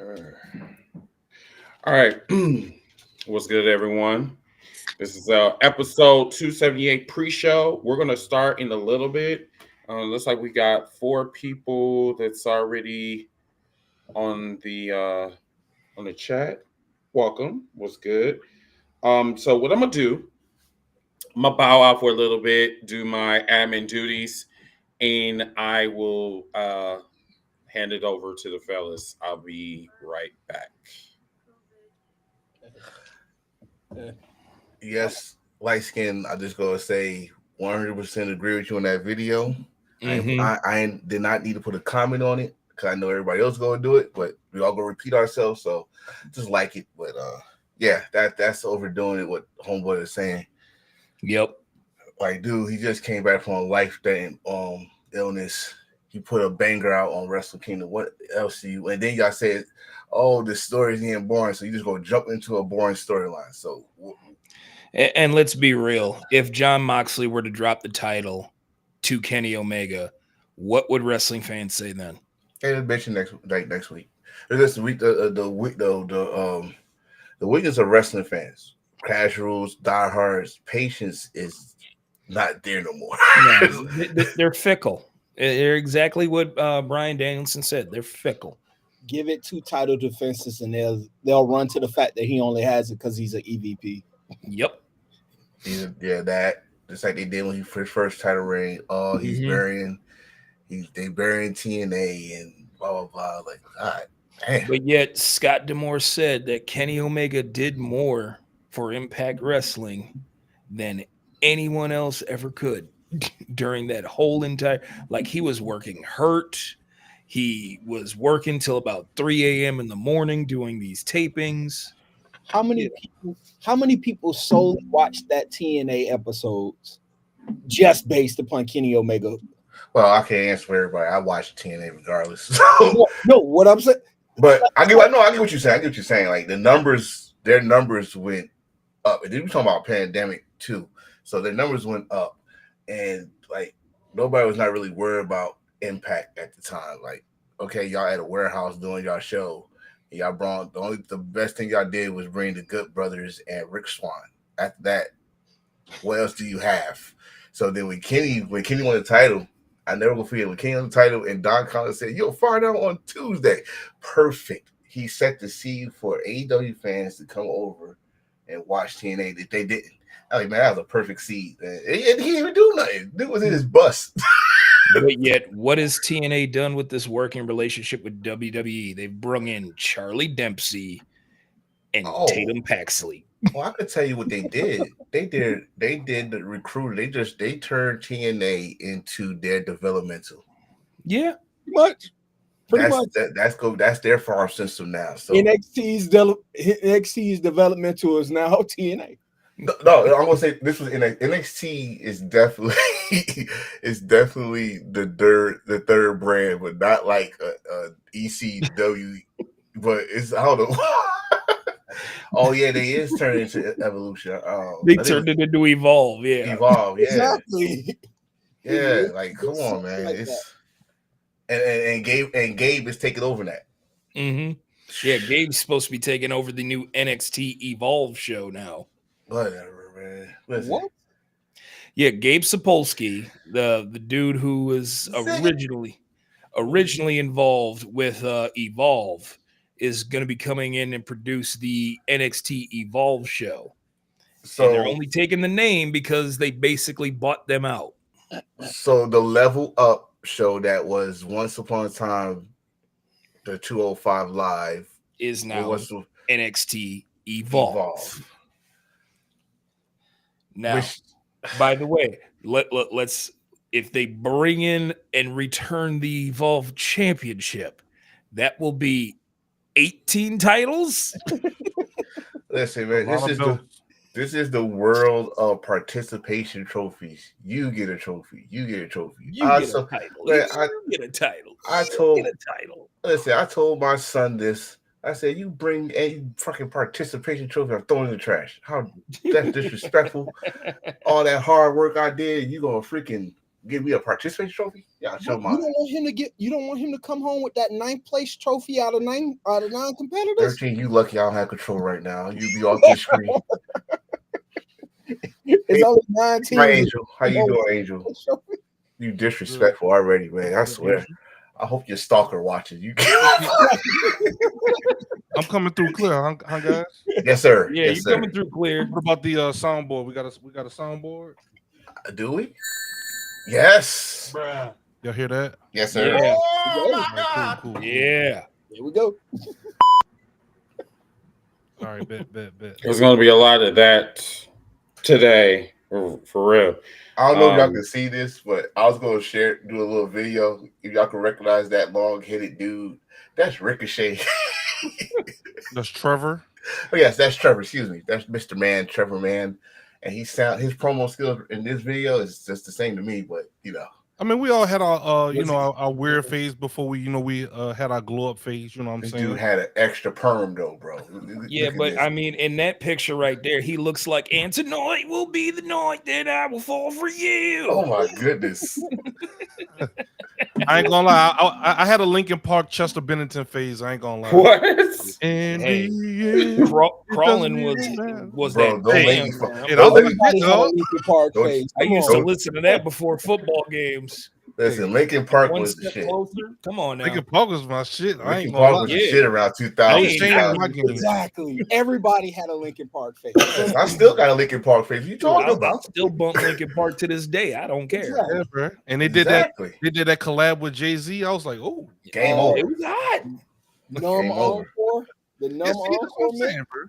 All right. What's good, everyone? This is episode 278 pre-show. We're gonna start in a little bit. Looks like we got four people that's already on the chat. Welcome. What's good? So what I'm gonna do, I'm gonna bow out for a little bit, do my admin duties, and I will hand it over to the fellas. I'll be right back. Yes, light skin. I just gotta say 100% agree with you on that video. I did not need to put a comment on it because I know everybody else gonna do it, but we all gonna repeat ourselves. So just like it, but yeah, that's overdoing it. What homeboy is saying. Yep. Like, dude, he just came back from a life-threatening illness. He put a banger out on Wrestle Kingdom. What else do you? And then y'all said, "Oh, the story's getting boring," so you just go jump into a boring storyline. So. And let's be real. If Jon Moxley were to drop the title to Kenny Omega, what would wrestling fans say then? Hey, mention next week. This week, the weakness of wrestling fans, casuals, diehards, patience is not there no more. No, they're fickle. They're exactly what Bryan Danielson said. They're fickle. Give it 2 title defenses, and they'll run to the fact that he only has it because he's an EVP. Yep. Yeah, that just like they did when he first title reign. Oh, he's burying TNA and blah blah blah. Like, God, damn. But yet Scott D'Amore said that Kenny Omega did more for Impact Wrestling than anyone else ever could during that whole entire. Like, he was working hurt. He was working till about 3 a.m. in the morning doing these tapings. How many people solely watched that TNA episodes just based upon Kenny Omega? Well, I can't answer for everybody. I watched TNA regardless. So. No, what I'm saying. But I get what you're saying. I get what you're saying. Like, their numbers went up. And then we're talking about pandemic too. So their numbers went up. And like, nobody was not really worried about Impact at the time. Like, okay, y'all at a warehouse doing y'all show. Y'all brought the best thing y'all did was bring the Good Brothers and Rick Swan. After that, what else do you have? So then when Kenny won the title, I never will forget when Kenny won the title and Don Collins said, "You'll find out on Tuesday." Perfect. He set the seed for AEW fans to come over and watch TNA that they didn't. I mean, man, that was a perfect seed. And he didn't even do nothing. Dude was in his bus. But yet, what has TNA done with this working relationship with WWE? They've brung in Charlie Dempsey and Tatum Paxley. Well, I could tell you what they did. They did the recruiting. They turned TNA into their developmental. Yeah, pretty much. That's their farm system now. So NXT's developmental is now TNA. No, I'm gonna say this was NXT is definitely the third brand, but not like a ECW. But it's I don't know. Oh yeah, they is turning into Evolution. They turned it into Evolve. Yeah, Evolve. Yeah, exactly. Yeah, like come on, man. Like it's and Gabe is taking over that. Mm-hmm. Yeah, Gabe's supposed to be taking over the new NXT Evolve show now. Whatever, man. Listen. What? Yeah, Gabe Sapolsky, the dude who was originally involved with Evolve, is going to be coming in and produce the NXT Evolve show. So and they're only taking the name because they basically bought them out. So the Level Up show that was once upon a time the 205 Live is now NXT Evolve. Now, by the way, let's if they bring in and return the Evolve Championship, that will be 18 titles. Listen, man, this is the world of participation trophies. You get a trophy. You get a trophy. You get a title. You get a title. Listen, I told my son this. I said, you bring a fucking participation trophy, I'm throwing it in the trash. How that's disrespectful. All that hard work I did, you gonna freaking give me a participation trophy. Yeah, I'll show You mine. don't want him to get. You don't want him to come home with that 9th place trophy out of 9 competitors. 13, you lucky I don't have control right now. You be off the screen. It's only 9 teams. Right, Angel. How you doing, Angel? You disrespectful already, man. I swear. I hope your stalker watches you. I'm coming through clear, huh guys? Yes, sir. Yeah, yes, you sir. coming through clear. What about the soundboard? We got a soundboard. Do we? Yes. Bruh. Y'all hear that? Yes, sir. Yeah. Oh my All right, God. cool. Yeah. Here we go. All right, bet. There's going to be a lot of that today, for real. I don't know if y'all can see this, but I was going to do a little video. If y'all can recognize that long-headed dude, that's Ricochet. That's Trevor. Oh, yes, that's Trevor. Excuse me. That's Mr. Man, Trevor Man. And his promo skills in this video is just the same to me, but you know. I mean, we all had our our weird phase before we had our glow up phase. You know what I'm This saying? dude had an extra perm though, bro. Yeah, Look at but this. I mean, in that picture right there, he looks like, and tonight will be the night that I will fall for you. Oh my goodness. I ain't gonna lie. I had a Linkin Park Chester Bennington phase. I ain't gonna lie. What? And Hey, the Crawling end. was Bro, that don't make damn. me fuck- Hey, don't that make was me- a hit, dog. Linkin Park Don't- phase. I Come used on. to listen to that before football games. Listen, Linkin Park One was the step shit. closer. Come on now. Linkin Park was my shit. I Linkin ain't Park gonna was lie. the Yeah. shit around 2000. I Hey, ain't changing my game. Exactly. Everybody had a Linkin Park phase. I still got a Linkin Park face. You talking I'll about? still bump Linkin Park to this day. I don't care. Exactly. Yeah, bro. And they did that. Exactly. They did that collab with Jay-Z. I was like, oh, Game Oh, over. It was hot. Numb Game over. encore. The numb yeah, see, that's what encore I'm mix. saying, bro.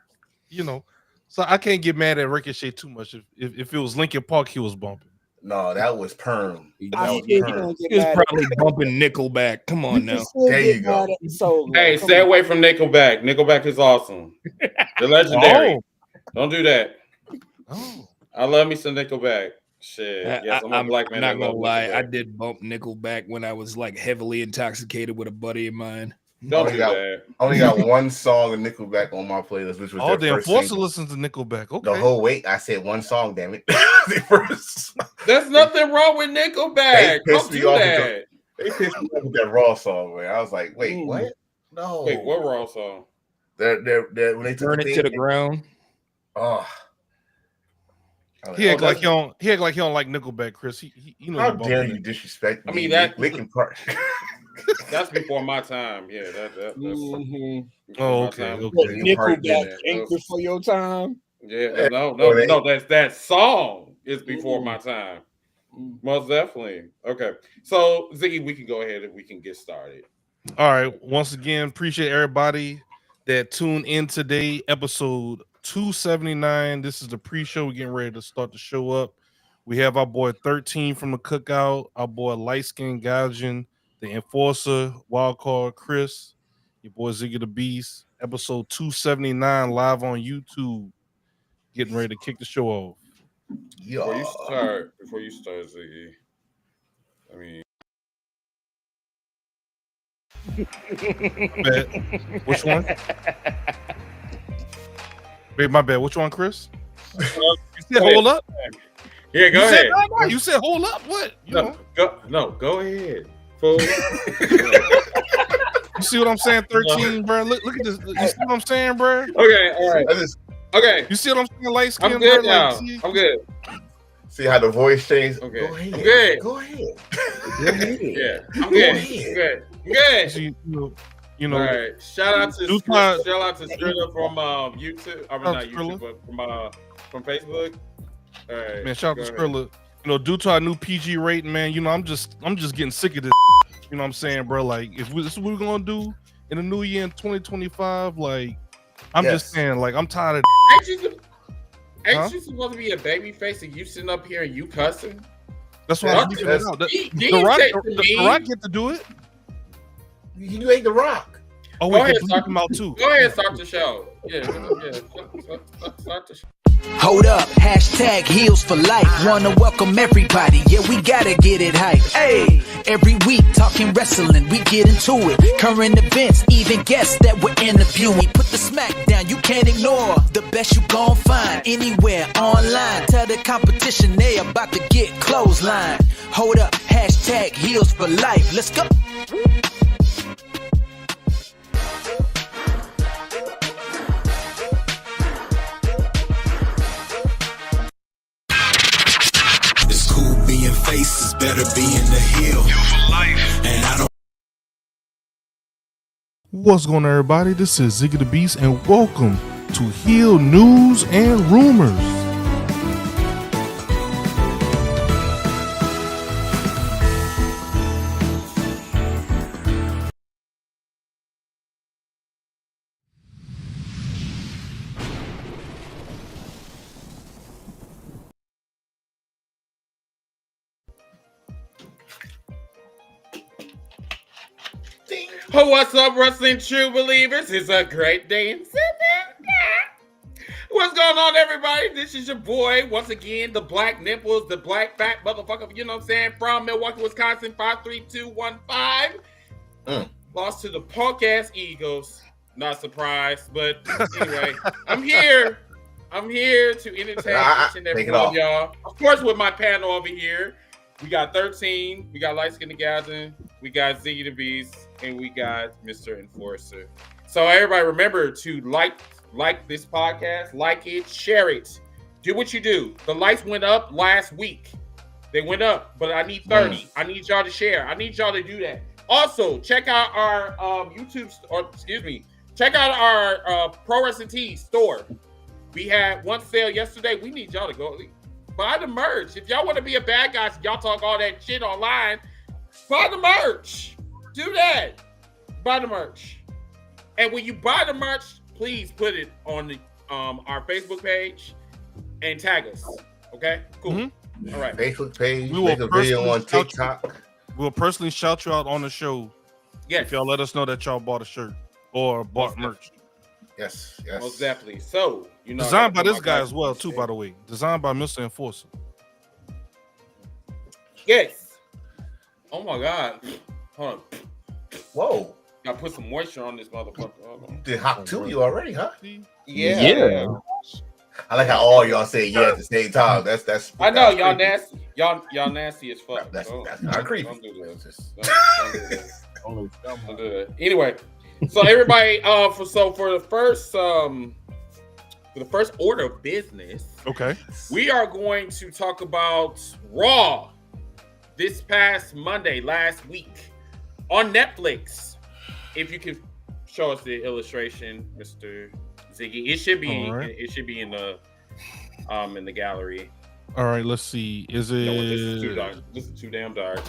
You know, so I can't get mad at Ricochet too much. If it was Linkin Park, he was bumping. No, that was perm. I That was still perm. can't get He was mad at probably bumping Nickelback. Come on You now. can still There get you go. mad at the solo. Hey, Come stay on. away from Nickelback. Nickelback is awesome. They're legendary. Don't do that. Oh, I love me some Nickelback. Shit. Yes, I'm a black I'm man. not that gonna love lie. I Nickelback. did bump Nickelback when I was like heavily intoxicated with a buddy of mine. Don't Oh, do yeah. that. I only got one song of Nickelback on my playlist, which was oh, their the first enforcer single. listens to Nickelback. Okay, The whole wait, I said one song, damn it. The first- There's nothing wrong with They Nickelback. pissed Don't me do off that. they pissed me off with that Raw song, man. I was like, wait, what? No. Wait, what Raw song? They're when they took Burn the it to the thing- ground. Oh. I was he act oh, like he don't. He act like he don't like Nickelback, Chris. He you know. how he bumping dare it. you disrespect me? I mean, that- Linkin Park. That's before my time. Yeah, that's Mhm. before Oh, my okay, time. okay. Linkin Park did Nickelback it. ain't before your time. Yeah, no, Or they- that's that song is before Mm. my time. Mm. Most definitely. Okay. So Ziggy, we can go ahead and we can get started. All right. Once again, appreciate everybody that tuned in today. Episode 279. This is the pre-show. We're getting ready to start the show up. We have our boy 13 from the Cookout, our boy Light Skin Gaijin, the Enforcer, Wildcard Chris, your boy Ziggy the Beast. Episode 279 live on YouTube. Getting ready to kick the show off. Before you Yeah. start, Ziggy. I mean, Bad. Which one? Wait, my bad. Which one, Chris? You said hold up. yeah, go You said, ahead. no, you said hold up. What? You know. Go ahead. Fool. You see what I'm saying? 13, bro. Look at this. You see what I'm saying, bro? Okay, all right. I just Okay. You see what I'm saying? Light skin, I'm good bro. now. Like, see? I'm good. see how the voice changed. Okay. Go ahead. I'm good. Go ahead. Yeah. I'm Go good. ahead. I'm good. I'm good. See, you know, All right. Shout out to Dupont- Skrilla from YouTube. I mean, not Skrilla. YouTube, but from Facebook. All right. man, shout out go to ahead. Skrilla. You know, due to our new PG rating, man, you know, I'm just getting sick of this. You know what I'm saying, bro? Like, if this is what we're gonna do in the new year in 2025, like, I'm just Yes. saying, like, I'm tired of Ain't you supposed to be a baby face and you sitting up here and you cussing? that's why Yeah, I'm leaving it out. You Rock, say to the me- Rock get to do it. You ain't the Rock. Oh, Go we ahead, can bleep start- him out too. Go ahead, start the show. Yeah. Start the show. Hold up, hashtag heels for life. Wanna welcome everybody, yeah, we gotta get it hype. Hey, every week talking wrestling, we get into it. Current events, even guests that we're interviewing. Put the SmackDown, you can't ignore. The best you gon' find anywhere online. Tell the competition they about to get clothesline. Hold up, hashtag heels for life. Let's go. It's cool being faces, better being the heel. And I don't. What's going on, everybody? This is Ziggy the Beast, and welcome to Heel News and Rumors. Oh, what's up, wrestling true believers? It's a great day in What's going on, everybody? This is your boy, once again, the black nipples, the black fat motherfucker, you know what I'm saying, from Milwaukee, Wisconsin, 53215. Lost to the punk-ass Eagles. Not surprised, but anyway, I'm here. I'm here to entertain each and every one of y'all. Of course, with my panel over here, we got 13, we got Light Skin Gazin, we got Ziggy the Beast, and we got Mr. Enforcer. So everybody remember to like this podcast, like it, share it, do what you do. The lights went up last week. They went up, but I need 30. I need y'all to share. I need y'all to do that. Also, check out our check out our Pro Wrestling Tees store. We had one sale yesterday. We need y'all to go buy the merch. If y'all want to be a bad guy, y'all talk all that shit online, buy the merch. Do that. Buy the merch. And when you buy the merch, please put it on the our Facebook page and tag us. Okay? Cool. Mm-hmm. All right. Facebook page, We will make a video on TikTok. We'll personally shout you out on the show. Yes. If y'all let us know that y'all bought a shirt or bought merch. Yes. Most definitely. So, you know, designed by this guy as well, too, by the way. Designed by Mr. Enforcer. Yes. Oh my God. Hold on. Whoa. Gotta put some moisture on this motherfucker. Did hot to you already, huh? Yeah. I like how all y'all say yeah at the same time. That's I know y'all nasty. Y'all nasty as fuck. That's not creepy. Don't do that. Don't do that. Anyway, so everybody, for the first order of business, okay, we are going to talk about Raw this past Monday, last week on Netflix. If you could show us the illustration, Mr. Ziggy, it should be right. It should be in the gallery. All right, let's see. Is it? No, this is too dark. This is too damn dark.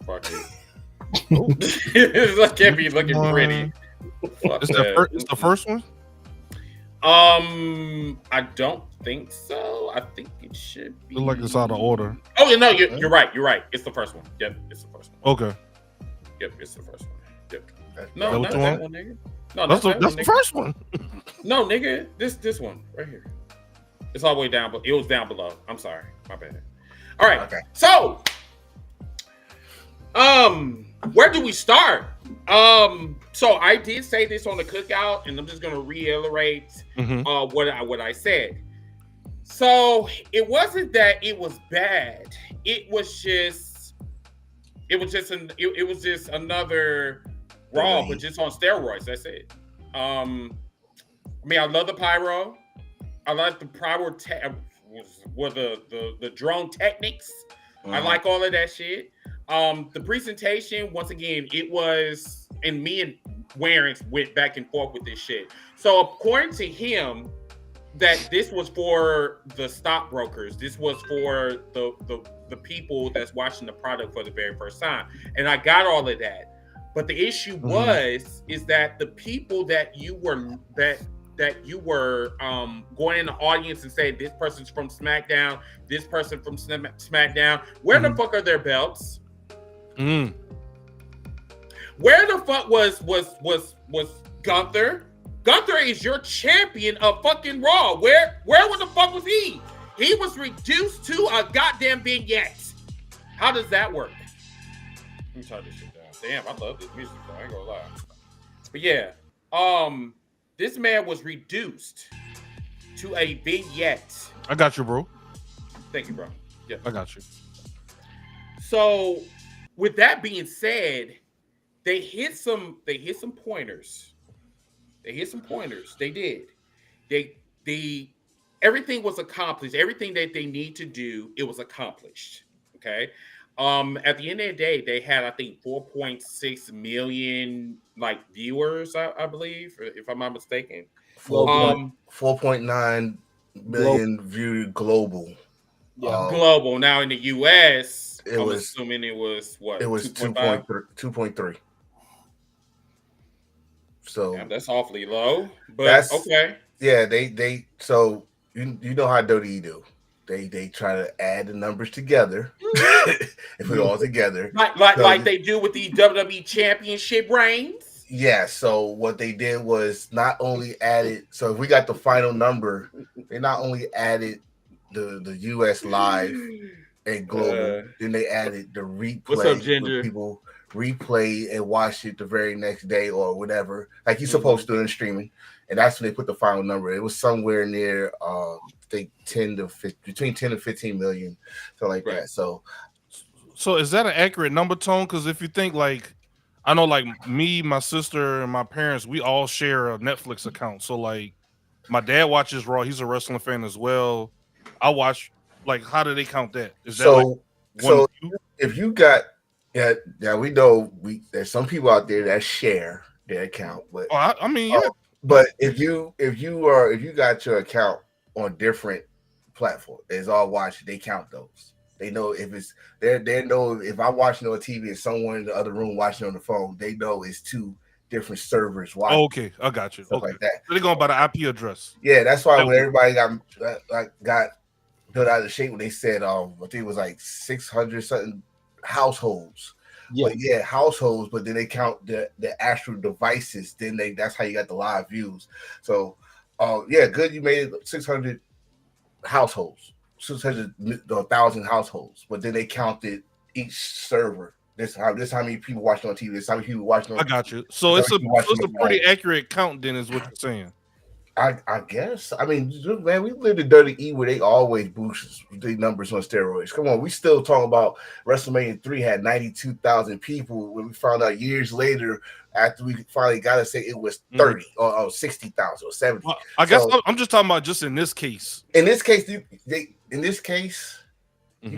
Fuck it. It can't be looking pretty. It's the first one. I don't think so. I think it should be. Look like it's out of order. Oh no, you're right. You're right. It's the first one. Yep, it's the first one. Okay. Yep, it's the first one. Yep. No, not that one, nigga. No, that's the first one. No, nigga, this one right here. It's all the way down, but it was down below. I'm sorry, my bad. All right, okay. So, where do we start? So I did say this on the cookout, and I'm just gonna reiterate what I said. So it wasn't that it was bad. It was just another Raw, but just on steroids. That's it. I mean, I love the pyro. I like the pyro the drone techniques. I like all of that shit. The presentation, once again, it was, and me and Warren went back and forth with this shit. So according to him, that this was for the stockbrokers. This was for the people that's watching the product for the very first time. And I got all of that. But the issue is that the people that you were going in the audience and saying this person's from SmackDown, this person from SmackDown, where the fuck are their belts? Where the fuck was Gunther? Gunther is your champion of fucking Raw. Where the fuck was he? He was reduced to a goddamn vignette. How does that work? Let me turn this shit down. Damn, I love this music though. I ain't gonna lie. But yeah, this man was reduced to a vignette. I got you, bro. Thank you, bro. Yeah, I got you. So, with that being said, they hit some pointers. They hit some pointers. They did. They everything was accomplished. Everything that they need to do, it was accomplished. Okay. At the end of the day, they had, I think, 4.6 million like viewers, I believe, if I'm not mistaken. 4.9 million viewed global. Yeah. Global. Now in the US, I'm assuming it was what? It was 2.3. So yeah, that's awfully low. But that's okay. Yeah, they so you know how WWE do. They try to add the numbers together and put it all together. Like they do with the WWE Championship reigns. Yeah, so what they did was not only added, so if we got the final number, they not only added the US live and global, then they added the replay. What's up, Ginger? People replay and watch it the very next day or whatever, like you're supposed to in streaming. And that's when they put the final number. It was somewhere near, I think, between 10 and 15 million, something like that. So is that an accurate number, Tone? Because if you think like, I know like me, my sister, and my parents, we all share a Netflix account. So like, my dad watches Raw. He's a wrestling fan as well. I watch. Like, how do they count that? Is that like so if you got we know there's some people out there that share their account, but I mean, yeah. But if you got your account on different platforms, it's all watching. They count those. They know if it's they know if I'm watching on TV and someone in the other room watching on the phone, they know it's two different servers watching. Oh, okay, I got you. Stuff like that. So they're going by the IP address. Yeah, that's why when everybody got built out of shape when they said I think it was like 600 something households. Yeah. But yeah, households, but then they count the actual devices. Then that's how you got the live views. So yeah, good, you made it 600 households, 600,000 households, but then they counted each server. This how many people watching on TV, this how many people watching on I got you. So it's a pretty accurate count then is what you're saying. I guess. I mean, man, we lived in Dirty E where they always boost the numbers on steroids. Come on, we still talking about WrestleMania 3 had 92,000 people when we found out years later after we finally got to say it was 30 or 60,000 or 70. Well, I guess I'm just talking about just in this case. In this case, you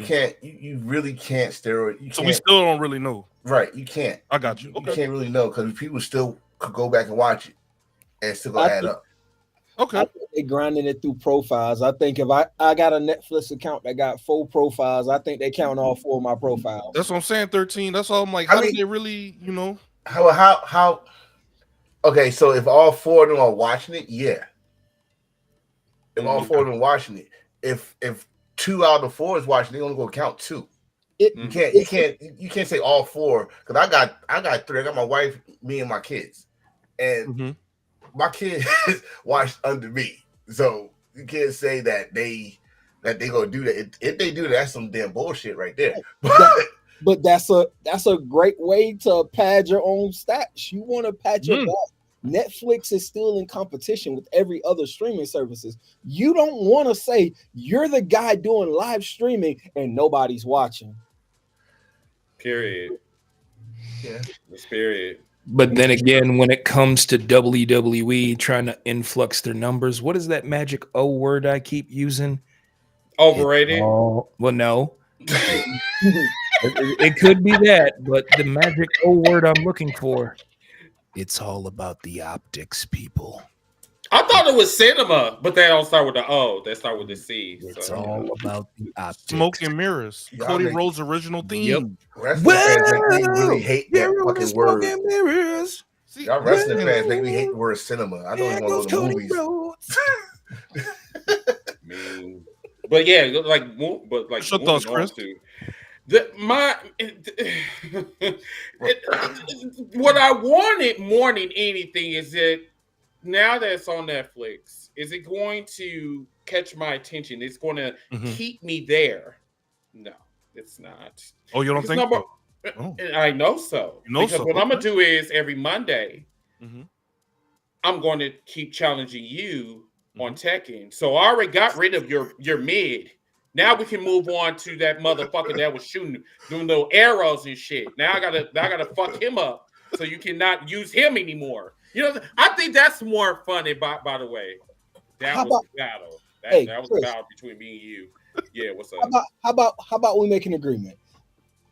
can't. You really can't steroid. So we still don't really know. Right, you can't. I got you. Okay. You can't really know because people still could go back and watch it and still gonna add up. Okay. I think they grinding it through profiles. I think if I got a Netflix account that got 4 profiles, I think they count all 4 of my profiles. That's what I'm saying. 13. That's all I'm like. How do they really, How? Okay, so if all 4 of them are watching it, yeah. If all 4 of them watching it, if 2 out of 4 is watching, they're only gonna count 2. You can't say all 4 because I got 3. I got my wife, me, and my kids, and my kids watched under me, so you can't say that they gonna do that. If they do that, that's some damn bullshit right there. But that's a great way to pad your own stats. You want to pad your back. Netflix is still in competition with every other streaming services. You don't want to say you're the guy doing live streaming and nobody's watching. Period. Yeah. This period. But then again, when it comes to WWE trying to influx their numbers, what is that magic O word I keep using? Overrated? Well, no. It could be that, but the magic O word I'm looking for, it's all about the optics, people. I thought it was cinema, but they don't start with the O. They start with the C. It's all about the optics. Smoke and mirrors. Cody Rhodes' original theme. Wrestling fans make me really hate that fucking word. Mirrors. Y'all wrestling fans make me hate the word cinema. I don't even want to go to movies. But yeah, like your thoughts, Chris? What I wanted more than anything is that now that it's on Netflix, is it going to catch my attention? It's going to keep me there. No, it's not. Oh, you don't think so? Oh. I know so. Because what I'm going to do is every Monday, I'm going to keep challenging you on Tekken. So I already got rid of your mid. Now we can move on to that motherfucker that was shooting, doing little arrows and shit. Now I gotta fuck him up so you cannot use him anymore. You know, I think that's more funny. By the way, that was a battle. That was a battle between me and you. Yeah, what's up? How about we make an agreement?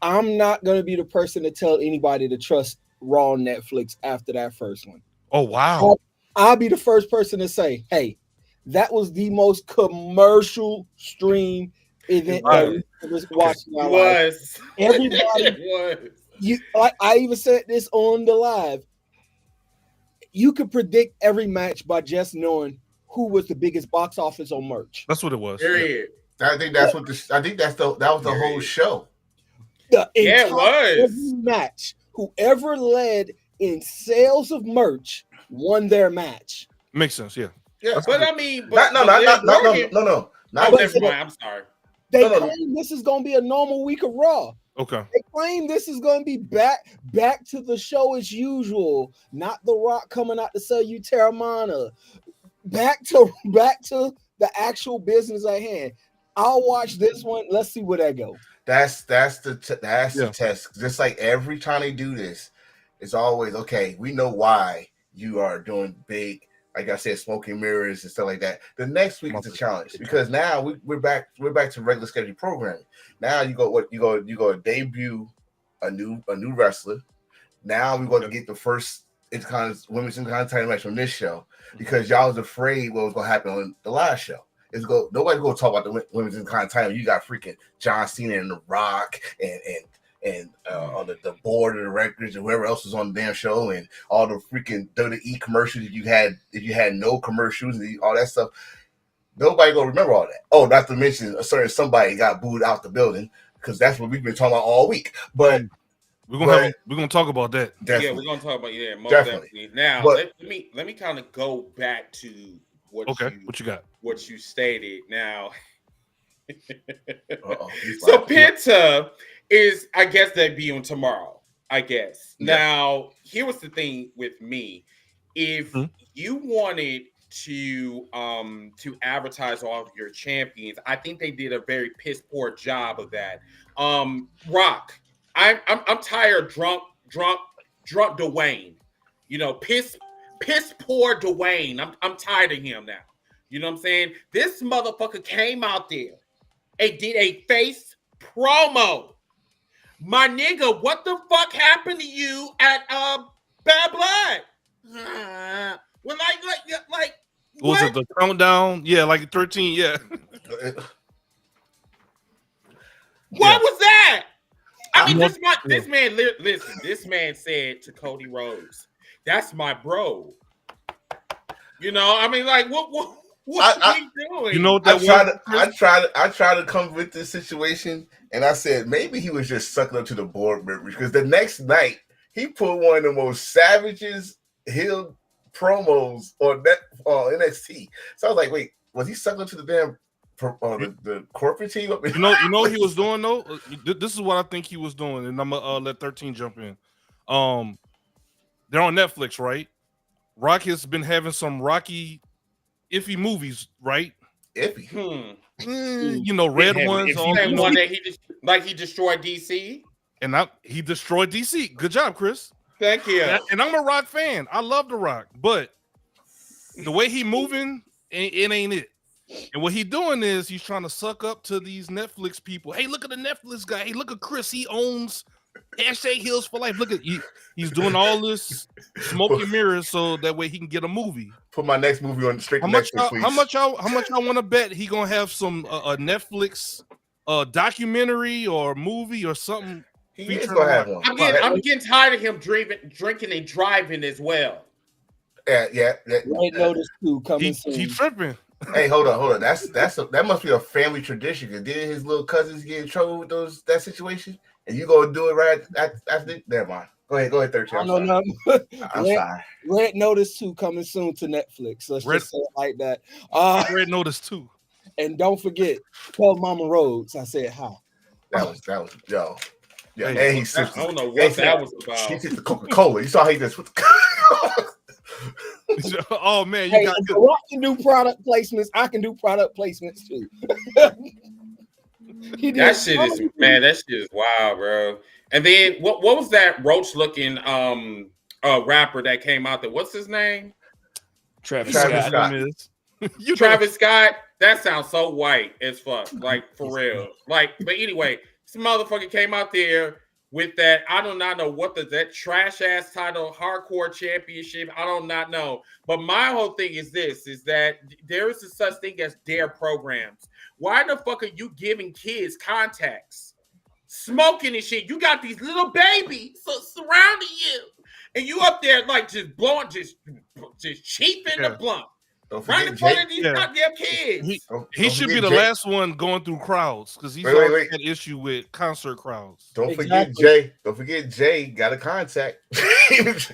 I'm not gonna be the person to tell anybody to trust Raw on Netflix after that first one. Oh wow! I'll be the first person to say, "Hey, that was the most commercial stream event that we was watching." Everybody was. I even said this on the live. You could predict every match by just knowing who was the biggest box office on merch. That's what it was. Period. I think that's what that was the whole show. It was. Every match, whoever led in sales of merch won their match. Makes sense, yeah. Yeah, but I mean, no. Never mind. I'm sorry. They claim this is going to be a normal week of Raw. Okay. They claim this is going to be back to the show as usual. Not The Rock coming out to sell you Terramana. Back to the actual business at hand. I'll watch this one. Let's see where that goes. That's the test. Just like every time they do this, it's always okay. We know why you are doing big, like I said, smoking mirrors and stuff like that. The next week is a challenge because now we're back to regular scheduled programming. Now you go debut a new wrestler. Now we're going to get the first women's title match from this show because y'all was afraid what was going to happen on the last show. Nobody's going to talk about the women's title. You got freaking John Cena and The Rock and on the board of directors and whoever else was on the damn show and all the freaking WWE commercials if you had no commercials and all that stuff. Nobody gonna remember all that. Oh, not to mention a certain somebody got booed out the building because that's what we've been talking about all week. But we're gonna talk about that. Definitely. Yeah, we're gonna talk about most definitely. Now let me kind of go back to what you got. What you stated now. So Penta is, I guess, debuting tomorrow. I guess. Yeah. Now, here was the thing with me. If you wanted to advertise all of your champions, I think they did a very piss poor job of that. Rock, I'm tired of drunk Dwayne. You know, piss poor Dwayne. I'm tired of him now. You know what I'm saying? This motherfucker came out there and did a face promo. My nigga, what the fuck happened to you at Bad Blood? Well, like was it the countdown? Yeah, like 13. Yeah. What was that? I mean, this man. Listen, this man said to Cody Rhodes, "That's my bro." You know, I mean, like, what are you doing? You know what I tried to come with this situation, and I said maybe he was just sucking up to the board members because the next night he put one of the most savages heel promos on NXT. So I was like, wait, was he sucking up to the damn the corporate team? You know what he was doing though. This is what I think he was doing, and I'm gonna let 13 jump in. They're on Netflix, right? Rock has been having some rocky, iffy movies, right? Iffy. You know, red ones. One that he destroyed DC, and he destroyed DC. Good job, Chris. Thank you. And I'm a Rock fan. I love The Rock, but the way he moving, it ain't it. And what he doing is he's trying to suck up to these Netflix people. Hey, look at the Netflix guy. Hey, look at Chris. He owns #Heels for Life. Look at he's doing all this smoky mirrors so that way he can get a movie. Put my next movie on straight to Netflix, please. How much y'all want to bet he gonna have some a Netflix documentary or movie or something? He is gonna have one. I'm getting tired of him drinking and driving as well. Yeah. Right notice too coming soon. He tripping. Hey, hold on. That must be a family tradition. Cause didn't his little cousins get in trouble with that situation? And you gonna do it right after? Never mind. Go ahead, 13. I'm sorry. Red Notice 2 coming soon to Netflix. Let's just say it like that. Red Notice 2. And don't forget, tell Mama Rhodes I said hi. That was yo. Yeah, hey, and he sipped. I don't know what that was about. He sipped the Coca-Cola. You saw how he just. Oh man, I can do product placements. I can do product placements too. That shit is that shit is wild, bro. And then what was that roach looking rapper that came out there? What's his name? Travis Travis Scott. Scott. Travis Scott. That sounds so white as fuck. Like for real. Like, but anyway, some motherfucker came out there with that. I do not know what that trash ass title, hardcore championship. I do not know. But my whole thing is this: is that there is a such thing as dare programs. Why the fuck are you giving kids contacts, smoking and shit? You got these little babies surrounding you, and you up there like just blowing, just cheaping the blunt. Right in front of these goddamn kids. He should be the last one going through crowds because he's always had issue with concert crowds. Don't forget Jay. Don't forget Jay got a contact. he was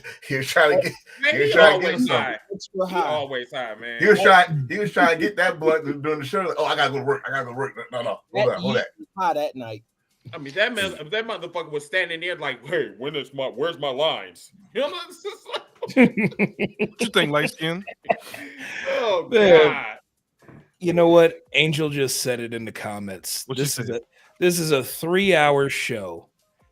trying to get. He was always high. Always high, man. He was trying to get that blunt during the show. Like, oh, I gotta go to work. No. Hold that. High that night. I mean, that motherfucker was standing there like, hey, where's my lines? You know what what you think, light skin? Oh God! You know what? Angel just said it in the comments. This is a 3-hour show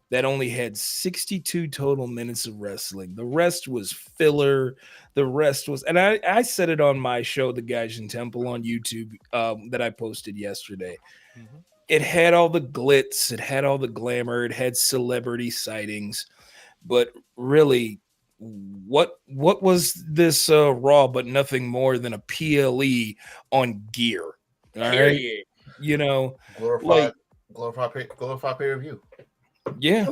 that only had 62 total minutes of wrestling. The rest was filler. The rest was, and I said it on my show, The Gaijin Temple on YouTube, that I posted yesterday. Mm-hmm. It had all the glitz, it had all the glamour, it had celebrity sightings, but really, what was this Raw but nothing more than a PLE on gear? All right, you know, glorified pay-per-view. Yeah,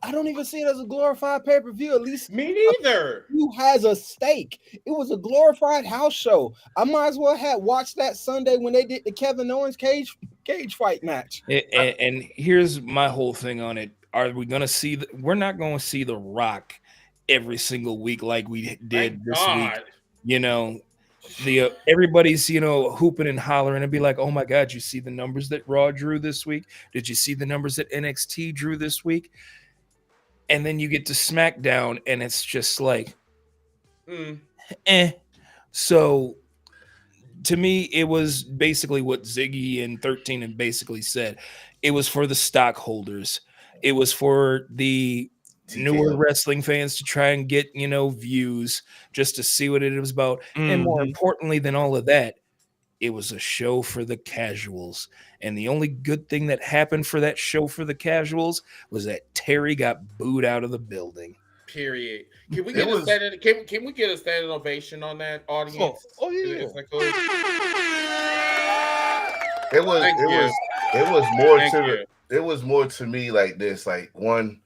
I don't even see it as a glorified pay-per-view. At least me neither. Who has a stake? It was a glorified house show. I might as well have watched that Sunday when they did the Kevin Owens cage fight match. And here's my whole thing on it. Are we going to see we're not going to see The Rock every single week like we did this week. You know, the everybody's, hooping and hollering and be like, oh my God, you see the numbers that Raw drew this week? Did you see the numbers that NXT drew this week? And then you get to SmackDown and it's just like, So to me, it was basically what Ziggy and 13 had basically said. It was for the stockholders. It was for the newer wrestling fans to try and get, views just to see what it was about. Mm-hmm. And more importantly than all of that, it was a show for the casuals. And the only good thing that happened for that show for the casuals was that Terry got booed out of the building. Period. Can we get a standing? Can we get a standing ovation on that audience? Oh yeah. It was more to me like this. Like one,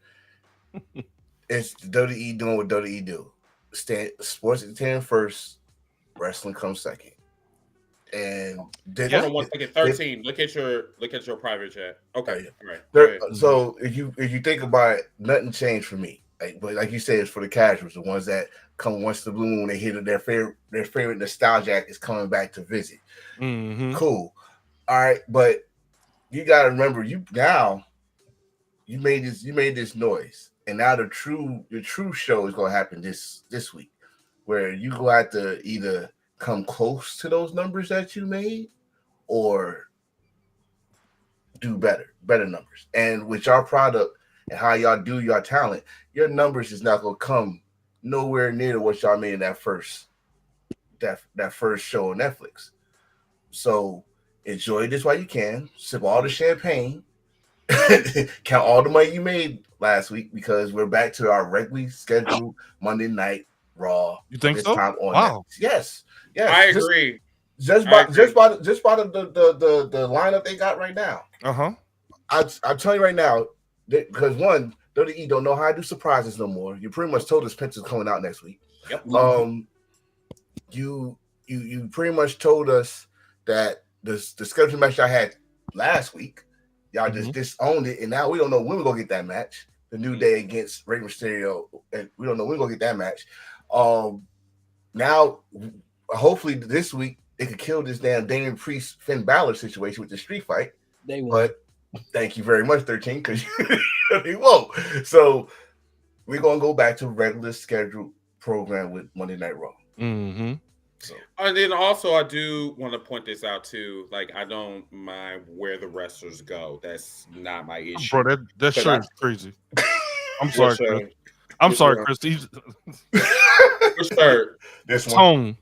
it's WWE doing what WWE do. Sports entertainment first, wrestling comes second. And hold on 1 second. 13. Look at your private chat. Okay, right. So if you think about it, nothing changed for me. But like you said, it's for the casuals, the ones that come once the blue moon, they hit it, their favorite nostalgia is coming back to visit. Mm-hmm. Cool. All right, but you gotta remember, you made this noise, and now the true show is gonna happen this week, where you go have to either come close to those numbers that you made, or do better numbers. And with your product and how y'all do your talent, your numbers is not gonna come nowhere near what y'all made in that first show on Netflix. So enjoy this while you can. Sip all the champagne. Count all the money you made last week, because we're back to our regularly scheduled Monday Night Raw. You think so? Time on wow. Yes. I agree. Just by the lineup they got right now. I'm telling you right now, because one, WWE don't know how to do surprises no more. You pretty much told us Penta's coming out next week. Yep. You pretty much told us that the schedule match I had last week, y'all just disowned it, and now we don't know when we're gonna get that match. The New Day against Rey Mysterio, and we don't know when we're gonna get that match. Now, hopefully this week they could kill this damn Damian Priest Finn Balor situation with the street fight. They will. But thank you very much, 13, because he won't. So we're gonna go back to regular scheduled program with Monday Night Raw. Mm-hmm. So, And then also, I do want to point this out too. Like, I don't mind where the wrestlers go. That's not my issue. Bro, that shirt is crazy. I'm sorry, Which, Chris. I'm which sorry, one? Chris. Which shirt? this one. Tone.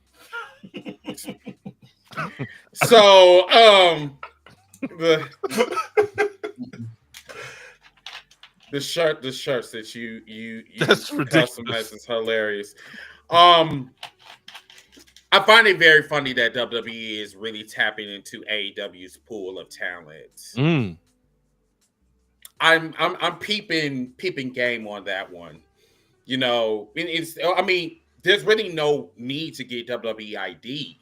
So, the shirts that you That's ridiculous. customize is hilarious. I find it very funny that WWE is really tapping into AEW's pool of talent. Mm. I'm peeping game on that one. You know, I mean, there's really no need to get WWE ID.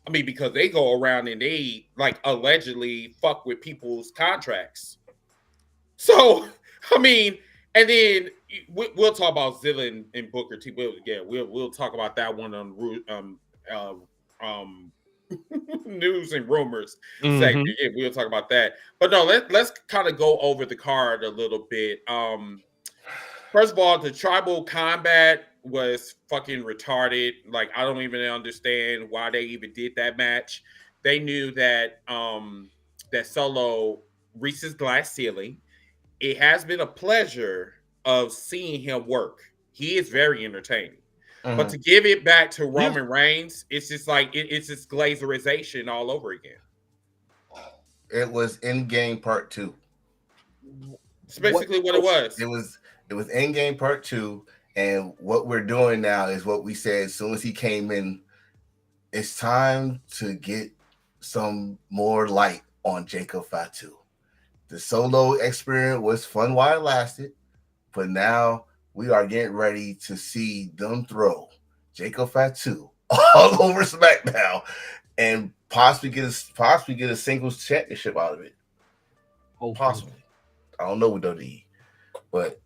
I mean, because they go around and they like allegedly fuck with people's contracts. So, I mean, and then we'll talk about Zilla and Booker T. We'll talk about that one on news and rumors segment. Yeah, we'll talk about that. But no, let's kind of go over the card a little bit. First of all, the tribal combat was fucking retarded. Like, I don't even understand why they even did that match. They knew that that Solo reached his glass ceiling. It has been a pleasure of seeing him work. He is very entertaining. But to give it back to Roman Reigns, it's just like it's just glazerization all over again. It was in-game part 2. It's basically what it was. It was in-game part 2, and what we're doing now is what we said as soon as he came in. It's time to get some more light on Jacob Fatu. The Solo experience was fun while it lasted, but now we are getting ready to see them throw Jacob Fatu all over SmackDown and possibly get a singles championship out of it. Possibly. I don't know with WWE, but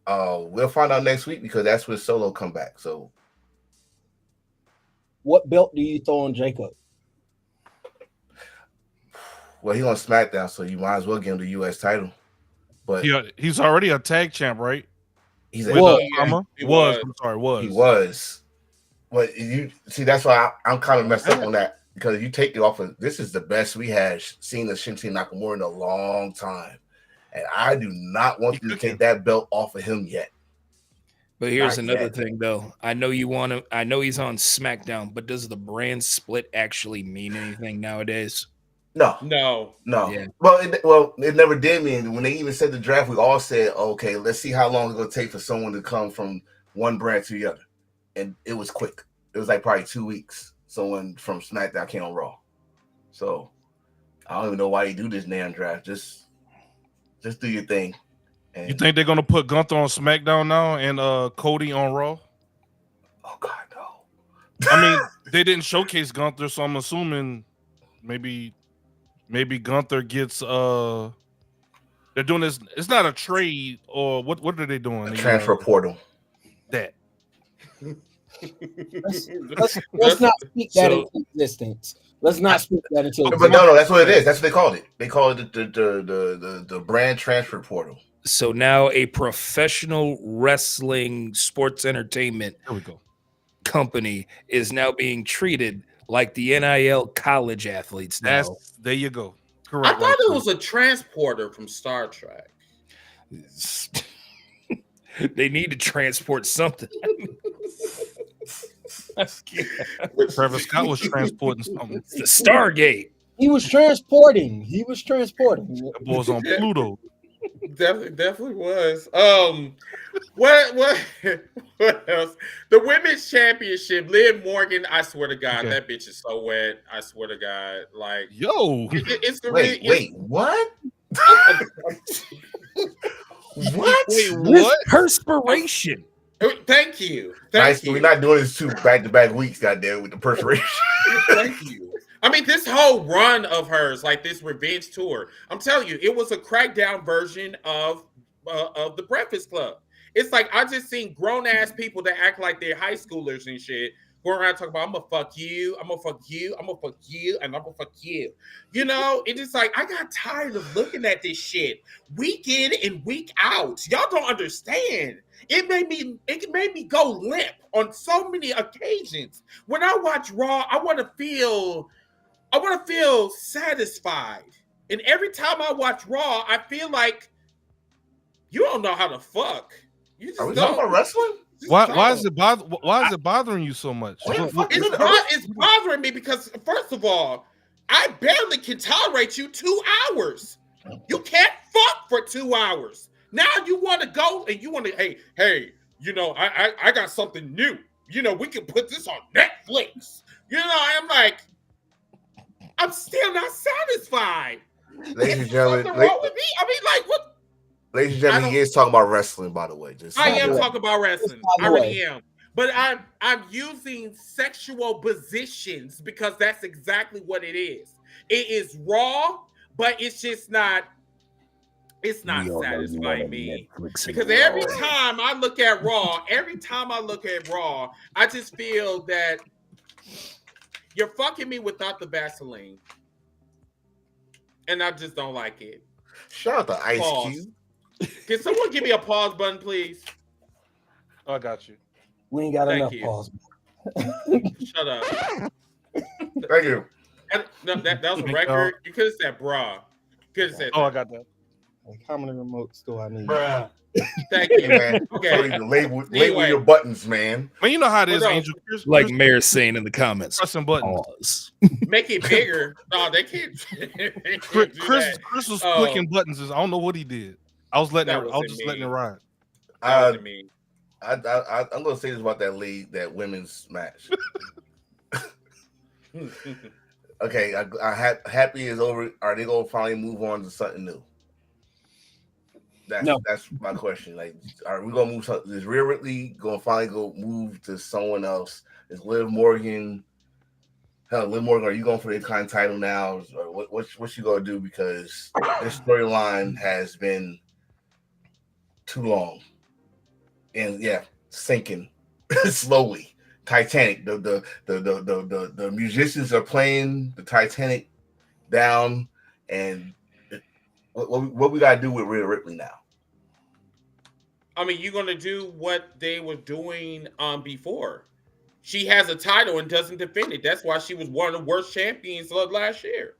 we'll find out next week because that's when Solo come back. So, what belt do you throw on Jacob? Well, he's on SmackDown, so you might as well give him the U.S. title. But he's already a tag champ, right? He was. But you see, that's why I'm kind of messed up on that, because you take it off of, this is the best we had seen of Shinsuke Nakamura in a long time, and I do not want you to take that belt off of him yet. But here's another thing, though. I know you want to. I know he's on SmackDown, but does the brand split actually mean anything nowadays? No. Yeah. Well, it never did mean. When they even said the draft, we all said, okay, let's see how long it's going to take for someone to come from one brand to the other. And it was quick. It was like probably 2 weeks. Someone from SmackDown came on Raw. So I don't even know why you do this damn draft. Just do your thing. And you think they're going to put Gunther on SmackDown now and Cody on Raw? Oh, God, no. I mean, they didn't showcase Gunther, so I'm assuming maybe Gunther gets they're doing this. It's not a trade, or what are they doing? A transfer portal. That. Let's not speak that into existence. Let's not speak that into existence. But no, that's what it is. That's what they called it. They called it the brand transfer portal. So now a professional wrestling sports entertainment company is now being treated like the NIL college athletes now. There you go. Correct. I thought it was a transporter from Star Trek. They need to transport something. Travis Scott was transporting something. It's the Stargate. He was transporting. The boy's on Pluto. Definitely was. What else? The women's championship, Liv Morgan. I swear to God, that bitch is so wet. I swear to God, like it's the wait, what? What? Wait, what? Perspiration. Thank you. We're not doing this 2 back-to-back weeks, goddamn, with the perspiration. Thank you. I mean, this whole run of hers, like this revenge tour, I'm telling you, it was a crackdown version of the Breakfast Club. It's like I just seen grown-ass people that act like they're high schoolers and shit going around talking about I'm gonna fuck you, I'm gonna fuck you, I'm gonna fuck you, and I'm gonna fuck you. You know, it's just like I got tired of looking at this shit week in and week out. Y'all don't understand. It made me go limp on so many occasions. When I watch Raw, I want to feel satisfied. And every time I watch Raw, I feel like you don't know how to fuck. You just Are we don't. talking about wrestling? Why is it bothering you so much? It's bothering me because first of all, I barely can tolerate you 2 hours. You can't fuck for 2 hours. Now you want to go and you want to, hey, you know, I got something new. You know, we can put this on Netflix. You know, I'm like, I'm still not satisfied. Ladies and gentlemen, something wrong with me? I mean, like, what? Ladies and gentlemen, he is talking about wrestling, by the way. I am talking about wrestling. I really am. But I'm using sexual positions because that's exactly what it is. It is raw, but it's just not. It's not satisfying me because every time I look at Raw, I just feel that you're fucking me without the Vaseline, and I just don't like it. Shout out to Ice Cube. Can someone give me a pause button, please? Oh, I got you. We ain't got enough pause. Shut up. Thank you. No, that was a record. You could have said bra. Could have said I got that. Like, how many remotes do I need? Bruh. Thank you, man. Okay. So label your buttons, man. Man, you know how it is, Angel. Like Mayor's saying in the comments. Pressing buttons. Pause. Make it bigger. No, they can't. Chris was clicking buttons. I don't know what he did. I was letting it ride. I'm gonna say this about that women's match. Okay, happy is over. Are they gonna finally move on to something new? That's my question. Like, are we gonna move? Is Rhea Ripley gonna finally move to someone else? Is Liv Morgan? Liv Morgan, are you going for the kind title now? Or what you gonna do? Because this storyline has been too long, and sinking slowly. Titanic. The musicians are playing the Titanic down, and what we gotta do with Rhea Ripley now? I mean, you're gonna do what they were doing before. She has a title and doesn't defend it. That's why she was one of the worst champions of last year.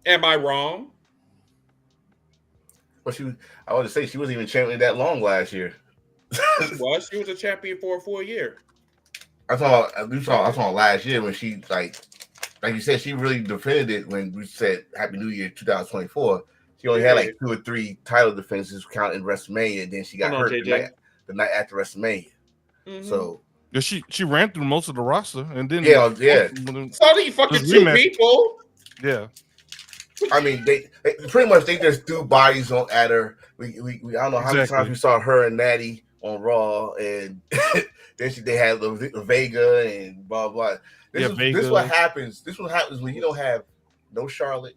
Am I wrong? Well, I want to say she wasn't even champion that long last year. She was a champion for a full year. I saw last year when she like you said, she really defended it when we said Happy New Year 2024. She only had like 2 or 3 title defenses counting WrestleMania, and then she got hurt the night after WrestleMania. Mm-hmm. So she ran through most of the roster, and then So you fucking 2 people. Yeah. I mean, they pretty much just threw bodies at her. We I don't know how many times we saw her and Natty on Raw, and then they had the Vega and blah blah. This is what happens. This is what happens when you don't have no Charlotte,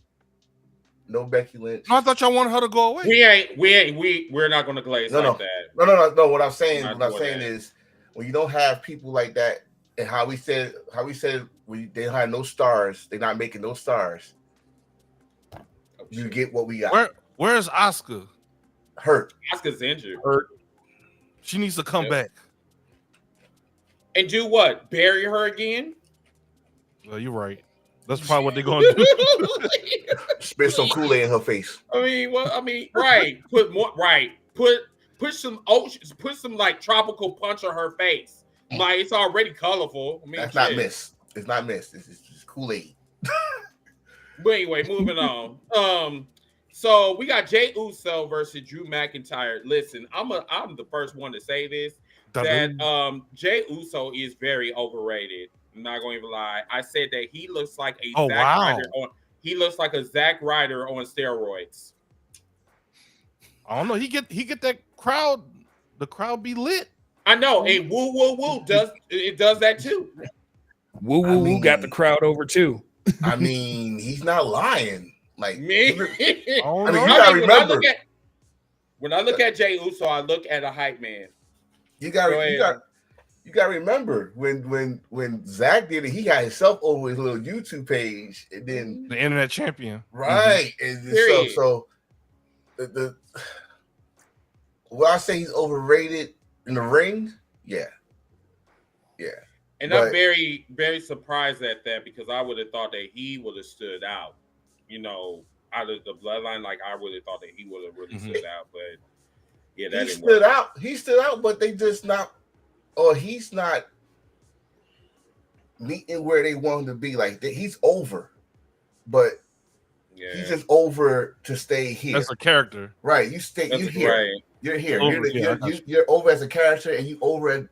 no Becky Lynch. No, I thought y'all wanted her to go away. We're not going to glaze that. No. What I'm saying is when you don't have people like that, and how we said they don't have no stars, they're not making no stars. You get what we got. Where's Asuka? Hurt. Asuka's injured. Hurt. She needs to come back. And do what? Bury her again? Well, you're right. That's probably what they're going to do. Spit some Kool-Aid in her face. Right. Put some like tropical punch on her face. Like, it's already colorful. That's not mist. It's not mist. It's just Kool-Aid. But anyway, moving on. So we got Jey Uso versus Drew McIntyre. Listen, I'm the first one to say this, that Jey Uso is very overrated. I'm not going to even lie. I said that he looks like a Zack Ryder on steroids. I don't know. He get that crowd. The crowd be lit. I know. And woo woo woo does that too. Woo woo woo got the crowd over too. I mean, he's not lying. Like me. You gotta remember. When I look at Jey Uso, I look at a hype man. You got You gotta remember when Zach did it, he got himself over his little YouTube page, and then The internet champion. right, and so the well, I say he's overrated in the ring. Yeah. And I'm very, very surprised at that because I would have thought that he would have stood out, out of the bloodline. Like I would have thought that he would have really stood out, but yeah, that he stood out. He stood out, but they just not, or he's not meeting where they want him to be. Like he's over, but he's just over to stay here. That's a character, right? You stay. You here. Right. You're here. You're over as a character, and you over at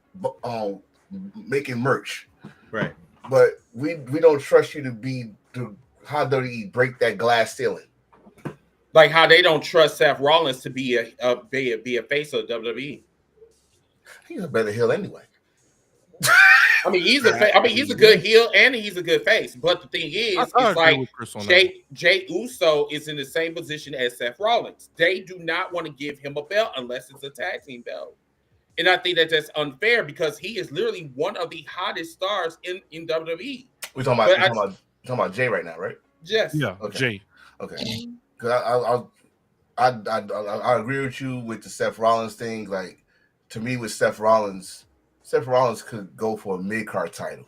making merch, right? But we don't trust you to be how WWE break that glass ceiling. Like how they don't trust Seth Rollins to be a face of WWE. He's a better heel anyway. I mean, he's a good heel and he's a good face. But the thing is, it's like Jey Uso is in the same position as Seth Rollins. They do not want to give him a belt unless it's a tag team belt. And I think that that's unfair because he is literally one of the hottest stars in WWE. We're talking about Jey right now, right? Yes. Yeah. Okay. Jey. Okay. Because I agree with you with the Seth Rollins thing. Like to me, with Seth Rollins could go for a mid-card title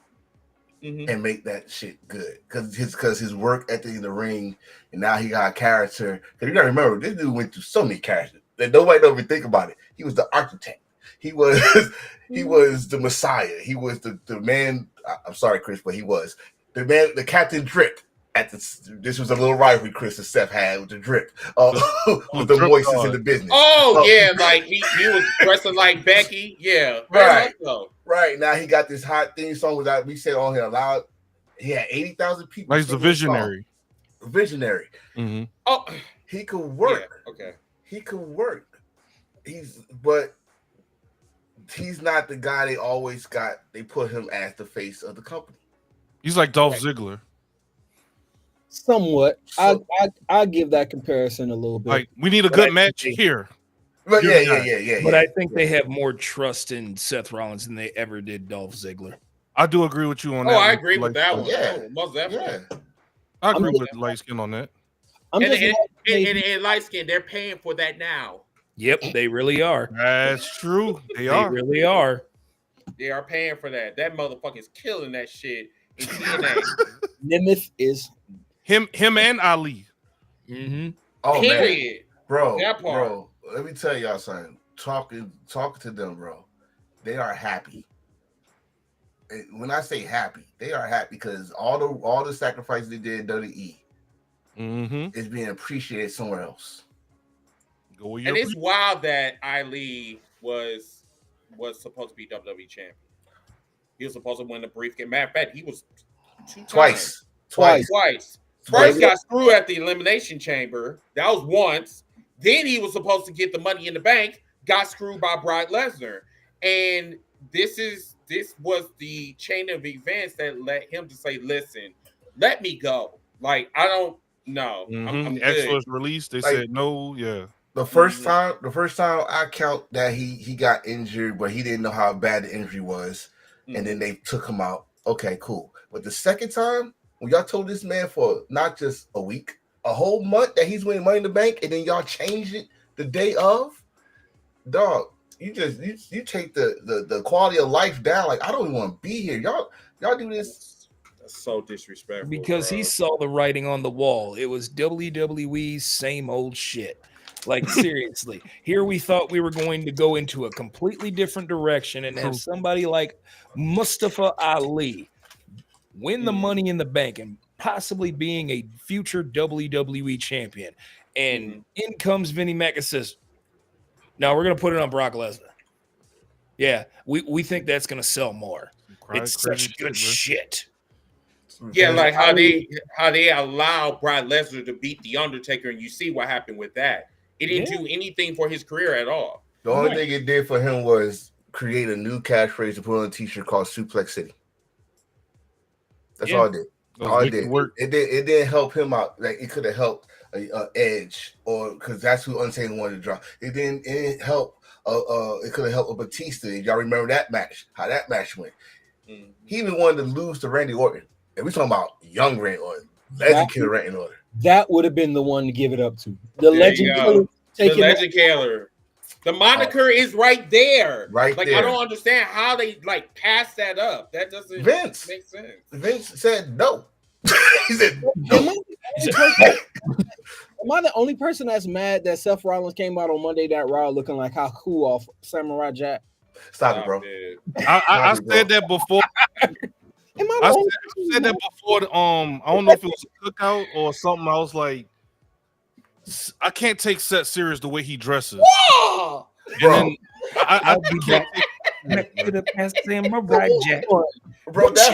and make that shit good because his work ethic in the ring, and now he got a character. Because you gotta remember, this dude went through so many characters that nobody don't even think about it. He was the architect. He was the Messiah. He was the man. I'm sorry, Chris, but he was the man, the Captain Drip. This was a little rivalry Chris and Seth had with the Drip, with the moistest in the business. Like he was dressing like Becky. Yeah, right. Right now he got this hot theme song without we said on here loud. He had 80,000 people. Like he's a visionary. Visionary. Mm-hmm. Oh, he could work. Yeah, okay, he could work. He's not the guy they always got. They put him as the face of the company. He's like Dolph Ziggler. Somewhat. I give that comparison a little bit. Like we need a good match here. But yeah. But I think they have more trust in Seth Rollins than they ever did Dolph Ziggler. I do agree with you on that. I agree with that one. Yeah, most definitely. Yeah. I agree with light skin on that. And light skin, they're paying for that now. Yep, they really are. That's true. They really are. They are paying for that. That motherfucker is killing that shit in TNA. Nemeth is him and Ali. Mm-hmm. Oh period. Man. Bro, let me tell y'all something. Talking to them, bro. They are happy. When I say happy, they are happy because all the sacrifices they did in WWE is being appreciated somewhere else. And it's wild that Ali was supposed to be WWE champion. He was supposed to win the briefcase. Matter of fact, he was twice. First got screwed at the Elimination Chamber. That was once. Then he was supposed to get the Money in the Bank. Got screwed by Brock Lesnar. And this was the chain of events that led him to say, "Listen, let me go. Like I don't know. I'm the X was released. They said no. Yeah. The first time I count that he got injured, but he didn't know how bad the injury was, and then they took him out. Okay, cool. But the second time, when y'all told this man for not just a week, a whole month that he's winning Money in the Bank, and then y'all changed it the day of, dog. You take the quality of life down. Like I don't even want to be here. Y'all do this. That's so disrespectful. Because he saw the writing on the wall. It was WWE's same old shit. Like seriously, here we thought we were going to go into a completely different direction and have somebody like Mustafa Ali win the Money in the Bank and possibly being a future WWE champion. And in comes Vinnie Mac and says, "No, we're going to put it on Brock Lesnar." Yeah, we think that's going to sell more. It's such good shit. Yeah, like how they allow Brock Lesnar to beat The Undertaker, and you see what happened with that. It didn't do anything for his career at all. The only thing it did for him was create a new catchphrase to put on a t-shirt called Suplex City. That's all it did. All it did. It didn't help him out. Like it could have helped Edge, or because that's who Unsane wanted to drop. It didn't help. It could have helped with Batista. If y'all remember that match, how that match went. He even wanted to lose to Randy Orton. And we talking about young Randy Orton, Legend Killer Randy Orton. That would have been the one to give it up to. The Legend Killer. The Legend Killer. The moniker is right there. Right like, there. I don't understand how they like pass that up. That doesn't make sense. Vince said no. He said no. Am I the only person that's mad that Seth Rollins came out on Monday Night Raw looking like how cool off Samurai Jack? Stop it, bro. I said that before. I said that before. I don't know if it was a cookout or something. I was like, I can't take Seth serious the way he dresses. Whoa! Bro, I can't Back to the past Samurai Jack. Bro, that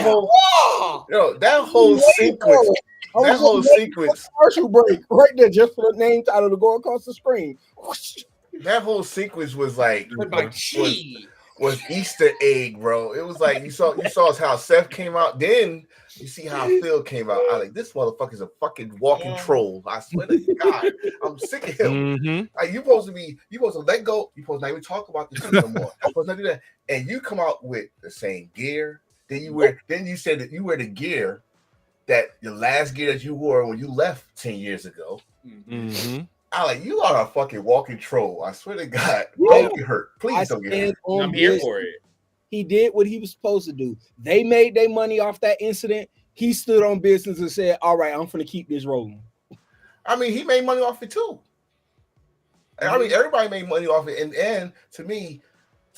whole sequence. That whole sequence. Commercial break right there, just for the name title to go across the screen. That whole sequence was like was Easter egg, bro. It was like you saw how Seth came out, then you see how Phil came out. I like this motherfucker's a fucking walking troll. I swear to God, I'm sick of him. Like you supposed to let go. You supposed to not even talk about this no more. I'm supposed to do that, and you come out with the same gear. Then you said that you wear the gear that your last gear that you wore when you left 10 years ago. I like you are a fucking walking troll. I swear to God. Don't get hurt. Please don't get hurt. I'm here for it. He did what he was supposed to do. They made their money off that incident. He stood on business and said, all right, I'm going to keep this rolling. I mean, he made money off it too. I mean, everybody made money off it. And to me,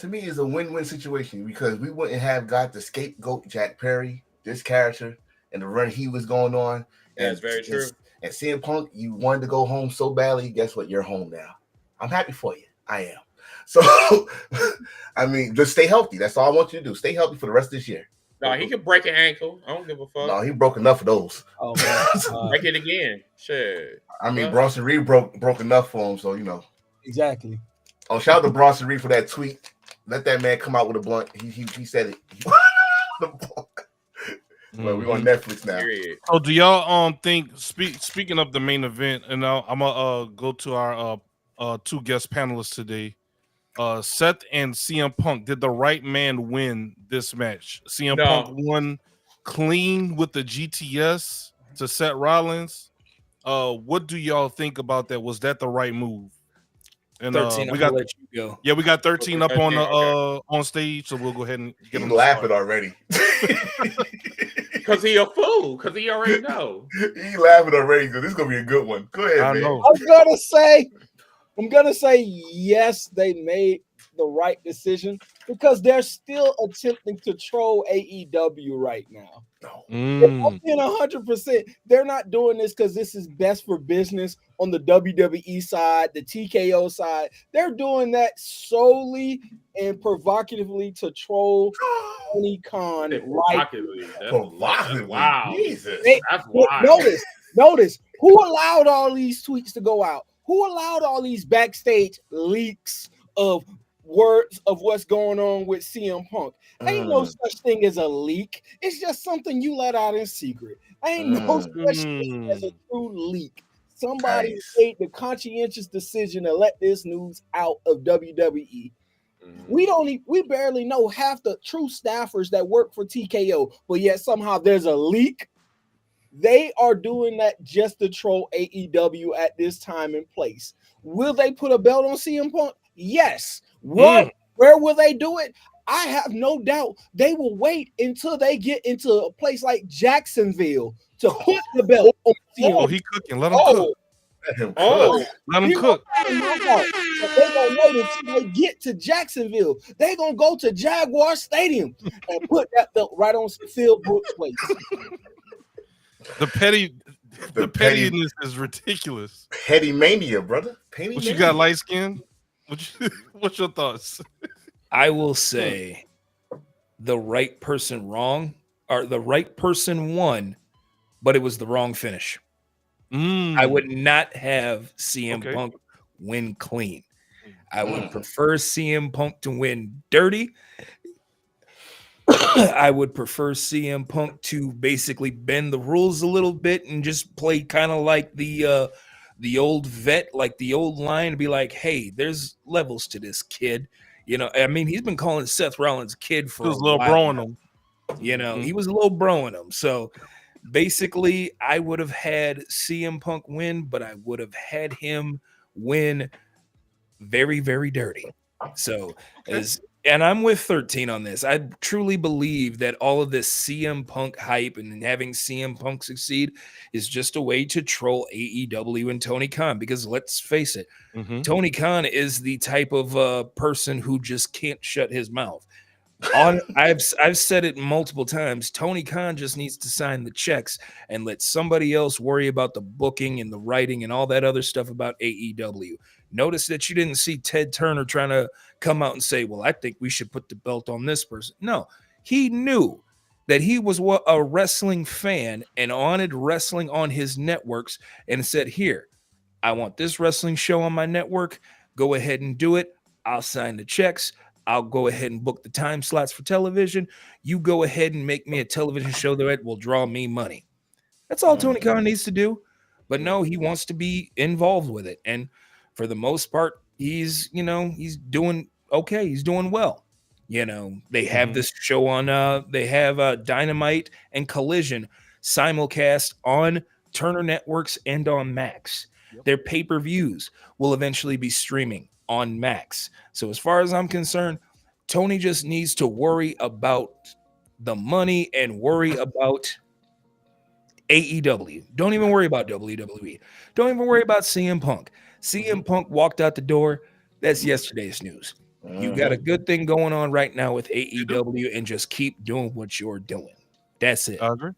it's a win-win situation because we wouldn't have got the scapegoat Jack Perry, this character, and the run he was going on. That's very true. And CM Punk, you wanted to go home so badly. Guess what? You're home now. I'm happy for you. I am. So, I mean, just stay healthy. That's all I want you to do. Stay healthy for the rest of this year. No, he could break an ankle. I don't give a fuck. No, he broke enough of those. Oh, man. Break it again. Shit. I mean, Bronson Reed broke enough for him, so you know. Exactly. Oh, shout out to Bronson Reed for that tweet. Let that man come out with a blunt. He said it. But we're on Netflix now. Period. So do y'all think speaking of the main event, and I'm gonna go to our two guest panelists today. Seth and CM Punk, did the right man win this match? CM Punk won clean with the GTS to Seth Rollins. What do y'all think about that? Was that the right move? And 13, we got let you go. Yeah, we got 13 up on the on stage, so we'll go ahead and get him laughing already. Because he a fool. Because he already know. He laughing already. So this is gonna be a good one. Go ahead, man. Know. I'm gonna say yes, they made the right decision because they're still attempting to troll AEW right now. I'm being 100%. They're not doing this because this is best for business on the WWE side, the TKO side. They're doing that solely and provocatively to troll Tony Khan. Provocatively. Wow. Jesus. That's wild. Notice who allowed all these tweets to go out? Who allowed all these backstage leaks of words of what's going on with CM Punk? Ain't no such thing as a leak. It's just something you let out in secret. Ain't no such thing as a true leak. Somebody made the conscientious decision to let this news out of WWE. We barely know half the true staffers that work for TKO, but yet somehow there's a leak. They are doing that just to troll AEW at this time and place. Will they put a belt on CM Punk? Yes. Where will they do it? I have no doubt they will wait until they get into a place like Jacksonville to put the belt on CM Punk. He cooking. Let him cook. Let him cook. They're going to wait until they get to Jacksonville. They're going to go to Jaguar Stadium and put that belt right on Phil Brooks' place. The pettiness is ridiculous. Petty mania, brother. What you got, light skin? What's your thoughts? I will say the right person won, but it was the wrong finish. I would not have CM Punk win clean. I would prefer CM Punk to win dirty. I would prefer CM Punk to basically bend the rules a little bit and just play kind of like the the old vet, like the old line, to be like, hey, there's levels to this kid. You know, I mean, he's been calling Seth Rollins kid for a little while. bro in him. You know, he was a little broing him. So basically, I would have had CM Punk win, but I would have had him win very, very dirty. So and I'm with 13 on this. I truly believe that all of this CM Punk hype and having CM Punk succeed is just a way to troll AEW and Tony Khan, because let's face it, Tony Khan is the type of person who just can't shut his mouth. I've said it multiple times. Tony Khan just needs to sign the checks and let somebody else worry about the booking and the writing and all that other stuff about AEW. Notice that you didn't see Ted Turner trying to come out and say, well, I think we should put the belt on this person. No, he knew that he was a wrestling fan and wanted wrestling on his networks, and said, here, I want this wrestling show on my network. Go ahead and do it. I'll sign the checks. I'll go ahead and book the time slots for television. You go ahead and make me a television show that will draw me money. That's all Tony Khan needs to do. But no, he wants to be involved with it. And for the most part, he's doing okay. He's doing well. You know, they have this show on, they have Dynamite and Collision simulcast on Turner Networks and on Max. Their pay-per-views will eventually be streaming on Max. So as far as I'm concerned, Tony just needs to worry about the money and worry about AEW. Don't even worry about WWE. Don't even worry about CM Punk. CM Punk walked out the door. That's yesterday's news. You got a good thing going on right now with AEW, and just keep doing what you're doing. That's it. I agree.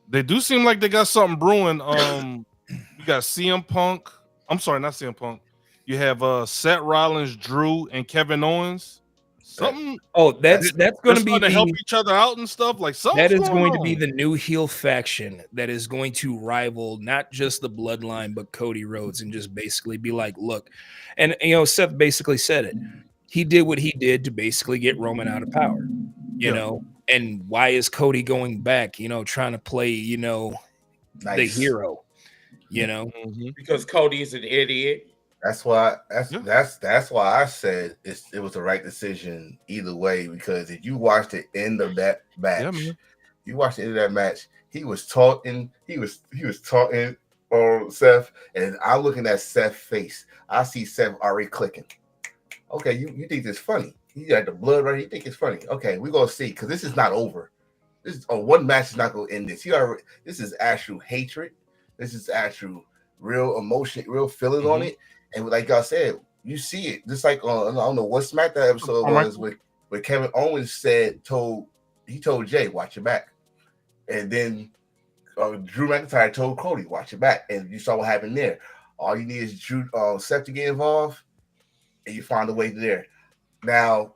They do seem like they got something brewing. You got CM Punk. I'm sorry, not CM Punk. You have Seth Rollins, Drew, and Kevin Owens. Something. Oh, that's going to be to help each other out and stuff. Like something that is going to be the new heel faction that is going to rival not just the Bloodline but Cody Rhodes, and just basically be like, look, and Seth basically said it. He did what he did to basically get Roman out of power. You know, and why is Cody going back? Trying to play the hero. Because Cody is an idiot. That's why I said it was the right decision either way, because if you watch the end of that match, he was talking on Seth, and I'm looking at Seth's face. I see Seth already clicking. Okay, you think it's funny. You got the blood right here. You think it's funny. Okay, we're gonna see, because this is not over. One match is not gonna end this. This is actual hatred. This is actual real emotion, real feeling on it. And like I said, you see it. Just like on, I don't know what SmackDown episode was where Kevin Owens told Jay, watch your back. And then Drew McIntyre told Cody, watch your back. And you saw what happened there. All you need is Seth to get involved, and you find a way there. Now,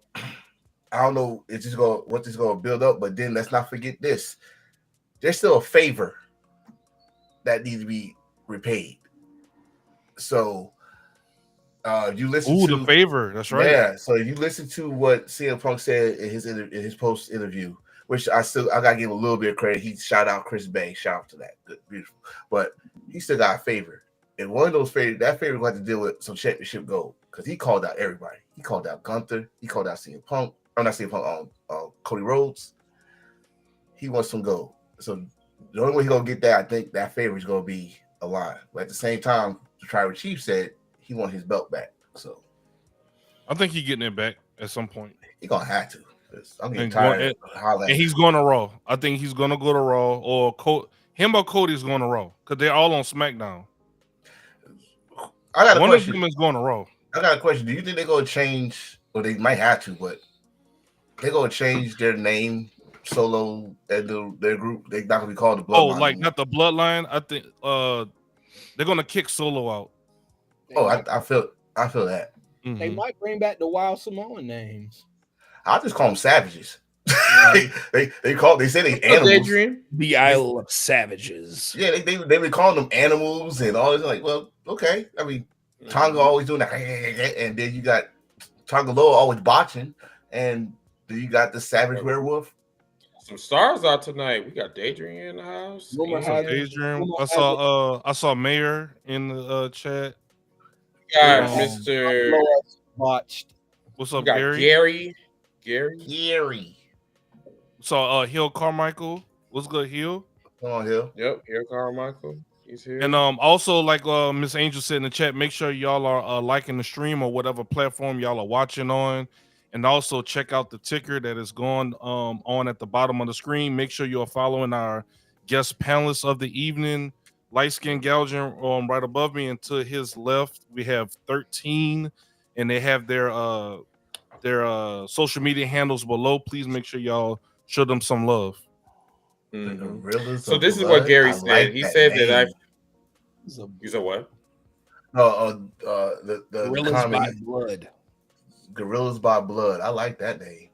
I don't know what this is going to build up, but then let's not forget this. There's still a favor that needs to be repaid. So you listen to the favor. That's right. Yeah. So you listen to what CM Punk said in his post interview, which I gotta give a little bit of credit. He shout out Chris Bay. Shout out to that. Good, beautiful. But he still got a favor. And one of those favors, that favor will have to deal with some championship gold, because he called out everybody. He called out Gunther. He called out CM Punk. I'm not CM Punk. Cody Rhodes. He wants some gold. So the only way he's gonna get that, I think, that favor is gonna be a line. But at the same time, the Tribal Chief said he want his belt back. So I think he's getting it back at some point. He gonna have to. I'm getting tired of hollering. And he's going to Raw. I think he's gonna go to Raw, or him or Cody's going to Raw, because they're all on SmackDown. I got a One question. of them is going to Raw. I got a question. Do you think they're gonna change, or they might have to, but they're gonna change their name Solo and their group? They're not gonna be called the Bloodline. Oh, like not the Bloodline. I think they're gonna kick Solo out. I feel that. They might bring back the Wild Samoan names. I'll just call them Savages. they say they animals. The Isle of Savages. Yeah, they be calling them animals and all this. Like, well, okay. I mean, Tonga always doing that, and then you got Tonga Loa always botching, and then you got the Savage Werewolf. Some stars out tonight. We got Daydream in the house. Rumor and has it- Daydream. rumor I saw Mayor in the chat. we got Um, Mr. Lois watched. What's We up, got Gary? Gary. So Hill Carmichael. What's good, Hill? Come on, Hill. Yep, here Carmichael. He's here. And also, like Miss Angel said in the chat, make sure y'all are liking the stream or whatever platform y'all are watching on, and also check out the ticker that is going on at the bottom of the screen. Make sure you are following our guest panelists of the evening. Light skin gouging right above me, and to his left we have 13, and they have their social media handles below. Please make sure y'all show them some love. Mm-hmm. So this is what Gary said. Like he said name. that you said what? The Gorillas comment, by Blood. Gorillas by Blood. I like that name.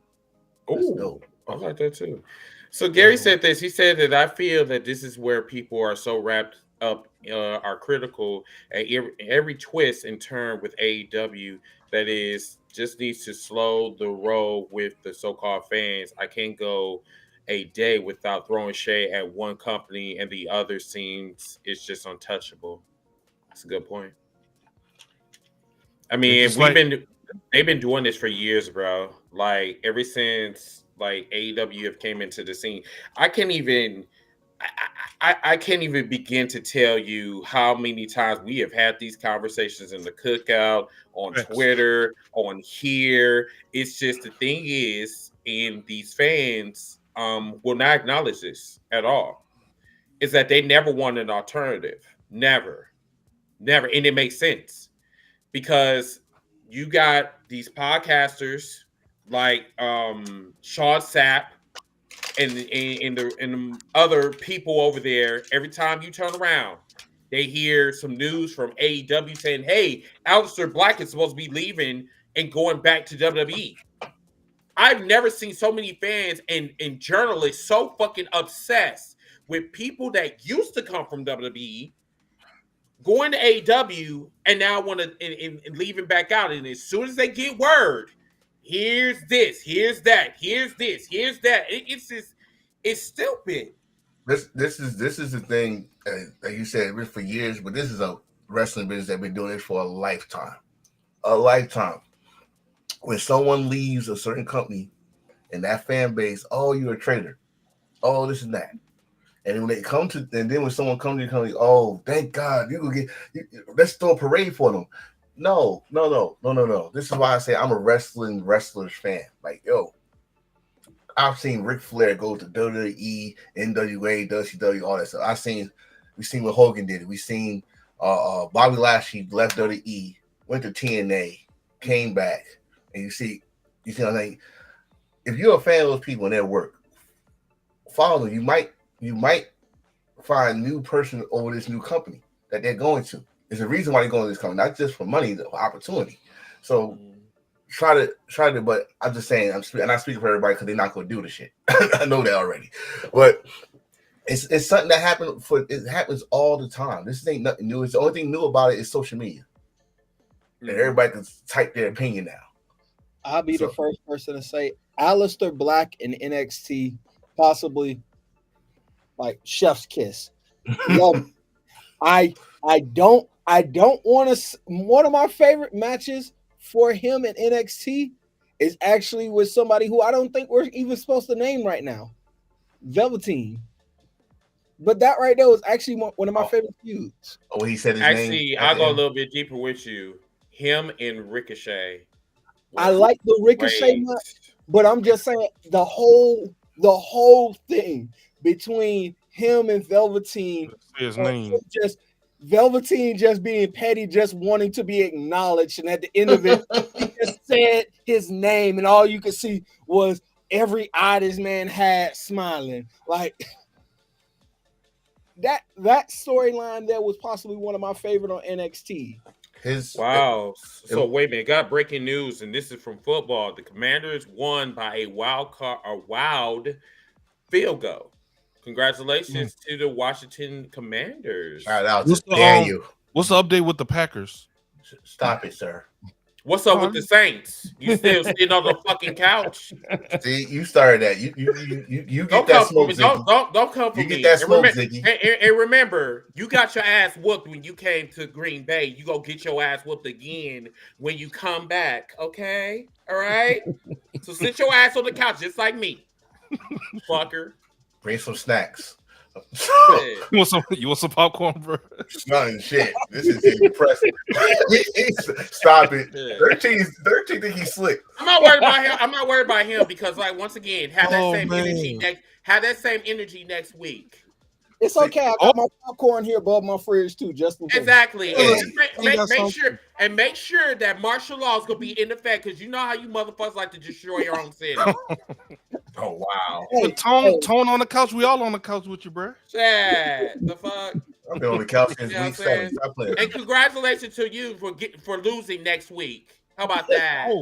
Oh, I like that too. So Gary said this. He said that I feel that this is where people are so wrapped up, are critical at every twist and turn with AEW that is just needs to slow the roll with the so-called fans. I can't go a day without throwing shade at one company and the other seems it's just untouchable. That's a good point. I mean, they've been doing this for years, bro. Like ever since like AEW have came into the scene. I can't even begin to tell you how many times we have had these conversations in the cookout, on Twitter, on here. It's just the thing is, and these fans will not acknowledge this at all, is that they never want an alternative. Never. And it makes sense because you got these podcasters like Sean Sapp and the other people over there. Every time you turn around, they hear some news from AEW saying, hey, Aleister Black is supposed to be leaving and going back to WWE. I've never seen so many fans and journalists so fucking obsessed with people that used to come from WWE going to AEW and now want to and leaving back out. And as soon as they get word, here's this, here's that, here's this, here's that. It's just, it's stupid. This is the thing, like you said, for years, but this is a wrestling business that's been doing this for a lifetime. A lifetime. When someone leaves a certain company and that fan base, oh, you're a traitor. Oh, this and that. And when they come to, and then when someone comes to the company, oh, thank God, let's throw a parade for them. No. This is why I say I'm a wrestlers fan. Like, yo, I've seen Ric Flair go to WWE, NWA, WCW, all that stuff. We've seen what Hogan did. We've seen Bobby Lashley left WWE, went to TNA, came back, and you see what I'm saying? If you're a fan of those people and their work, follow them. You might find a new person over this new company that they're going to. There's a reason why they're going to this company, not just for money, but for opportunity. So try to, but I'm just saying, I'm not speaking for everybody because they're not going to do the shit. I know that already. But it's something that it happens all the time. This ain't nothing new. It's the only thing new about it is social media. And everybody can type their opinion now. I'll be the first person to say Aleister Black in NXT, possibly like chef's kiss. Love I don't want to. One of my favorite matches for him in NXT is actually with somebody who I don't think we're even supposed to name right now, Velveteen. But that right there was actually one of my favorite feuds. Oh, he said his name. Actually, I'll go a little bit deeper with you. Him and Ricochet. I like the Ricochet match, but I'm just saying the whole thing between him and Velveteen. His name. Velveteen just being petty, just wanting to be acknowledged, and at the end of it, he just said his name, and all you could see was every eye this man had smiling. Like that storyline there was possibly one of my favorite on NXT. Wow. So wait a minute, got breaking news, and this is from football. The Commanders won by a wild field goal. Congratulations to the Washington Commanders. All right, I'll just dare you. What's the update with the Packers? Stop it, sir. What's up with the Saints? You still sitting on the fucking couch? See, you started that. You get that smoke, Ziggy. Don't come for me. You get that smoke, Ziggy. And remember, you got your ass whooped when you came to Green Bay. You go get your ass whooped again when you come back. Okay, all right. So sit your ass on the couch just like me, fucker. Bring some snacks. You want some popcorn, bro? Nothing shit. This is impressive. Stop it. 13 think he's slick. I'm not worried about him. I'm not worried about him because, like, once again, have that same energy next week. It's okay. I got my popcorn here above my fridge too, just in case. Exactly. And make sure that martial law is gonna be in effect because you know how you motherfuckers like to destroy your own city. Oh wow. But Tone on the couch. We all on the couch with you, bro. Yeah. The fuck. I've been on the couch since week 7. Stop playing. And congratulations to you for losing next week. How about that?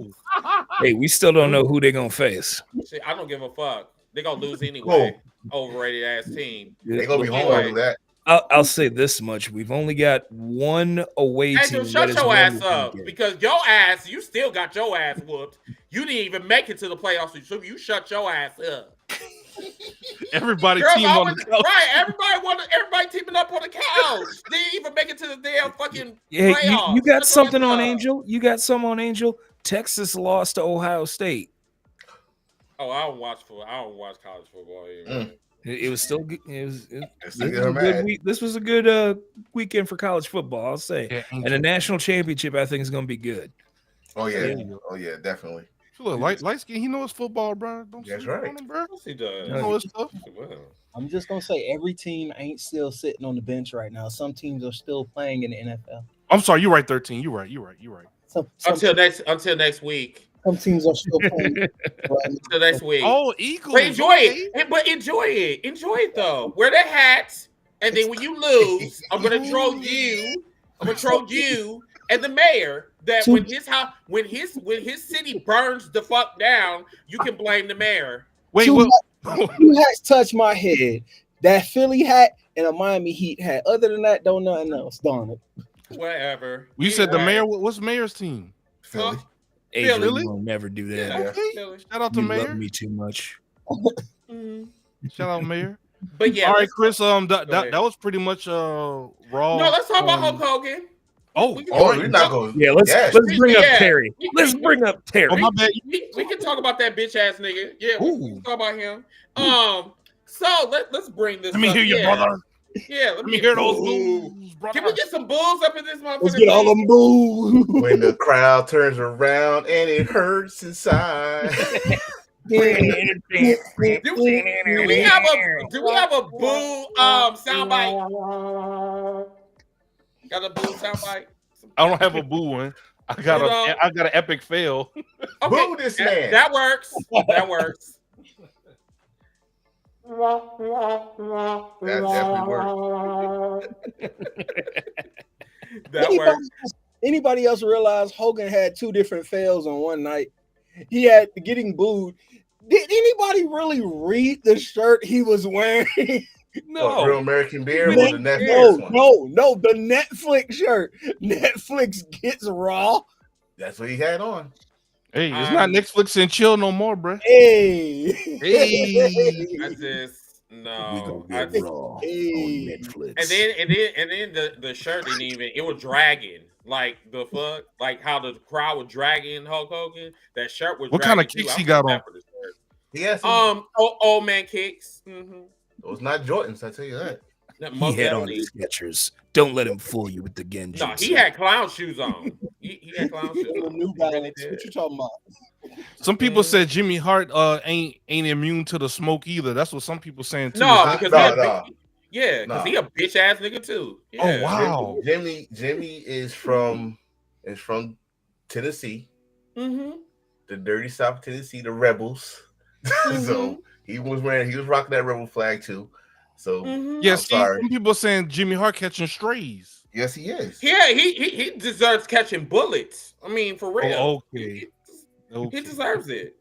Hey, we still don't know who they're gonna face. Shit, I don't give a fuck. They're gonna lose anyway. Overrated ass team. They're gonna be home over that. I'll say this much: we've only got one away team. Hey, shut your ass up because your ass, you still got your ass whooped. You didn't even make it to the playoffs, so you shut your ass up. Everybody team on the couch. Right, everybody teaming up on the couch. Didn't even make it to the damn fucking playoffs. You got something on Angel? You got some on Angel? Texas lost to Ohio State. Oh, I don't watch college football either. It was still good. This was a good weekend for college football, I'll say. Yeah, and the national championship, I think, is going to be good. Oh yeah, definitely. Look, light skin, he knows football, bro. That's right. On him, bro. He does. He knows stuff. I'm just gonna say every team ain't still sitting on the bench right now. Some teams are still playing in the NFL. I'm sorry, you're right. 13. You're right. Until next week. Some teams are still playing. Until next week. Oh, Eagles. But enjoy it. But enjoy it though. Wear the hats, and then when you lose, I'm gonna troll you. And the mayor that when his city burns the fuck down, you can blame the mayor. Wait, two hats touch my head. That Philly hat and a Miami Heat hat. Other than that, don't nothing else. Darn it. Whatever. You said the mayor. What's mayor's team? Philly. Philly will never do that. Yeah, okay. Shout out to Mayor. Love me too much. Shout out Mayor. But yeah. All right, Chris. That was pretty much raw. No, let's talk about Hulk Hogan. We're not going. Yeah, let's bring up Terry. Let's bring up Terry. Oh, my bad. We can talk about that bitch ass nigga. Yeah, we can talk about him. So let's bring this. Let me hear your brother. Yeah, let me hear those boos, brother. Can we get some bulls up in this motherfucker? Let's get all them bulls. When the crowd turns around and it hurts inside. Do we have a boo soundbite? Got a boo soundbite? I don't have a boo one. I got an epic fail. Okay, boo this man. That works. That works. That definitely works. Anybody else realize Hogan had 2 different fails on one night? He had getting booed. Did anybody really read the shirt he was wearing? No. Real American Beer or the Netflix one? No, the Netflix shirt. Netflix gets raw. That's what he had on. Hey, it's not Netflix and chill no more, bro. Hey. I just no. I just, raw on Netflix. And then the shirt didn't even. It was dragging. Like the fuck, like how the crowd was dragging Hulk Hogan. That shirt was. What kind of kicks he got on? Yes. Old man kicks. Mm-hmm. It was not Jordans, I tell you that. He had on his Skechers. Don't let him fool you with the Genjutsu. No, he had clown shoes on. He had clown shoes on. New Balance. What you talking about? Some people said Jimmy Hart ain't immune to the smoke either. That's what some people saying too. No, because he a bitch ass nigga too. Yeah. Oh wow. Jimmy is from Tennessee. Mm-hmm. The dirty South Tennessee, the Rebels. Mm-hmm. So he was rocking that rebel flag too. So yes, some people saying Jimmy Hart catching strays. Yes, he is. Yeah, he deserves catching bullets. I mean, for real. Oh, okay. He deserves it.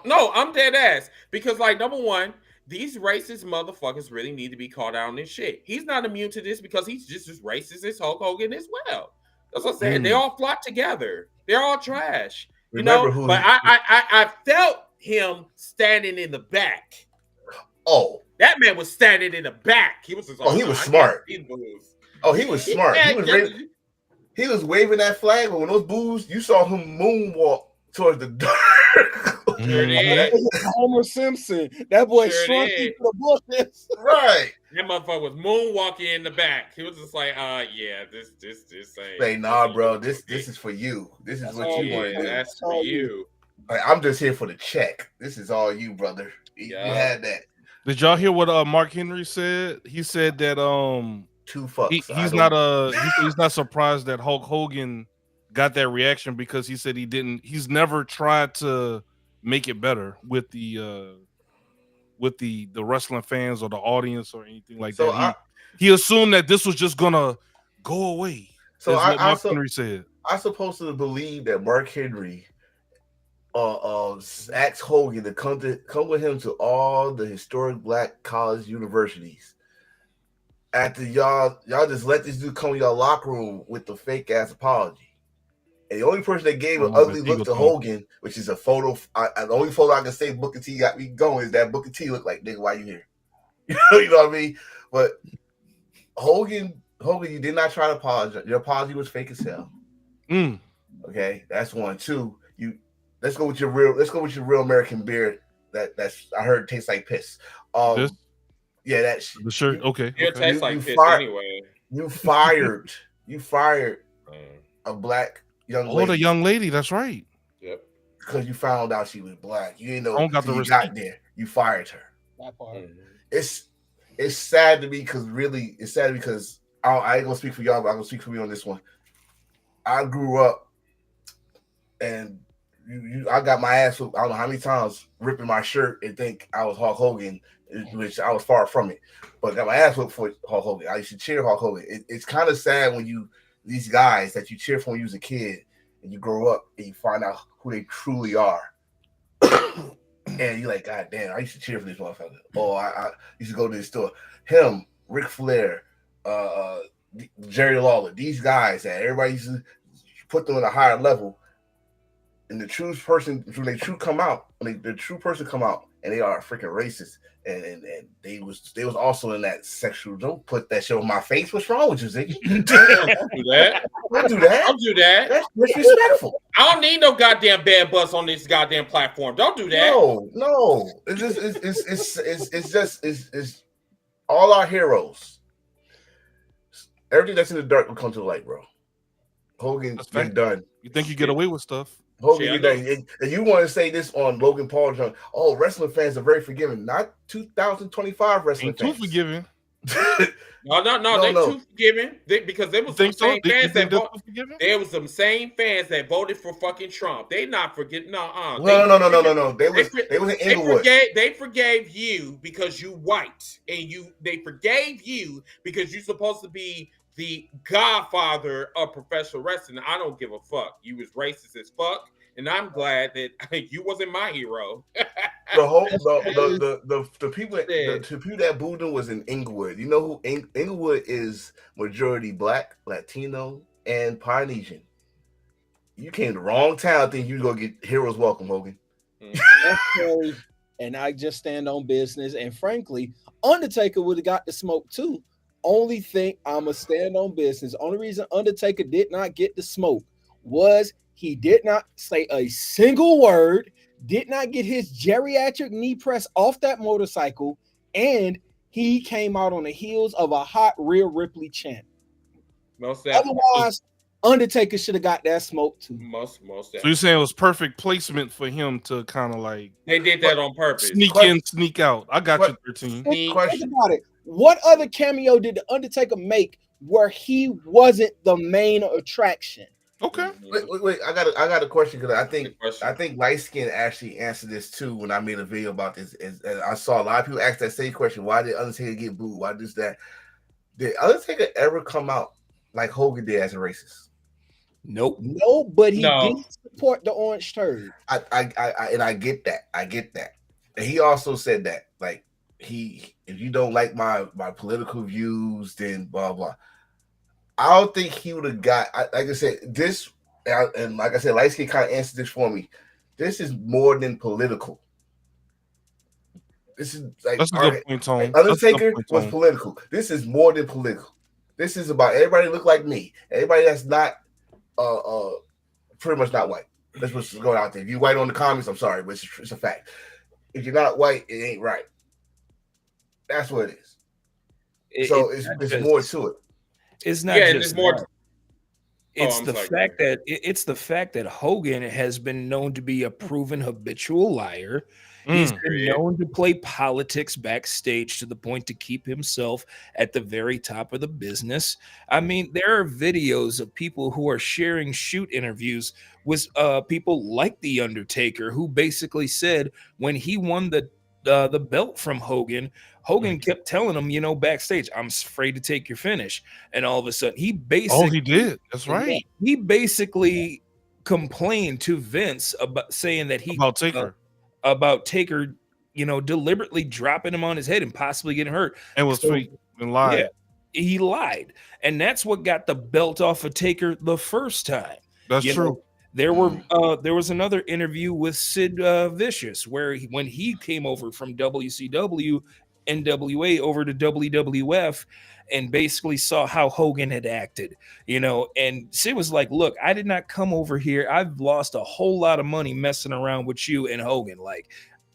No, I'm dead ass. Because, like, number one, these racist motherfuckers really need to be called out on this shit. He's not immune to this because he's just as racist as Hulk Hogan as well. That's what I'm saying. They all flock together. They're all trash. Remember who? But I felt him standing in the back. Oh, that man was standing in the back. He was just he was smart. Oh, he was smart. He was waving that flag, but when those boos, you saw him moonwalk towards the dark. Homer Simpson. That boy shrunk into the bushes. Right. That motherfucker was moonwalking in the back. He was just like, yeah, this ain't. Say, nah, bro, this is for you. This is what you want to do. That's for you. Like, I'm just here for the check. This is all you, brother. You had that. Did y'all hear what Mark Henry said? He said that 2 fucks. He's not surprised that Hulk Hogan got that reaction because he said he's never tried to make it better with the wrestling fans or the audience or anything like that. He assumed that this was just gonna go away. So Mark Henry said. I'm supposed to believe that Mark Henry asked Hogan to come with him to all the historic black college universities. After y'all just let this dude come in y'all locker room with the fake ass apology. And the only person that gave an ugly look to Hogan, which is a photo, the only photo I can say Booker T got me going is that Booker T looked like, nigga, why you here? You know what I mean? But Hogan, you did not try to apologize. Your apology was fake as hell. Okay, that's 1. 2, let's go with your real American beer. That's I heard tastes like piss. Yeah, that shit. The shirt, okay. It tastes like piss anyway. You fired a black young lady. Oh, the young lady, that's right. Yep. Because you found out she was black. You didn't know until you got there. You fired her. That part. It's sad to me because I ain't gonna speak for y'all, but I'm gonna speak for me on this one. I grew up and I got my ass whooped, I don't know how many times, ripping my shirt and think I was Hulk Hogan, which I was far from it. But got my ass whooped for Hulk Hogan. I used to cheer Hulk Hogan. It's kind of sad when these guys that you cheer for when you was a kid and you grow up and you find out who they truly are. And you're like, God damn, I used to cheer for this motherfucker. Oh, I used to go to the store. Him, Ric Flair, Jerry Lawler, these guys that everybody used to put them on a higher level. And the true person, when the true person come out, and they are freaking racist, and they was also in that sexual. Don't put that shit on my face. What's wrong with you, Ziggy? Don't do that. Don't do that. Don't do that. That's disrespectful. I don't need no goddamn bad buzz on this goddamn platform. Don't do that. No. It's just all our heroes. Everything that's in the dark will come to the light, bro. Hogan's been done. You think you get away with stuff? Hogan, and you want to say this on Logan Paul? Oh, wrestling fans are very forgiving. Not 2025 wrestling fans. Too forgiving. No. They too forgiving because there was some same fans that there was some same fans that voted for fucking Trump. They not forgetting. No. They was in Inglewood. They forgave you because you white, and they forgave you because you're supposed to be the godfather of professional wrestling. I don't give a fuck. You was racist as fuck, and I'm glad that you wasn't my hero. The people that booed him was in Inglewood. You know who Inglewood is? Majority black, Latino, and Polynesian. You came to the wrong town thinking you was gonna get heroes welcome, Hogan. And I just stand on business. And frankly, Undertaker would have got the smoke too. Only thing I'ma stand on business. Only reason Undertaker did not get the smoke was he did not say a single word, did not get his geriatric knee press off that motorcycle, and he came out on the heels of a hot Rhea Ripley chant. Otherwise, Undertaker should have got that smoke too. Most. So you're saying it was perfect placement for him to kind of like they did that on purpose. Sneak in, sneak out. I got you 13. Think about it. What other cameo did the Undertaker make where he wasn't the main attraction? Okay. Wait. I got a question because I think Light Skin actually answered this too when I made a video about this. And I saw a lot of people ask that same question: why did Undertaker get booed? Why does that? Did Undertaker ever come out like Hogan did as a racist? Nope. No, but he didn't support the orange turd. I get that. And he also said that like if you don't like my political views, then blah blah. I don't think he would have got. Like I said, this and like I said, Lightskin kind of answered this for me. This is more than political. This is like That's a good point, Tone. Like Undertaker was political. This is more than political. This is about everybody look like me. Everybody that's not pretty much not white. That's what's going out there. If you're white on the comments, I'm sorry, but it's a fact. If you're not white, it ain't right. That's what it is. It's more to it. It's not just more. It's the fact that Hogan has been known to be a proven habitual liar. He's been known to play politics backstage to the point to keep himself at the very top of the business. I mean, there are videos of people who are sharing shoot interviews with people like The Undertaker, who basically said when he won the belt from Hogan kept telling him, backstage, I'm afraid to take your finish. And all of a sudden, he did. That's right. He basically complained to Vince about saying that about Taker, deliberately dropping him on his head and possibly getting hurt. And was fake and lied. Yeah, he lied. And that's what got the belt off of Taker the first time. That's true. There was another interview with Sid Vicious where when he came over from WCW, NWA over to WWF and basically saw how Hogan had acted, and Sid was like, look, I did not come over here. I've lost a whole lot of money messing around with you and Hogan. Like,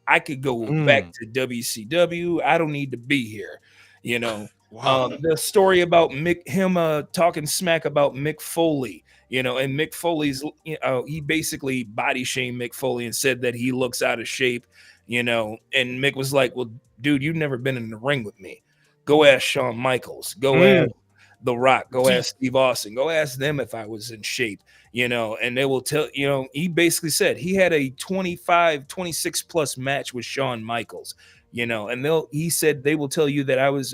I could go back to WCW. I don't need to be here. Wow. The story about him talking smack about Mick Foley, and Mick Foley's, he basically body shamed Mick Foley and said that he looks out of shape, and Mick was like, well, dude, you've never been in the ring with me. Go ask Shawn Michaels. Go ask The Rock. Go ask Steve Austin. Go ask them if I was in shape, and they will tell, he basically said he had a 26 plus match with Shawn Michaels, and he said they will tell you that I was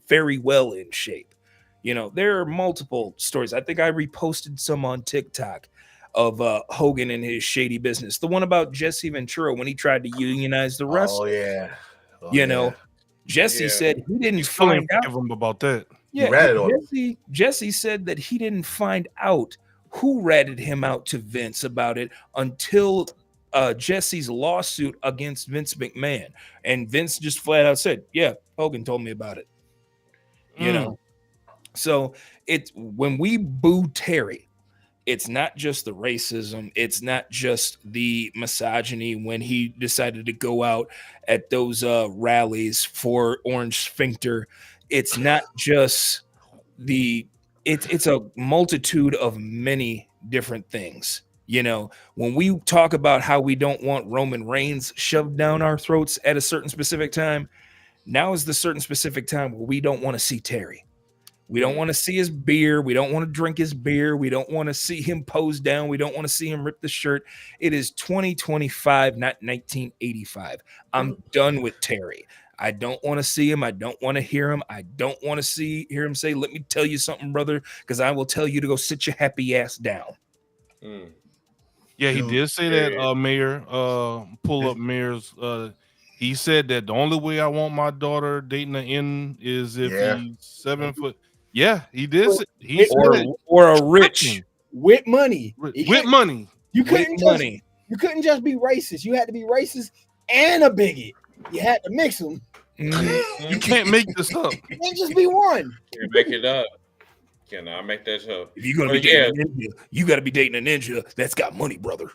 very well in shape. There are multiple stories. I think I reposted some on TikTok of Hogan and his shady business. The one about Jesse Ventura when he tried to unionize the wrestlers. Oh, yeah. Jesse said he didn't find out about that. Yeah, Jesse said that he didn't find out who ratted him out to Vince about it until Jesse's lawsuit against Vince McMahon. And Vince just flat out said, yeah, Hogan told me about it. So it's when we boo Terry, it's not just the racism. It's not just the misogyny when he decided to go out at those rallies for Orange Sphincter. It's not just it's a multitude of many different things. When we talk about how we don't want Roman Reigns shoved down our throats at a certain specific time, now is the certain specific time where we don't want to see Terry. We don't want to see his beer. We don't want to drink his beer. We don't want to see him pose down. We don't want to see him rip the shirt. It is 2025, not 1985. I'm done with Terry. I don't want to see him. I don't want to hear him. I don't want to hear him say, let me tell you something, brother, because I will tell you to go sit your happy ass down. Yeah, he did say that, Mayor. Pull up Mayor's. He said that the only way I want my daughter dating an N is if he's 7 foot. Yeah, he did. Or a rich with money. With money. You couldn't just be racist. You had to be racist and a bigot. You had to mix them. You can't make this up. You can't just be one. You make it up. Can I make that up? If you're gonna be dating a ninja, you got to be dating a ninja that's got money, brother.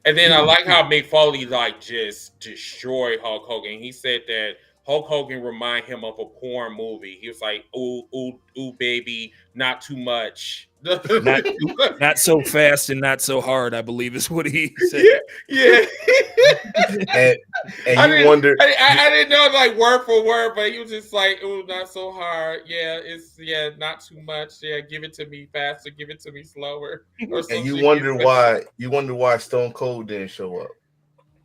And then I like how Mick Foley just destroyed Hulk Hogan. He said that Hulk Hogan remind him of a porn movie. He was like, "Ooh, ooh, ooh, baby, not too much, not so fast and not so hard." I believe is what he said. Yeah. and you wonder. I didn't know like word for word, but he was just like, "Ooh, not so hard. Yeah, not too much. Yeah, give it to me faster. Give it to me slower." And you wonder why. You wonder why Stone Cold didn't show up.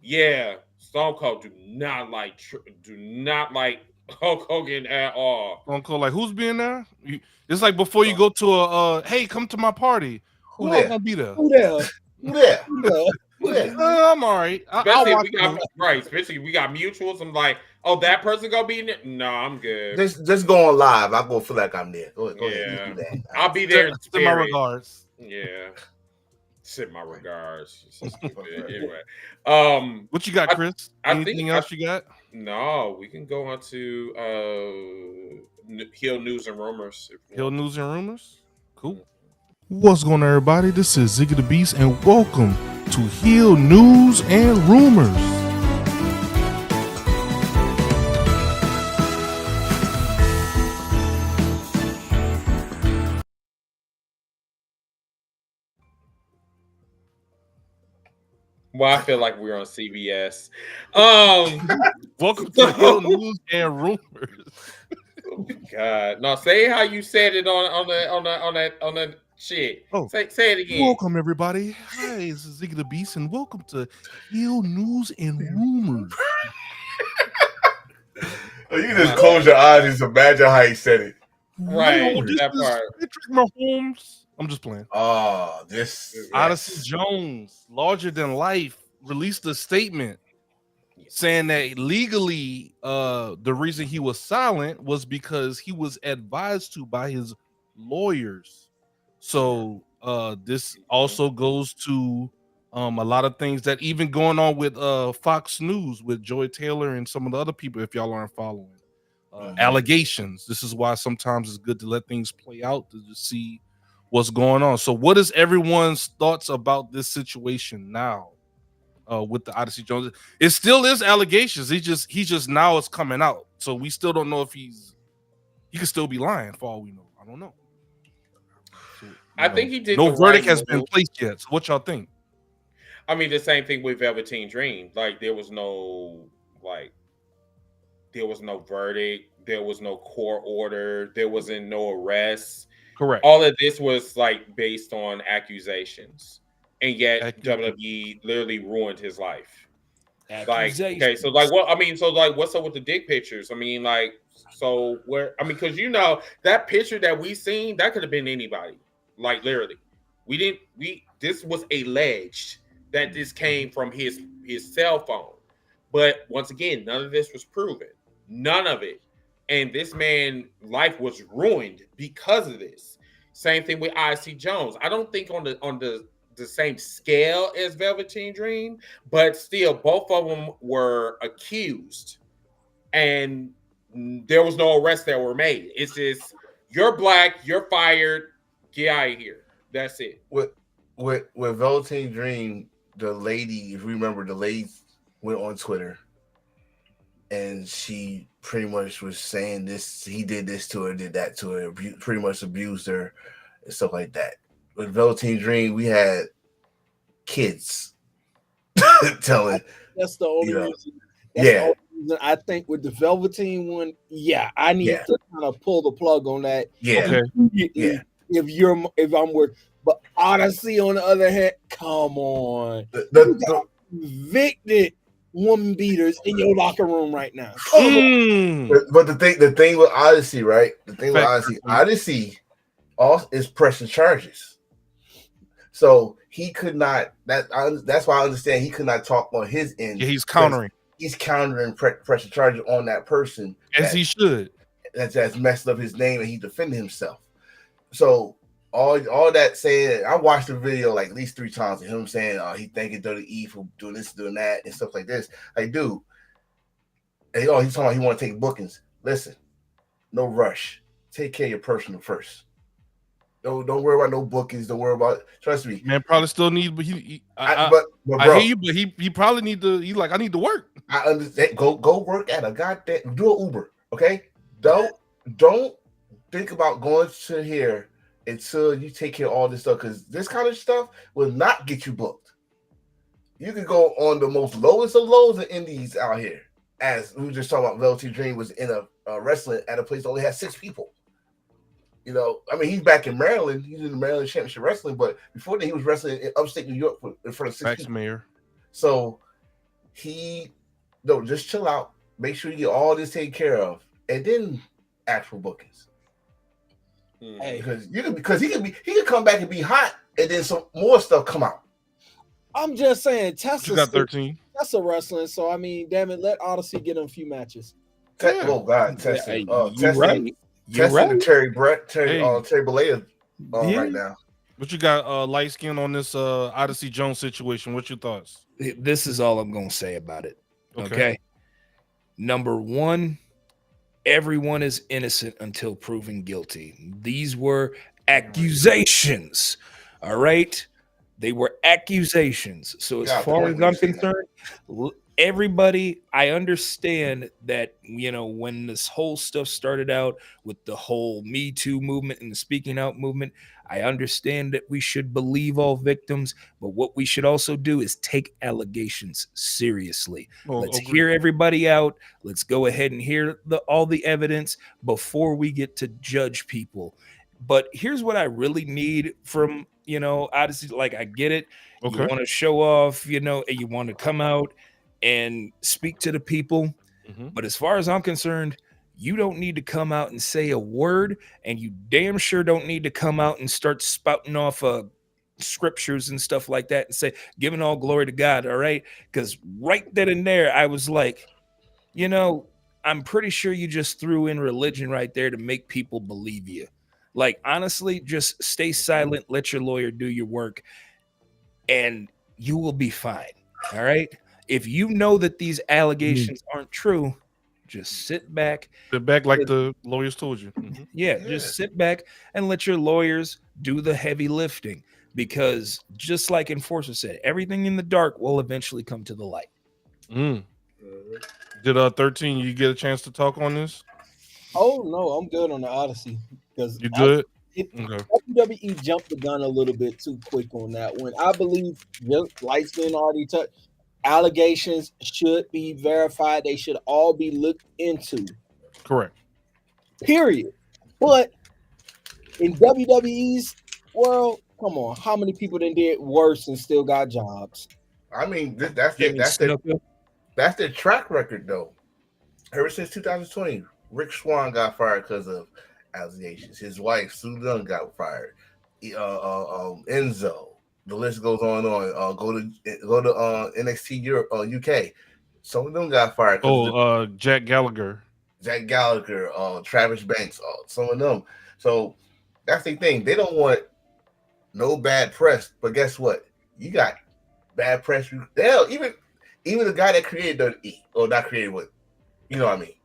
Yeah. Stone Cold do not like Hulk Hogan at all. Stone Cold like, who's being there? It's like before you go to hey, come to my party. Who else gonna be there? Who there? Yeah. I'm all right. I'll Especially if watch we got it. right. Especially if we got mutuals. I'm like, oh, that person gonna be in it. No, I'm good. Just go on live. I go feel like I'm there. Go ahead. Yeah. Just do that. I'll be there in Send my spirit. regards. Yeah. Send my regards. Anyway, What you got, Chris? Anything else you got? No, we can go on to Hill News and Rumors. Hill News and Rumors? Cool. What's going on, everybody? This is Ziggy the Beast, and welcome to Hill News and Rumors. Well, I feel like we're on CBS. Welcome to Hill News and Rumors. Oh my God! No, say how you said it on that shit. Oh, say it again. Welcome, everybody. Hi, this is Ziggy the Beast, and welcome to Hill News and Rumors. You can just close your eyes and just imagine how he said it. Right, No, that part. Patrick Mahomes. I'm just playing. Oh, this Odyssey Jones, larger than life, released a statement saying that legally, the reason he was silent was because he was advised to by his lawyers. So this also goes to a lot of things that even going on with Fox News with Joy Taylor and some of the other people, if y'all aren't following. Allegations. This is why sometimes it's good to let things play out to just see what's going on. So what is everyone's thoughts about this situation now with the Odyssey Jones? It still is allegations. He just now it's coming out. So we still don't know if he could still be lying for all we know. I don't know. So, I think he did. No the verdict right has been move. placed yet. So what y'all think? I mean, the same thing with Velveteen Dream. Like, there was no verdict. There was no court order. There wasn't no arrest. Correct. All of this was like based on accusations, and yet WWE literally ruined his life. Like, okay, so like, what? I mean, so like, what's up with the dick pictures? I mean, like, so where? I mean, because that picture that we seen, that could have been anybody. Like, literally, this was alleged that this came from his cell phone, but once again, none of this was proven. None of it. And this man's life was ruined because of this. Same thing with Odyssey Jones. I don't think on the same scale as Velveteen Dream, but still, both of them were accused, and there was no arrests that were made. It's just, you're black, you're fired, get out of here. That's it. With Velveteen Dream, the lady, if you remember, the lady went on Twitter, and she pretty much was saying this, he did this to her, did that to her, pretty much abused her and stuff like that. With Velveteen Dream, we had kids telling. That's the only reason. The only reason I think with the Velveteen one, I need to kind of pull the plug on that. Yeah. Okay. If I'm worth, but Odyssey on the other hand, come on. The convicted woman beaters in your locker room right now. But the thing with Odyssey, right? The thing with Odyssey also is pressing charges. So he could not. That's why I understand he could not talk on his end. Yeah, he's countering. He's countering pressure charges on that person, as he should. That's messed up his name, and he defended himself. So all that saying, I watched the video like at least 3 times of him saying he thanking WWE for doing this, doing that, and stuff like this. Like, dude, he's talking about he want to take bookings. Listen, no rush. Take care of your personal first. Don't worry about no bookings. Don't worry about. Trust me, man. Probably still need, but I hear you, but he probably need to. He like, I need to work. I understand. Go work at a goddamn. Do an Uber, okay? Don't think about going to here until you take care of all this stuff, because this kind of stuff will not get you booked. You can go on the most lowest of lows of indies out here. As we were just talking about, Velveteen Dream was in a wrestling at a place that only had 6 people. You know, I mean, he's back in Maryland. He's in the Maryland Championship Wrestling, but before that, he was wrestling in upstate New York in front of 6 people. Mayor. So just chill out. Make sure you get all this taken care of, and then ask for bookings. Hey, because he can come back and be hot, and then some more stuff come out. I'm just saying, You got 13. Tessa wrestling. So I mean, damn it, let Odyssey get him a few matches. Oh God, Tessa. You're right. You're Tessa right. Terry Hey. Bollea Yeah. right now. What you got light skin on this Odyssey Jones situation? What's your thoughts? This is all I'm going to say about it. Okay. Number one, everyone is innocent until proven guilty. These were accusations. All right. They were accusations. So as far as I'm concerned, everybody, I understand that, you know, when this whole stuff started out with the whole Me Too movement and the speaking out movement, I understand that we should believe all victims, but what we should also do is take allegations seriously. Let's hear everybody out. Let's go ahead and hear all the evidence before we get to judge people. But here's what I really need from, you know, Odyssey. Like, I get it. You want to show off, you know, and you want to come out and speak to the people. But as far as I'm concerned, you don't need to come out and say a word, and you damn sure don't need to come out and start spouting off scriptures and stuff like that and say, giving all glory to God. All right. Because right then and there, I was like, you know, I'm pretty sure you just threw in religion right there to make people believe you. Like, honestly, just stay silent, let your lawyer do your work, and you will be fine. All right. If you know that these allegations aren't true, just sit back. Sit back like the lawyers told you. Yeah, just sit back and let your lawyers do the heavy lifting, because just like Enforcer said, everything in the dark will eventually come to the light. Did 13 you get a chance to talk on this? Oh no, I'm good on the Odyssey because you good. WWE jumped the gun a little bit too quick on that one. I believe light skin already touched. Allegations should be verified. They should all be looked into. Correct. Period. But in WWE's world, come on, how many people then did worse and still got jobs? I mean, that's their track record though. Ever since 2020, Rick Swann got fired because of allegations. His wife Sue Dunn got fired. Enzo. The list goes on. Go to NXT Europe, UK. Some of them got fired. Jack Gallagher, Travis Banks, some of them. So that's the thing. They don't want no bad press. But guess what? You got bad press. Hell, even the guy that created WWE, or not created what, you know what I mean,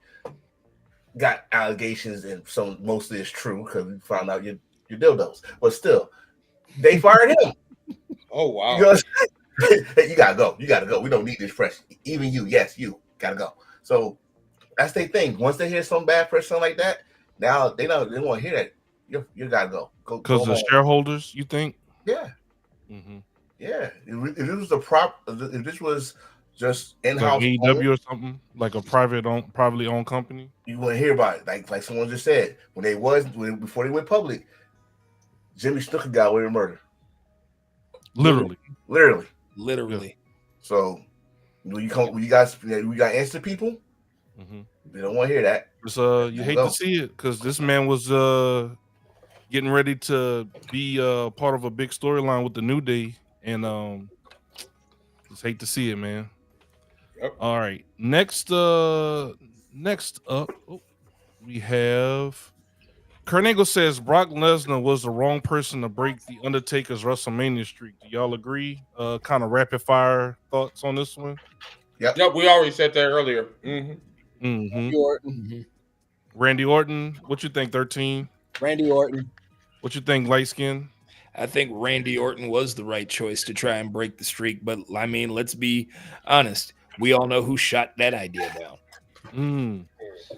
got allegations, and mostly it's true because we found out your dildos. But still, they fired him. Oh wow! Because you gotta go. You gotta go. We don't need this press. Even you, yes, you gotta go. So that's their thing. Once they hear some bad press, something like that, now they want to hear that. You gotta go. Because the shareholders, you think? Yeah. Yeah. If this was just in-house, like AEW or something, like a privately owned company, you wouldn't hear about it. Like someone just said, before they went public, Jimmy Snuka got away with murder. Literally. So when you guys answer people, they don't want to hear that. You hate to see it because this man was getting ready to be part of a big storyline with the New Day, and just hate to see it, man. Yep. All right, next up, we have. Kurt Angle says Brock Lesnar was the wrong person to break the Undertaker's WrestleMania streak. Do y'all agree? Kind of rapid fire thoughts on this one? Yep, we already said that earlier. Randy Orton, what you think, 13? Randy Orton. What you think, light skin? I think Randy Orton was the right choice to try and break the streak, but I mean, let's be honest. We all know who shot that idea down.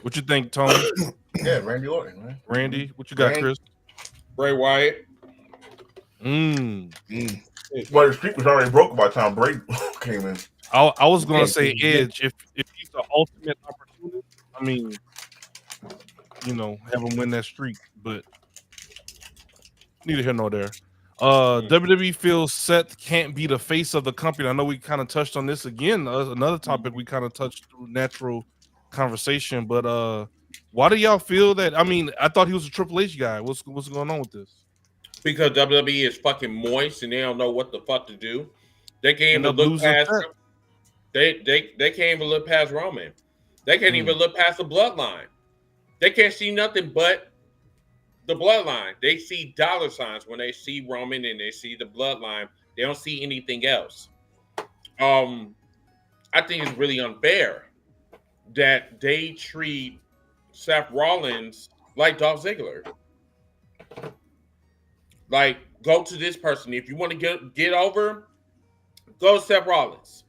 What you think, Tony? Yeah, Randy Orton, man. Randy, what you got, Chris? Bray Wyatt. Well, the streak was already broken by the time Bray came in. I was gonna say Edge. If he's the ultimate opportunist, I mean, have him win that streak, but neither here nor there. WWE feels Seth can't be the face of the company. I know we kind of touched on this again. Another topic we kind of touched through natural conversation, but why do y'all feel that? I mean, I thought he was a Triple H guy. What's going on with this? Because WWE is fucking moist and they don't know what the fuck to do. They can't even look past him. They can't even look past Roman. They can't even look past the bloodline. They can't see nothing but the bloodline. They see dollar signs when they see Roman and they see the bloodline. They don't see anything else. I think it's really unfair that they treat Seth Rollins like Dolph Ziggler. Like, go to this person. If you want to get over, go to Seth Rollins.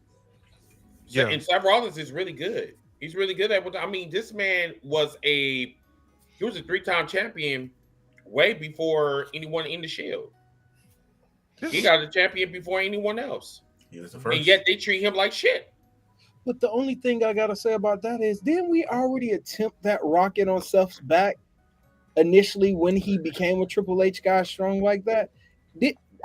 Yeah. And Seth Rollins is really good. He's really good at what I mean. This man was a 3-time champion way before anyone in the Shield. He got a champion before anyone else. He was the first. And yet they treat him like shit. But the only thing I gotta say about that is, didn't we already attempt that rocket on Seth's back initially when he became a Triple H guy strong like that?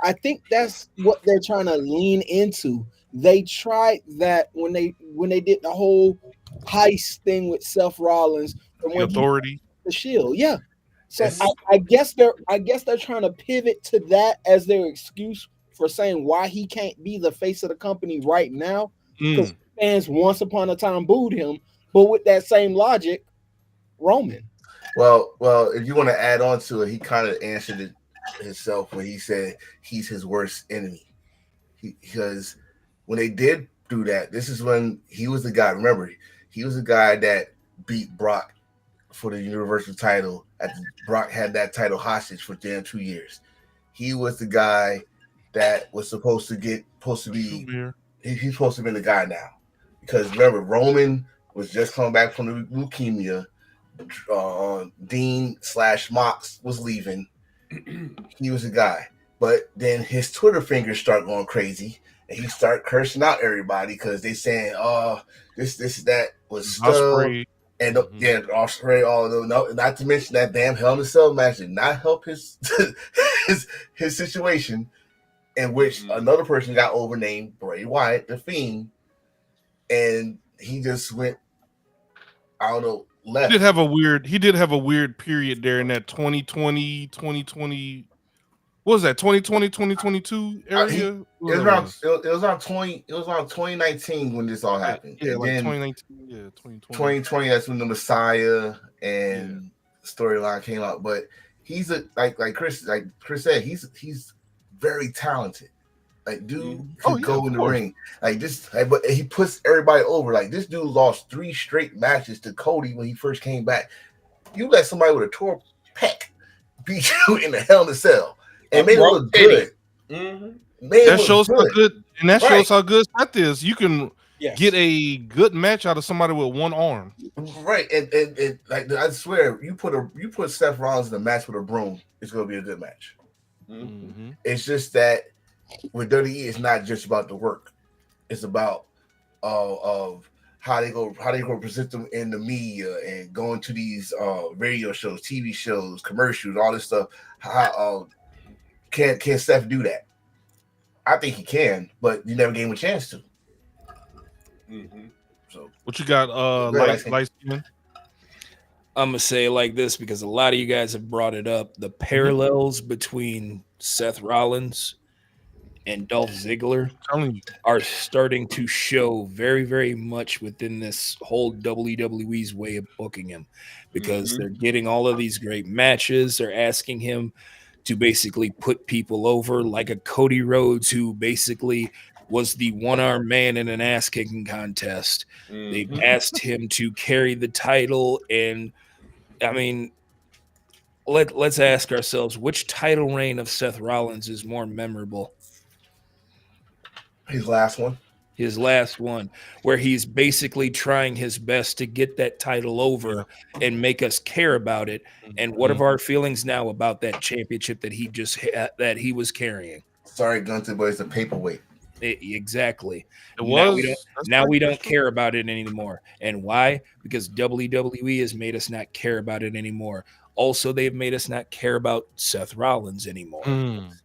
I think that's what they're trying to lean into. They tried that when they did the whole heist thing with Seth Rollins and when Authority, the Shield, yeah. So I guess they're trying to pivot to that as their excuse for saying why he can't be the face of the company right now, because fans once upon a time booed him. But with that same logic, Roman. Well, if you want to add on to it, he kind of answered it himself when he said he's his worst enemy. Because when they did do that, this is when he was the guy. Remember, he was the guy that beat Brock for the Universal title. Brock had that title hostage for damn 2 years. He was the guy that was supposed to be. He's supposed to be the guy now, because remember, Roman was just coming back from the leukemia. Dean/Mox was leaving. He was the guy, but then his Twitter fingers start going crazy, and he start cursing out everybody because they saying, "Oh, this that was stuff." And Ospreay, all of them. No, not to mention that damn Hell in a Cell match did not help his his situation, in which another person got over named Bray Wyatt, the Fiend, and he just went, I don't know, left. He did have a weird period there in that 2020. What was that? 2020, 2022 area? It was around 2019 when this all happened. Yeah, and like then 2019. Yeah, 2020. That's when the Messiah and storyline came out. But he's like Chris said, he's very talented. Like, dude could go in the ring. Like this, but he puts everybody over. Like, this dude lost 3 straight matches to Cody when he first came back. You let somebody with a tore pec beat you in the Hell in a Cell and made it look good. That shows how good, and that shows how good Seth is. You can get a good match out of somebody with one arm. Right, and like, I swear, you put Seth Rollins in a match with a broom, it's gonna be a good match. It's just that with WWE, it's not just about the work. It's about of how they go present them in the media and going to these radio shows, TV shows, commercials, all this stuff. How can Seth do that? I think he can, but you never gave him a chance to. So what you got, light skin? I'm gonna say it like this because a lot of you guys have brought it up. The parallels between Seth Rollins and Dolph Ziggler are starting to show very, very much within this whole WWE's way of booking him, because they're getting all of these great matches. They're asking him to basically put people over, like a Cody Rhodes, who basically was the one-armed man in an ass-kicking contest. They've asked him to carry the title, and I mean, let's ask ourselves, which title reign of Seth Rollins is more memorable? His last one, where he's basically trying his best to get that title over and make us care about it. And what are our feelings now about that championship that he was carrying? Sorry, Gunther, but it's a paperweight. Exactly. Now we don't care about it anymore. And why? Because WWE has made us not care about it anymore. Also, they've made us not care about Seth Rollins anymore.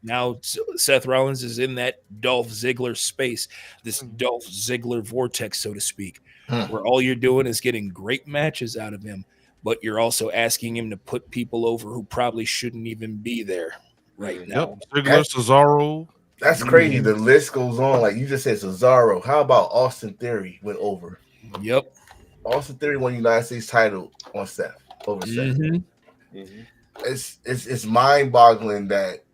Now, Seth Rollins is in that Dolph Ziggler space, this Dolph Ziggler vortex, so to speak, where all you're doing is getting great matches out of him, but you're also asking him to put people over who probably shouldn't even be there right now. Ziggler, Cesaro. That's crazy. The list goes on. Like you just said, Cesaro. How about Austin Theory went over? Yep. Austin Theory won the United States title on Seth over Seth. It's mind-boggling that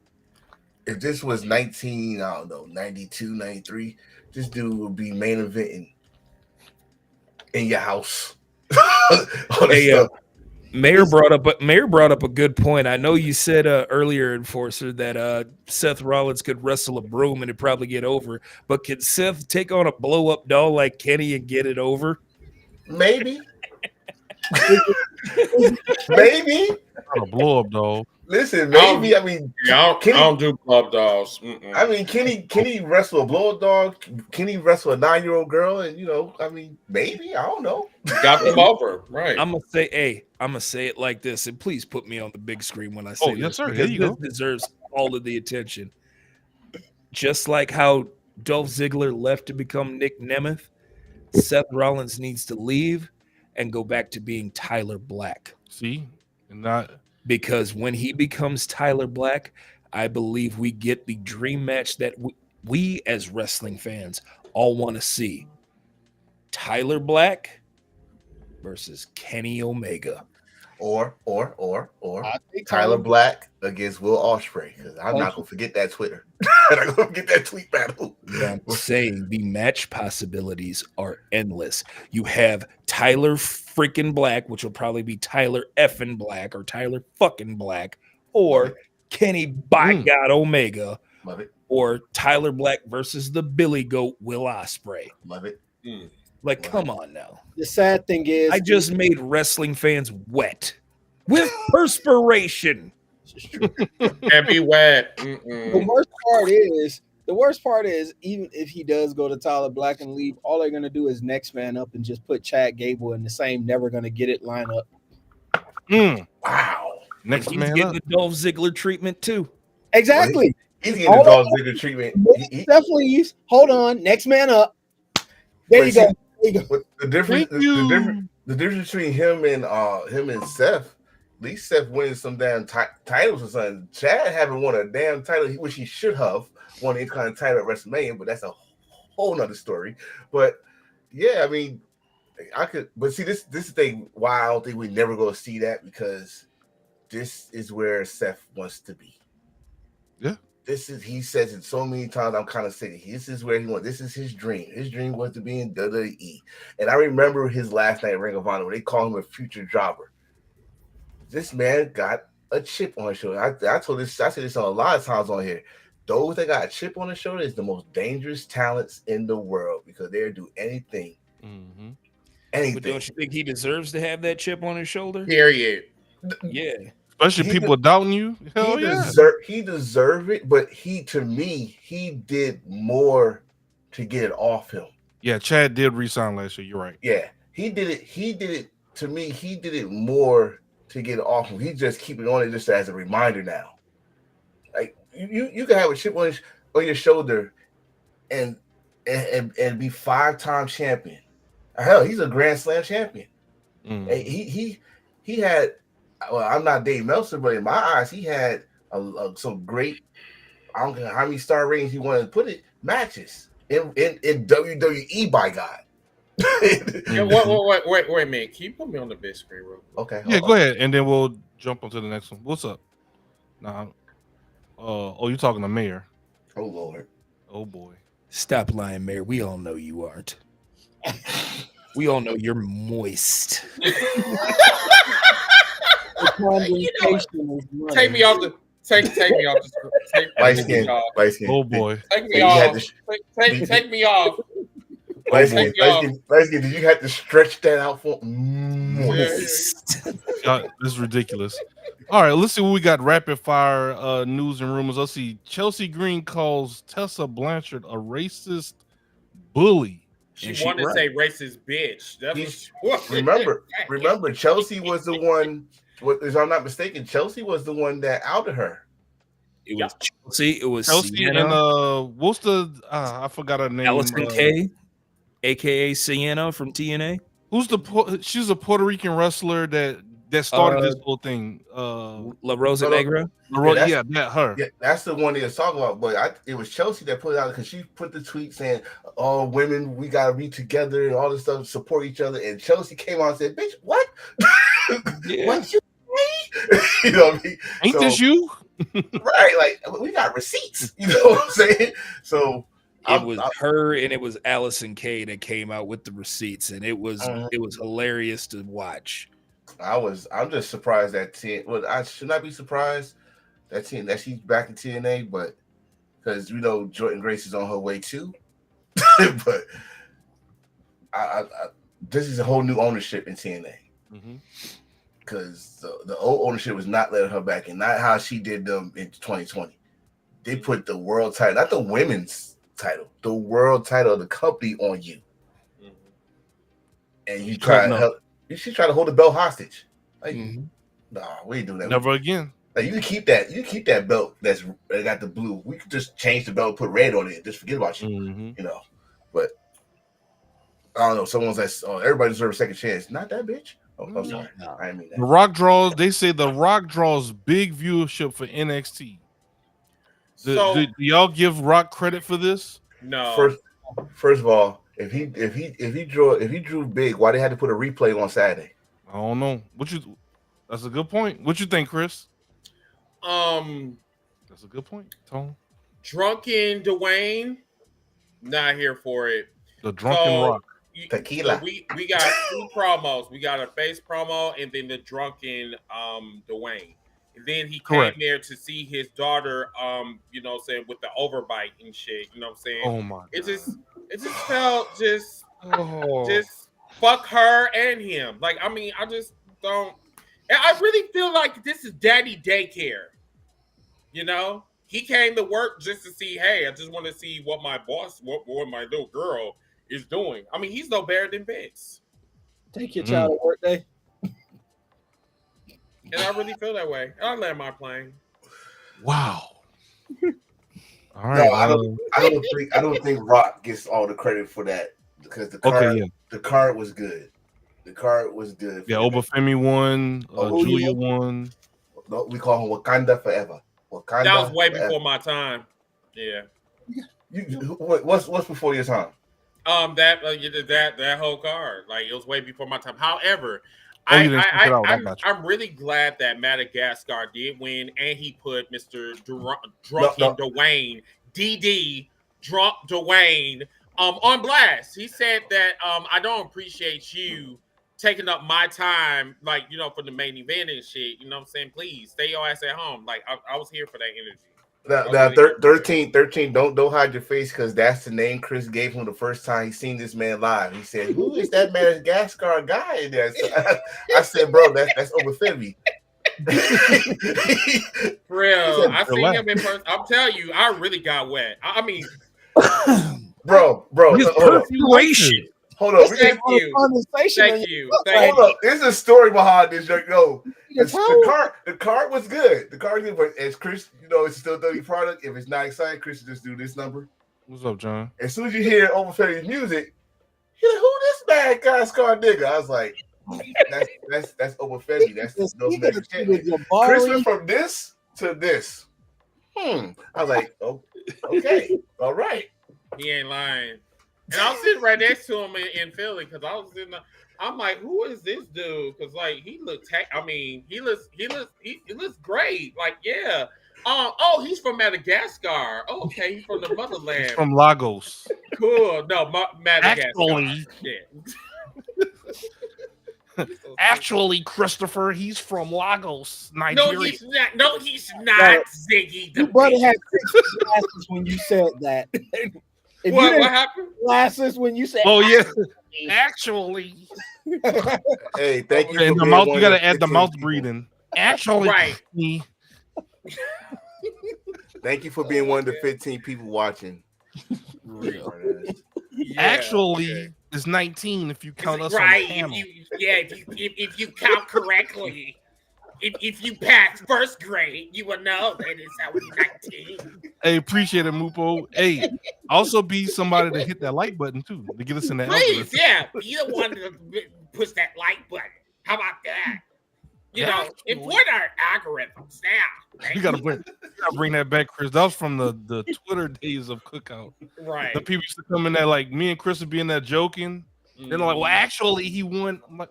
if this was 92, 93, this dude would be main eventing in your house. Hey, Mayor brought up a good point. I know you said earlier, Enforcer, that Seth Rollins could wrestle a broom and it'd probably get over. But could Seth take on a blow-up doll like Kenny and get it over? Maybe. Maybe. Not a blow-up doll. Listen, maybe. I mean, I don't do blow-up dolls. I mean, Kenny wrestle a blow-up dog? Kenny wrestle a 9-year-old girl? And, I mean, maybe. I don't know. Got them over. Right. I'm going to say it like this, and please put me on the big screen when I say this. Yes, sir. Because There you this go. deserves all of the attention. Just like how Dolph Ziggler left to become Nick Nemeth, Seth Rollins needs to leave and go back to being Tyler Black. See? And not... Because when he becomes Tyler Black, I believe we get the dream match that we as wrestling fans all want to see. Tyler Black versus Kenny Omega. Or Tyler Black against Will Ospreay, because I'm not gonna forget that Twitter. I'm not gonna forget that tweet battle. I'm saying the match possibilities are endless. You have Tyler freaking Black, which will probably be Tyler effing Black or Tyler fucking Black, or Kenny by God Omega. Love it. Or Tyler Black versus the Billy Goat Will Ospreay. Love it. Like, come on now. The sad thing is, I just made wrestling fans wet with perspiration. Can't be wet. The worst part is, even if he does go to Tyler Black and leave, all they're gonna do is next man up and just put Chad Gable in the same never gonna get it lineup. Wow. Next He's man getting up. the Dolph Ziggler treatment too. Exactly. He's getting the Dolph Ziggler treatment. Definitely. Hold on. Next man up. There you go. The difference between him and Seth, at least Seth winning some damn titles or something. Chad haven't won a damn title, which he should have won any kind of title at WrestleMania, but that's a whole nother story. But yeah, I mean, I could, but see, this thing, why I don't think we never go see that, because this is where Seth wants to be. Yeah. He says it so many times, I'm kind of sick. This is where he wants. This is his dream. His dream was to be in WWE. And I remember his last night at Ring of Honor when they called him a future jobber. This man got a chip on his shoulder. I said this on a lot of times on here. Those that got a chip on their shoulder is the most dangerous talents in the world, because they'll do anything. Anything. But don't you think he deserves to have that chip on his shoulder? Period. Yeah. Especially people doubting you. Hell yeah. He deserved it, but to me, he did more to get it off him. Yeah, Chad did resign last year. You're right. Yeah, he did it. To me, he did it more to get it off him. He just keep it on it just as a reminder now. Like you can have a chip on your shoulder and be 5-time champion. Hell, he's a Grand Slam champion. And he had. Well, I'm not Dave Meltzer, but in my eyes, he had some great, I don't care how many star ratings he wanted to put it, matches in WWE, by God. Yeah, wait a minute. Can you put me on the big screen real quick? Okay. Yeah, go ahead. And then we'll jump onto the next one. What's up? Nah. You're talking to Mayor. Oh, Lord. Oh, boy. Stop lying, Mayor. We all know you aren't. We all know you're moist. Take me off the light skin. Oh boy. Take me off. Take me off. Light skin. Did you have to stretch that out for moist? This is ridiculous. All right, let's see what we got. Rapid fire news and rumors. Let's see. Chelsea Green calls Tessa Blanchard a racist bully. She wanted to say racist bitch. Remember, Chelsea was the one. If I'm not mistaken, Chelsea was the one that outed her. It was Chelsea. It was Chelsea Sienna. And what's the? I forgot her name. Allison Kay, aka Sienna from TNA. Who's she's a Puerto Rican wrestler that that started this whole thing. La Rosa Negra. Her. Yeah, that's the one they was talking about. But it was Chelsea that put it out because she put the tweet saying, "All women, we gotta be together and all this stuff, support each other." And Chelsea came out and said, "Bitch, what? What you say?" You know what I mean? Ain't this you? Right? Like we got receipts. You know what I'm saying? So it was her and it was Allison Kay that came out with the receipts, and it was hilarious to watch. I'm just surprised that I should not be surprised that she's back in TNA, but because Jordan Grace is on her way too. But this is a whole new ownership in TNA. Because the old ownership was not letting her back in, not how she did them in 2020. They put the world title, not the women's title, the world title of the company on you. And you try to help. She tried to hold the belt hostage. Like, nah, we ain't doing that. Never again. Like, you can keep that. You can keep that belt that got the blue. We could just change the belt, put red on it, and just forget about you. But I don't know. Someone's like, "Oh, everybody deserves a second chance." Not that bitch. Oh, I'm sorry. No, I didn't mean that. The Rock draws. They say The Rock draws big viewership for NXT. Do y'all give Rock credit for this? No. First of all, if he drew big, why they had to put a replay on Saturday? I don't know. That's a good point. What you think, Chris? That's a good point, Tone. Drunken Dwayne, not here for it. The Drunken Rock. Tequila. So we got two promos. We got a face promo and then the Drunken Dwayne. And then he came there to see his daughter, saying with the overbite and shit. You know what I'm saying? Oh my! It just felt just fuck her and him. Like, I mean, I just don't. I really feel like this is daddy daycare. He came to work just to see. Hey, I just want to see what my boss, what my little girl is doing. I mean, he's no better than Vince. Take your child to work day. And I really feel that way. And I land my plane. Wow. All right. No, I don't think Rock gets all the credit for that because the card was good. The card was good. Yeah, Obafemi won. Julia won. No, we call him Wakanda Forever. Wakanda. That was way before my time. Yeah. What's before your time? That whole card, like, it was way before my time. However, I'm really glad that Madagascar did win, and he put Mr. Drunken Dwayne, DD Drunk Dwayne, on blast. He said that I don't appreciate you taking up my time, like, for the main event and shit. You know what I'm saying? Please stay your ass at home. Like, I was here for that energy. Now, 13, don't hide your face, because that's the name Chris gave him the first time he seen this man live. He said, "Who is that Madagascar guy in there?" So I said, "Bro, that's Obafemi." For real, I seen him in person. I'm telling you, I really got wet. I mean, bro, perspiration. Hold on. Thank you. Hold up. There's a story behind this. The card was good. The card was good, but as Chris, it's still dirty product. If it's not exciting, Chris just do this number. What's up, John? As soon as you hear Obafemi's music, you're like, "Who this bad guy, Scar nigga?" I was like, that's Obafemi. That's those niggas. Chris went from this to this. I was like, "Oh, okay, all right." He ain't lying. And I was sitting right next to him in Philly, because I was sitting. I'm like, "Who is this dude?" Because, like, he looks great. Like, yeah. He's from Madagascar. Oh, okay, he's from the motherland. He's from Lagos. Cool. No, Madagascar. Actually, Christopher, he's from Lagos, Nigeria. No, he's not, Ziggy. You better have glasses when you said that. What happened? Glasses when you said. Oh yeah. Actually. Hey, thank you. In the mouth, you gotta add the mouth breathing. Actually, right. Thank you for being one of the 15 people watching. Actually, it's 19 if you count us right. on the panel. If you count correctly. If you passed first grade, you will know that it's only 19. Hey, appreciate it, Mupo. Hey, also be somebody to hit that like button too to get us in the Please, algorithm. yeah. You don't want to push that like button. How about that? You know, import our algorithms now. You gotta bring that back, Chris. That was from the Twitter days of Cookout. Right. The people used to come in there like me and Chris would be in there joking. They're like, well, actually, he won. I'm like,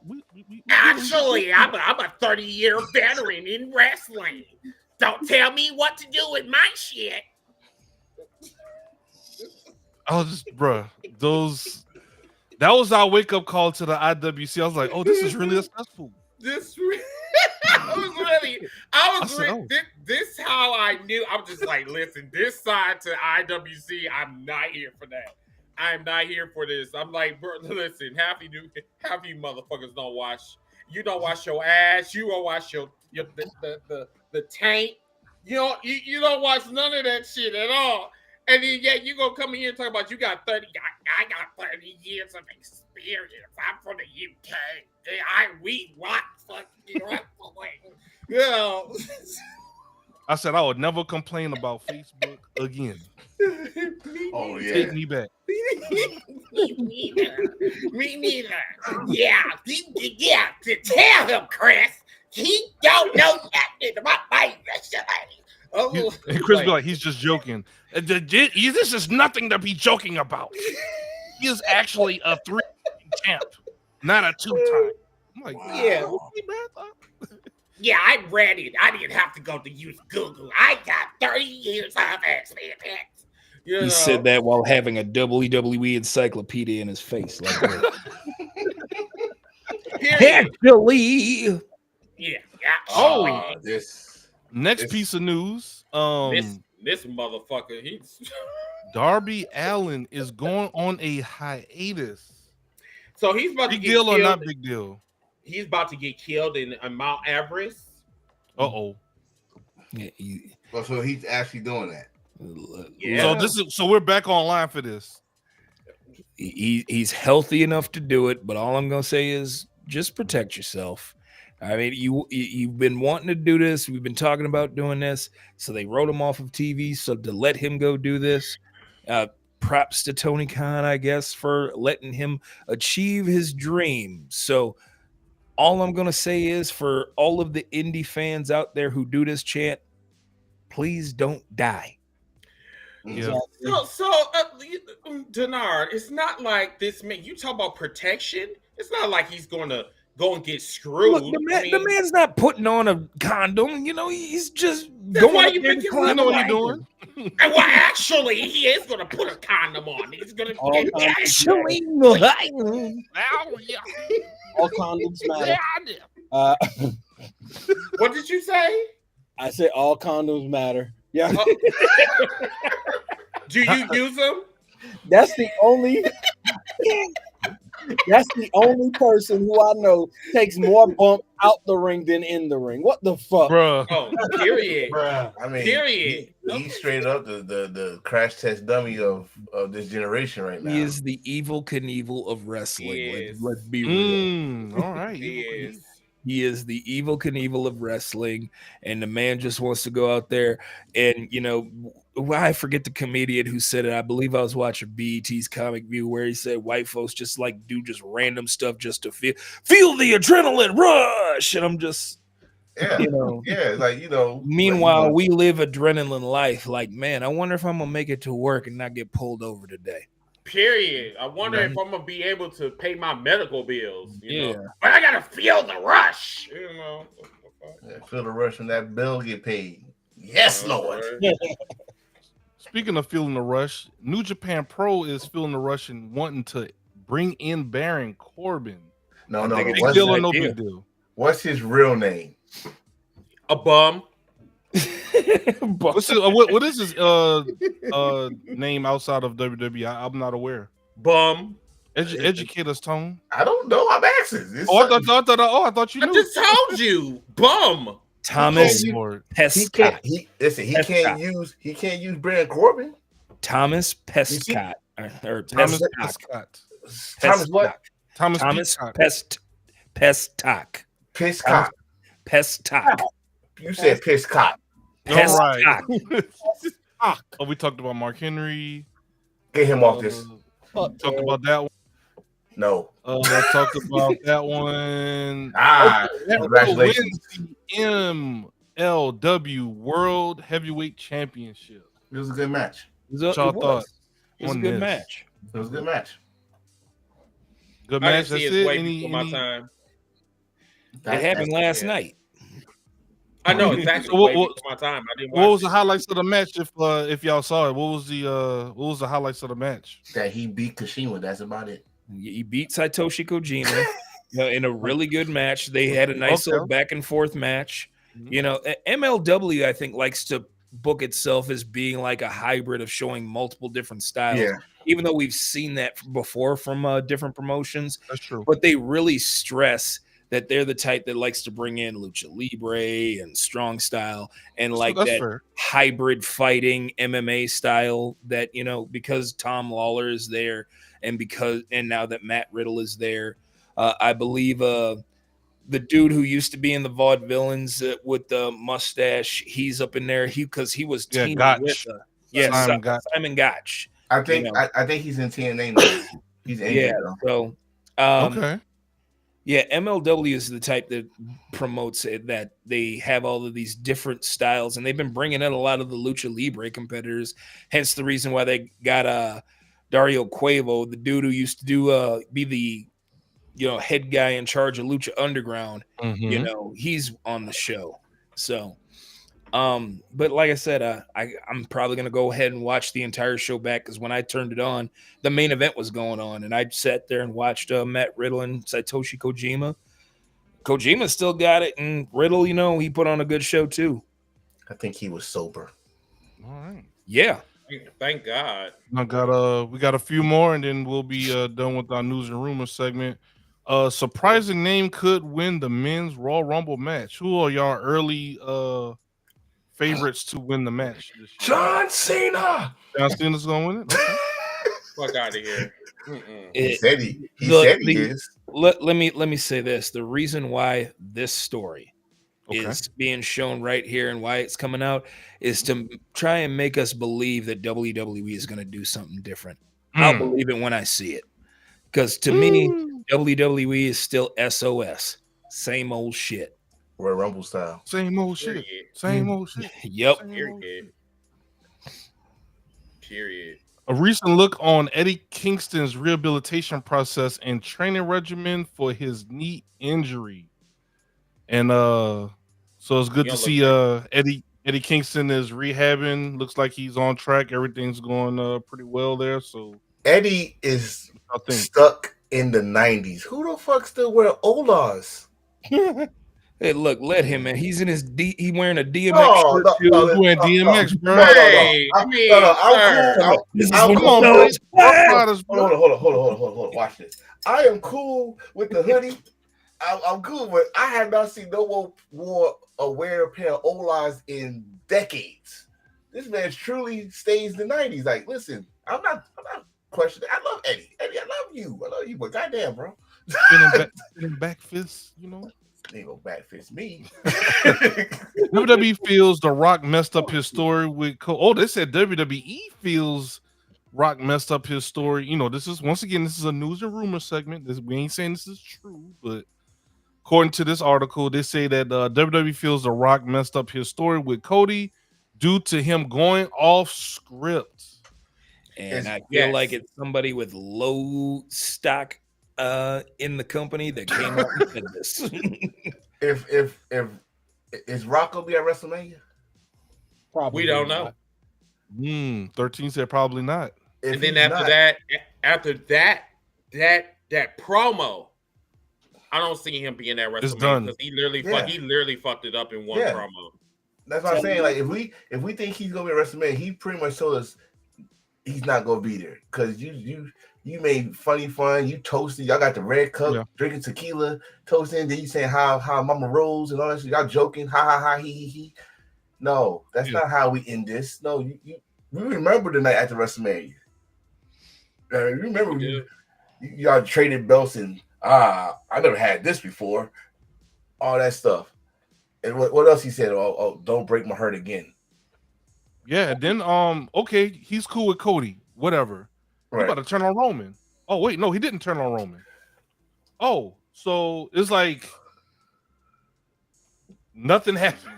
actually, I'm a 30-year veteran in wrestling. Don't tell me what to do with my shit. I was just, bruh, that was our wake up call to the IWC. I was like, oh, this is really successful. This how I knew. I'm just like, listen, this side to IWC, I'm not here for that. I'm not here for this. I'm like, bro, listen, half you motherfuckers don't wash. You don't wash your ass. You don't wash the tank. You don't watch none of that shit at all. And then you gonna come in here and talk about you got 30. I got 30 years of experience. I'm from the UK. We watch fucking wrestling. You know. I said I would never complain about Facebook again. Oh yeah. Take me back. Me neither. Yeah. To tell him, Chris, he don't know nothing about my wrestling. Oh, and Chris be like, he's just joking. This is nothing to be joking about. He is actually a 3 champ, not a 2-time. I'm like, wow. Yeah, I read it. I didn't have to go to use Google. I got 30 years of experience. He said that while having a WWE encyclopedia in his face. Like that. Actually. Yeah. Oh, this piece of news. This motherfucker, he's Darby Allin is going on a hiatus. So he's about big to get deal killed. Or not big deal? He's about to get killed in Mount Everest. Uh-oh. Yeah, so he's actually doing that. Yeah. So we're back online for this. He's healthy enough to do it, but all I'm gonna say is just protect yourself. I mean, you've been wanting to do this. We've been talking about doing this, so they wrote him off of TV. So to let him go do this, props to Tony Khan, I guess, for letting him achieve his dream. So all I'm gonna say is, for all of the indie fans out there who do this chant, please don't die. Yeah. So Denard, it's not like this man. You talk about protection. It's not like he's going to go and get screwed. Look, the man's not putting on a condom. You know, he's just That's going. why you think you know what he's doing? And well, actually, he is going to put a condom on. He's going to actually. All condoms matter. What did you say? I said all condoms matter. Yeah. Do you use them? That's the only person who I know takes more bump out the ring than in the ring. What the fuck? Bruh. Oh, period. Bruh. I mean, period. He's straight up the crash test dummy of this generation right now. He is the Evel Knievel of wrestling. Yes. Let's be real. All right. He is the Evel Knievel of wrestling, and the man just wants to go out there and, you know, I forget the comedian who said it. I believe I was watching BET's Comic View where he said white folks just like do just random stuff just to feel the adrenaline rush, and I'm just, you know, like, you know. Meanwhile, like, we live adrenaline life. Like, man, I wonder if I'm gonna make it to work and not get pulled over today. Period. I wonder if I'm gonna be able to pay my medical bills. You know? Yeah. But I gotta feel the rush. You know, feel the rush when that bill get paid. Yes, Lord. Speaking of feeling the rush, New Japan Pro is feeling the rush and wanting to bring in Baron Corbin. No. Big deal or no big deal? What's his real name? A bum. What is his name outside of WWE? I'm not aware. Bum. Educate us, Tone. I don't know. I'm asking. I thought you knew. I just told you. Bum. Thomas Pescott. He can't use Baron Corbin. Thomas Pescott. Thomas Pescott. Thomas what? Thomas Pescott. Pescott. You said Pescott. All right. Oh, we talked about Mark Henry. Get him off this. Talked about that one. No. I talked about that one. Congratulations. Wins the MLW World Heavyweight Championship. It was a good match. What y'all thought? It was a good match. It was a good match. Good I match. didn't see That's it it. way before my time. It happened last night. I know exactly. So way before my time. I didn't watch What was it. the highlights of the match? If y'all saw it, what was the highlights of the match? That he beat Kashima. That's about it. He beat Satoshi Kojima in a really good match. They had a nice little back and forth match. You know, MLW I think likes to book itself as being like a hybrid of showing multiple different styles. Yeah. Even though we've seen that before from different promotions. That's true. But they really stress that they're the type that likes to bring in lucha libre and strong style and like that's that fair. hybrid fighting MMA style that, you know, because Tom Lawler is there and now that Matt Riddle is there, I believe the dude who used to be in the Vaudevillains with the mustache, he's up in there. Because he was teaming with Simon Gotch. I think I think he's in TNA now. He's injured, so okay. Yeah, MLW is the type that promotes it, that they have all of these different styles, and they've been bringing in a lot of the lucha libre competitors. Hence the reason why they got Dario Cuevo, the dude who used to be the head guy in charge of Lucha Underground. Mm-hmm. You know, he's on the show. So, but like I said, I'm probably gonna go ahead and watch the entire show back because when I turned it on, the main event was going on, and I sat there and watched Matt Riddle and Satoshi Kojima. Kojima still got it, and Riddle, you know, he put on a good show too. I think he was sober. All right. Yeah. Thank God. We got a few more, and then we'll be done with our news and rumors segment. Surprising name could win the men's Royal Rumble match. Who are y'all early favorites to win the match this year? John Cena. John Cena's gonna win it. Okay. Fuck out of here. He said he is. Let me say this: the reason why this story is being shown right here and why it's coming out is to try and make us believe that WWE is going to do something different. I'll believe it when I see it, because to me, WWE is still SOS, same old shit. Royal Rumble style. Same old shit. Same old shit. Yep. Period. A recent look on Eddie Kingston's rehabilitation process and training regimen for his knee injury. And so it's good to see Eddie Kingston is rehabbing. Looks like he's on track. Everything's going pretty well there. So Eddie is stuck in the 90s. Who the fuck still wear Olas? Hey, look, let him, man. He's in his he wearing a DMX No, shirt too. no, wearing DMX, bro. Hey, I'm cool. Hold on. Watch this. I am cool with the hoodie. I'm cool, but I have not seen no one wear a pair of Olas in decades. This man truly stays in the 90s. Like, listen, I'm not questioning. I love Eddie. Eddie, I love you, but goddamn, bro. Spinning back fists, you know. Ain't gonna back fist me. WWE feels The Rock messed up his story with they said WWE feels Rock messed up his story. You know, this is a news and rumor segment. We ain't saying this is true, but according to this article, they say that WWE feels The Rock messed up his story with Cody due to him going off script. And I feel like it's somebody with low stock in the company that came up and said this. If is Rock gonna be at WrestleMania? Probably we don't know. 13 said probably not. And then after that promo, I don't see him being at WrestleMania because he literally fucked it up in one promo. That's what I'm saying. Like if we think he's gonna be at WrestleMania, he pretty much told us he's not gonna be there because you made funny fun. You toasted. Y'all got the red cup, drinking tequila, toasting. Then you saying how Mama Rose and all that shit. Y'all joking, ha he. No, that's not how we end this. No, we remember the night after WrestleMania. You remember y'all traded belts and I never had this before. All that stuff. And what else he said? Oh, don't break my heart again. Yeah. Then he's cool with Cody. Whatever. Right. He about to turn on Roman. Oh wait, no, he didn't turn on Roman. Oh, so it's like nothing happened.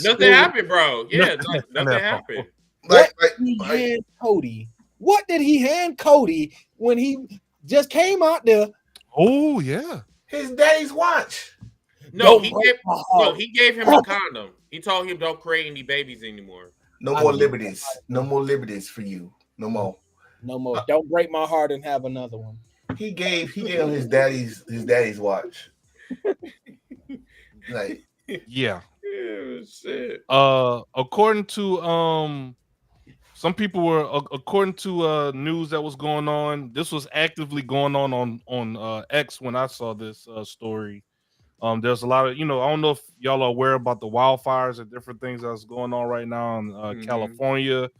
Nothing happened, bro. Yeah, like nothing happened. What did he hand Cody? What did he hand Cody when he just came out there? Oh yeah, his daddy's watch. No, he gave him a condom. He told him don't create any babies anymore. No more liberties. No more liberties for you. No more. No more. Don't break my heart and have another one. He gave him his daddy's watch. Like yeah. Yeah, shit. According to some people were according to news that was going on. This was actively going on X when I saw this story. There's a lot of, I don't know if y'all are aware about the wildfires and different things that's going on right now in California.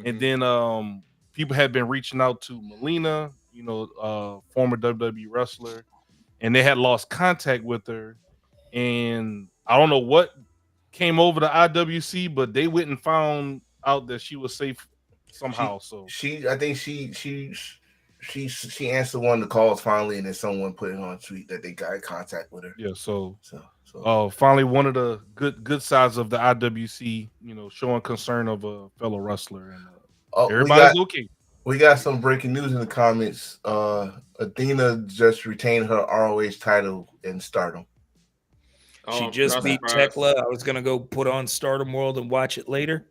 And then people had been reaching out to Melina, former WWE wrestler, and they had lost contact with her. And I don't know what came over the IWC, but they went and found out that she was safe somehow. I think she answered one of the calls finally, and then someone put it on a tweet that they got in contact with her. Yeah, so finally one of the good sides of the IWC, showing concern of a fellow wrestler, and everybody's okay. We got some breaking news in the comments. Athena just retained her ROH title in Stardom. She just beat Tekla. I was gonna go put on Stardom World and watch it later.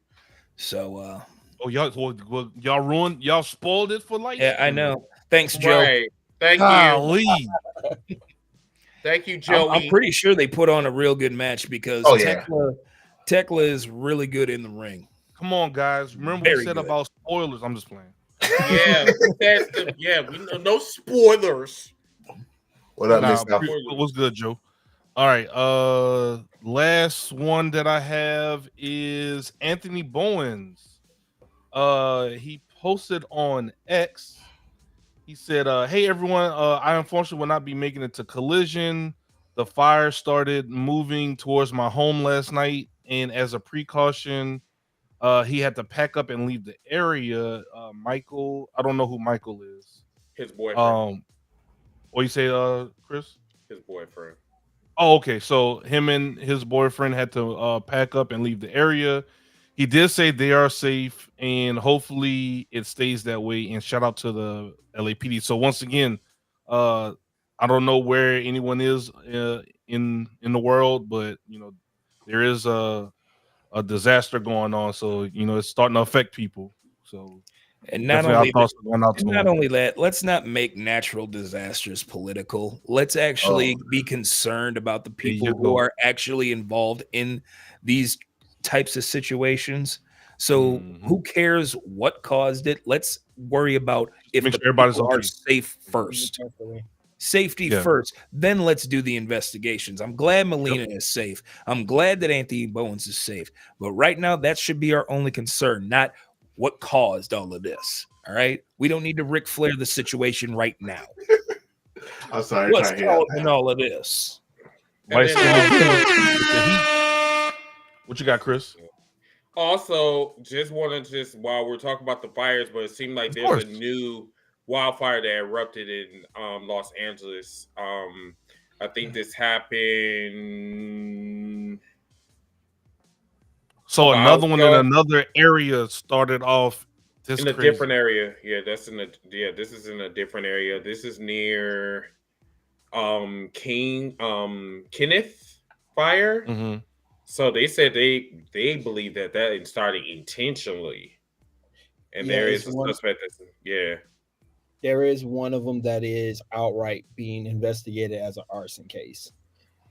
So y'all spoiled it for life. Yeah, I know. Thanks, Joe. Right. Thank you. Thank you, Joey. I'm pretty sure they put on a real good match because Tekla is really good in the ring. Come on, guys. Remember we said about spoilers. I'm just playing. Yeah, we know no spoilers. What up, what's good, Joe? All right. Last one that I have is Anthony Bowens. He posted on X. He said, hey everyone, I unfortunately will not be making it to Collision. The fire started moving towards my home last night, and as a precaution, he had to pack up and leave the area. Michael, I don't know who Michael is. His boyfriend. What you say, Chris? His boyfriend. Oh, okay. So him and his boyfriend had to pack up and leave the area. He did say they are safe, and hopefully it stays that way. And shout out to the LAPD. So once again, I don't know where anyone is in the world, but there is a disaster going on. So it's starting to affect people. So and not only that, let's not make natural disasters political. Let's actually be concerned about the people who are actually involved in these types of situations. So who cares what caused it? Let's worry about if everybody's are safe first. Safety first, then let's do the investigations. I'm glad Melina is safe. I'm glad that Anthony Bowens is safe. But right now, that should be our only concern, not what caused all of this. All right, we don't need to Ric Flair the situation right now. I'm sorry. What's causing all of this? What you got, Chris? Also, just wanted while we're talking about the fires, but it seemed like there's a new wildfire that erupted in Los Angeles. I think this happened. So another one in another area started off in a different area. Yeah, this is in a different area. This is near Kenneth fire. Mm-hmm. So they said they believe that started intentionally. And there is a suspect there is one of them that is outright being investigated as an arson case.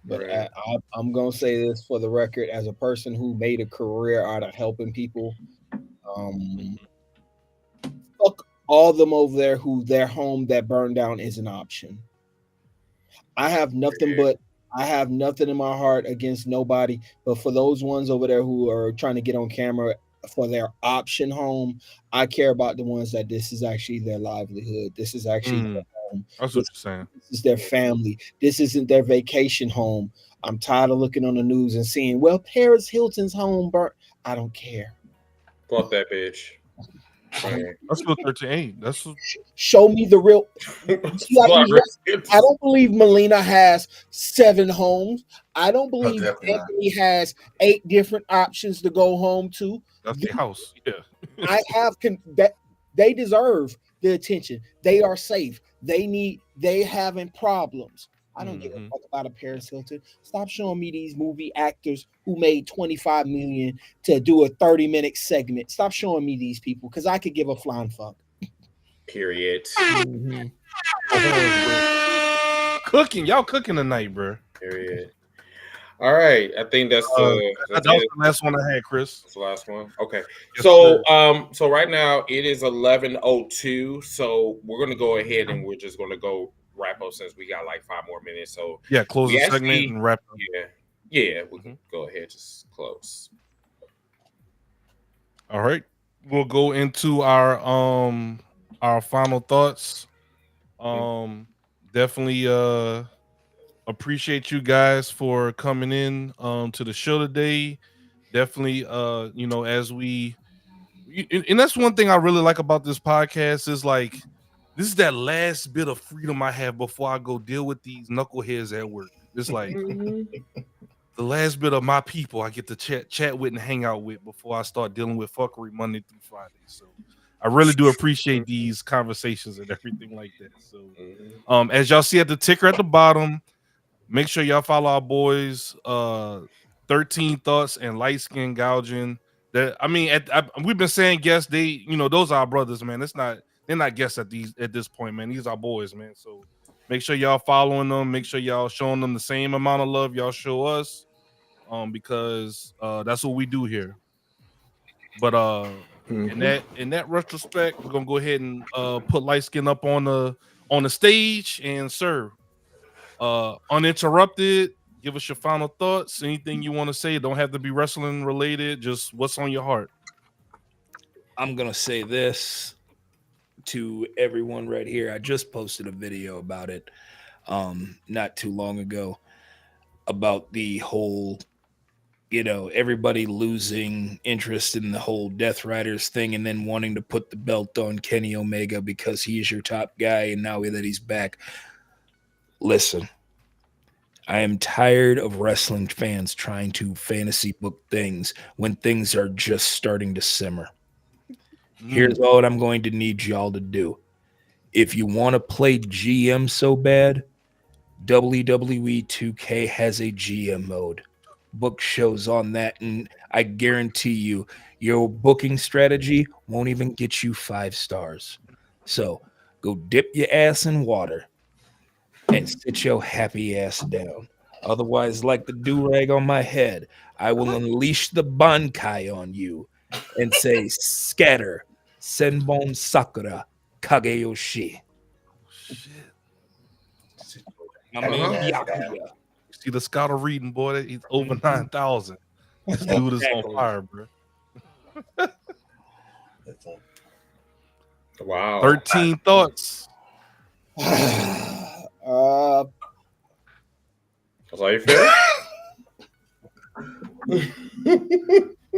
But I'm going to say this for the record, as a person who made a career out of helping people, fuck all of them over there who their home that burned down is an option. I have nothing in my heart against nobody, but for those ones over there who are trying to get on camera for their option home, I care about the ones that this is actually their livelihood. This is actually their home. That's what you're saying. This is their family. This isn't their vacation home. I'm tired of looking on the news and seeing, Paris Hilton's home burnt. I don't care. Fuck that bitch. Man. That's still 13. That's Show me the real. See, like, I don't believe Melina has 7 homes. I don't believe definitely not. Anthony has 8 different options to go home to. that's the house. Yeah. I have that they deserve the attention. They are safe. They having problems. I don't give a fuck about a Paris Hilton. Stop showing me these movie actors who made $25 million to do a 30-minute segment. Stop showing me these people because I could give a flying fuck. Period. Cooking, y'all cooking tonight, bro. Period. All right, I think that's that was the last one I had, Chris. That's the last one. Okay, Yes, so so right now it is 11:02. So we're gonna go ahead and we're just gonna go wrap up since we got like 5 more minutes. So yeah, close we the segment and wrap up. Yeah, we can go ahead just close. All right, we'll go into our final thoughts. Definitely appreciate you guys for coming in to the show today. Definitely you know, as we and that's one thing I really like about this podcast is like this is that last bit of freedom I have before I go deal with these knuckleheads at work. It's like the last bit of my people I get to chat with and hang out with before I start dealing with fuckery Monday through Friday. So I really do appreciate these conversations and everything like that. So as y'all see at the ticker at the bottom, make sure y'all follow our boys 13 Thoughts and Light Skin Gouging. That I mean, we've been saying guests, they, you know, those are our brothers, man. They're not guests at this point, man. These are boys, man. So make sure y'all following them. Make sure y'all showing them the same amount of love y'all show us, because that's what we do here. But in that retrospect, we're gonna go ahead and put Light Skin up on the stage and serve. Uninterrupted. Give us your final thoughts. Anything you want to say. Don't have to be wrestling related. Just what's on your heart. I'm gonna say this to everyone right here. I just posted a video about it not too long ago about the whole, you know, everybody losing interest in the whole Death Riders thing and then wanting to put the belt on Kenny Omega because he's your top guy and now that he's back. Listen, I am tired of wrestling fans trying to fantasy book things when things are just starting to simmer. Here's what I'm going to need y'all to do. If you want to play GM so bad, WWE 2K has a GM mode. Book shows on that, and I guarantee you, your booking strategy won't even get you 5 stars. So go dip your ass in water and sit your happy ass down. Otherwise, like the do-rag on my head, I will unleash the Bankai on you and say, scatter, Senbon Sakura, Kageyoshi. Shit. I mean, Yakuya. You see the scholar reading, boy, he's over 9,000. This dude is on fire, bro. Wow. 13 Thoughts. That's how you feel?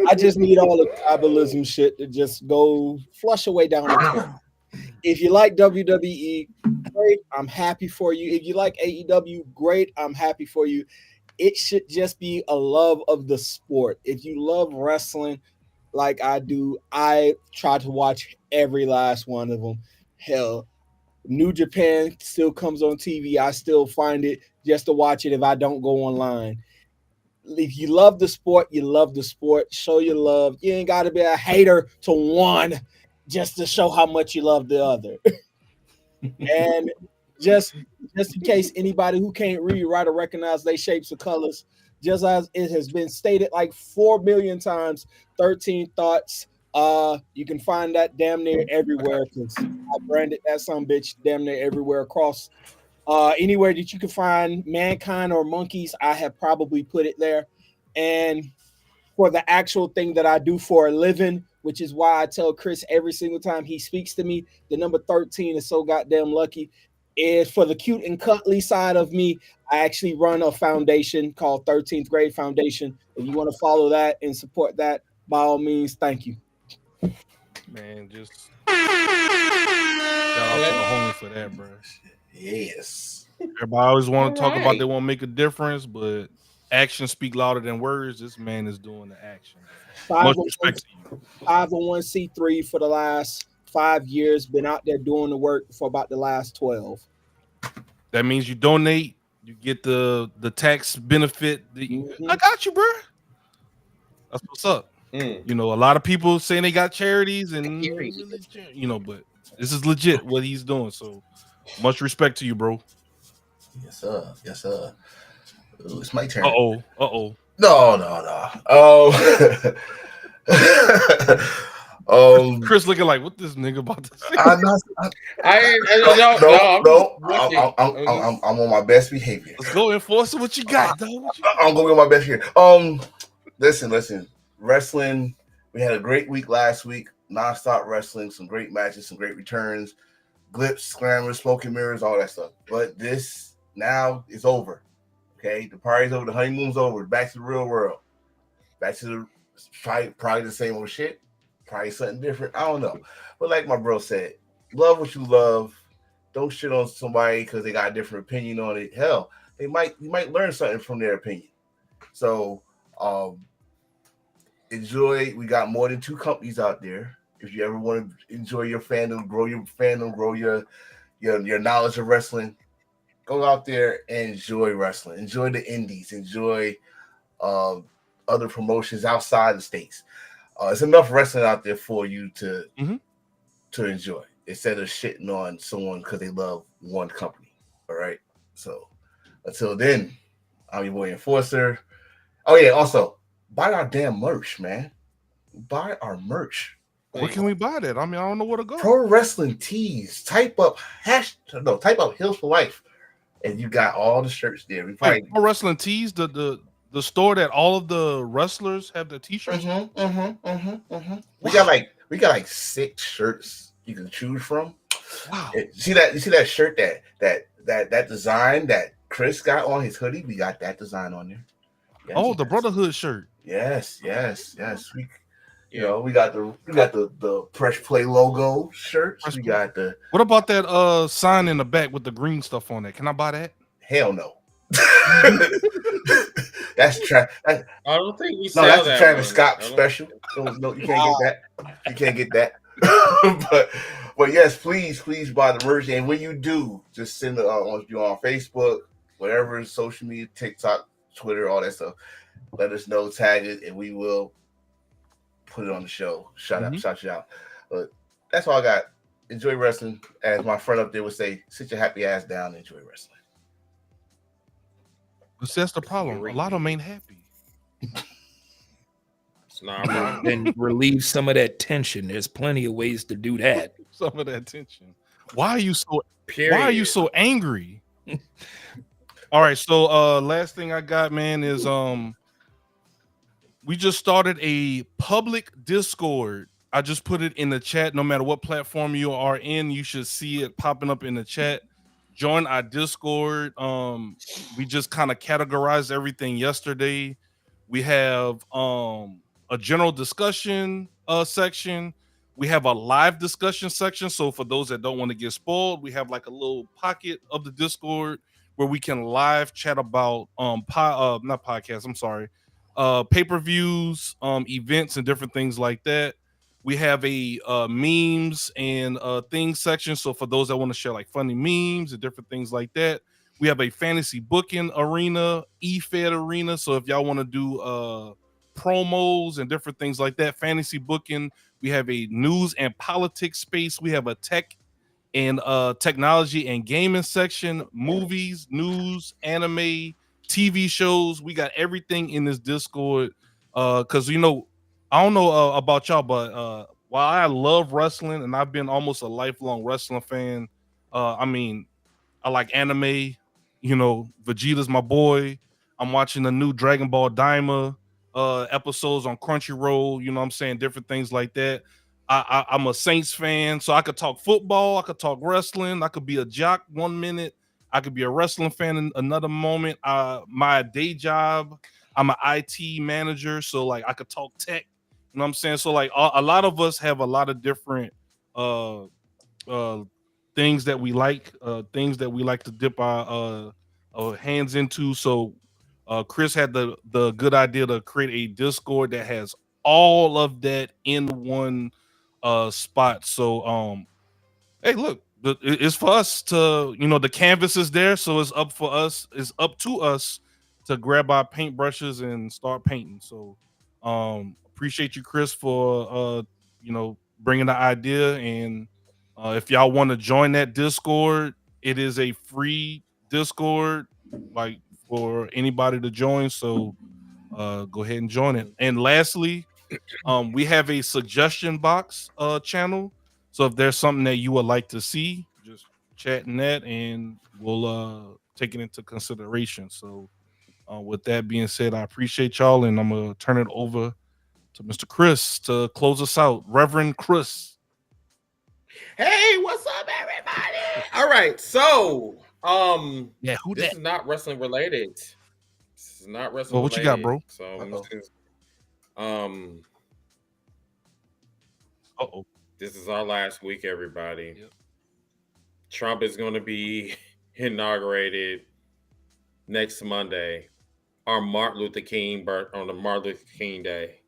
I just need all the tribalism shit to just go flush away down the toilet. If you like WWE, great. I'm happy for you. If you like AEW, great. I'm happy for you. It should just be a love of the sport. If you love wrestling like I do, I try to watch every last one of them. Hell, New Japan still comes on TV. I still find it just to watch it if I don't go online. If you love the sport, you love the sport. Show your love. You ain't got to be a hater to one just to show how much you love the other. And just in case anybody who can't read, write, or recognize their shapes or colors, just as it has been stated like 4 million times, 13 Thoughts. You can find that damn near everywhere because I branded that some bitch damn near everywhere across. Anywhere that you can find Mankind or Monkeys, I have probably put it there. And for the actual thing that I do for a living, which is why I tell Chris every single time he speaks to me, the number 13 is so goddamn lucky, is for the cute and cuddly side of me. I actually run a foundation called 13th Grade Foundation. If you want to follow that and support that, by all means, thank you. Man, just shout out to the homie for that, bro. Yes. Everybody always want to talk about Alright. they want to make a difference, but actions speak louder than words. This man is doing the action. Much respect to you. 501c3 for the last 5 years, been out there doing the work for about the last 12. That means you donate, you get the tax benefit. I got you, bro. That's what's up. Mm. You know, a lot of people saying they got charities and you know, but this is legit what he's doing. So much respect to you, bro. Yes, sir. Yes, sir. Ooh, it's my turn. Uh-oh. No. Chris looking like, what this nigga about to say? I'm on my best behavior. Let's go enforce what you got, dog. I'm going to be on my best behavior. Listen. Wrestling, we had a great week last week. Non-stop wrestling, some great matches, some great returns, glips, glamours, smoke and mirrors, all that stuff. But this now is over. Okay, the party's over, the honeymoon's over. Back to the real world. Back to the probably the same old shit. Probably something different. I don't know. But like my bro said, love what you love. Don't shit on somebody because they got a different opinion on it. Hell, you might learn something from their opinion. So enjoy. We got more than 2 companies out there. If you ever want to enjoy your fandom, grow your knowledge of wrestling, go out there and enjoy wrestling. Enjoy the indies. Enjoy other promotions outside the States. It's enough wrestling out there for you to enjoy instead of shitting on someone because they love one company. All right. So until then, I'm your boy Enforcer. Oh yeah, also buy our damn merch, man. Buy our merch. Where can we buy that? I mean, I don't know where to go. Pro Wrestling Tees. Type up Heels for Life, and you got all the shirts there. We probably Pro Wrestling Tees, the store that all of the wrestlers have the t-shirts. We got like 6 shirts you can choose from. Wow. You see that shirt that design that Chris got on his hoodie? We got that design on there. Yes, the Brotherhood shirt. Yes. We got the Fresh Play logo shirts. What about that sign in the back with the green stuff on it? Can I buy that? Hell no. That's I don't think we sell that's that the Travis one. Scott special. No, you can't get that. You can't get that. but yes, please buy the merch. And when you do, just send it on Facebook, whatever social media, TikTok, Twitter, all that stuff. Let us know, tag it, and we will put it on the show. Shout you out. But that's all I got. Enjoy wrestling. As my friend up there would say, sit your happy ass down and enjoy wrestling. But that's the problem. A lot of them ain't happy. It's not a problem. Then relieve some of that tension. There's plenty of ways to do that. Some of that tension. Why are you so angry? All right, so last thing I got, man, is we just started a public Discord. I just put it in the chat. No matter what platform you are in, you should see it popping up in the chat. Join our Discord. We just kind of categorized everything yesterday. We have a general discussion section. We have a live discussion section. So for those that don't want to get spoiled, we have like a little pocket of the Discord where we can live chat about not podcasts, I'm sorry, pay-per-views, events and different things like that. We have a memes and things section. So for those that want to share like funny memes and different things like that, we have a fantasy booking arena, eFed arena. So if y'all want to do promos and different things like that, fantasy booking. We have a news and politics space. We have a tech and technology and gaming section, movies, news, anime, TV shows. We got everything in this Discord. Because I don't know about y'all, but while I love wrestling and I've been almost a lifelong wrestling fan, I like anime. Vegeta's my boy. I'm watching the new Dragon Ball Daima episodes on Crunchyroll. You know what I'm saying? Different things like that. I'm a Saints fan, so I could talk football. I could talk wrestling. I could be a jock one minute. I could be a wrestling fan in another moment. My day job, I'm an IT manager, so like I could talk tech You know what I'm saying? So like a lot of us have a lot of different things that we like to dip our hands into. So Chris had the good idea to create a Discord that has all of that in one spot. So hey, look, it's for us to, the canvas is there, so it's up to us to grab our paintbrushes and start painting. So appreciate you, Chris, for bringing the idea. And if y'all want to join that Discord, it is a free Discord, like, for anybody to join. So go ahead and join it. And lastly, we have a suggestion box channel. So if there's something that you would like to see, just chat in that and we'll take it into consideration. So with that being said, I appreciate y'all, and I'm gonna turn it over to Mr. Chris to close us out. Reverend Chris. Hey, what's up, everybody? All right, so Yeah, who this that? is not wrestling related. This is not wrestling Well, what related. you got, bro? So this is our last week, everybody. Yep. Trump is going to be inaugurated next Monday, on the Martin Luther King Day.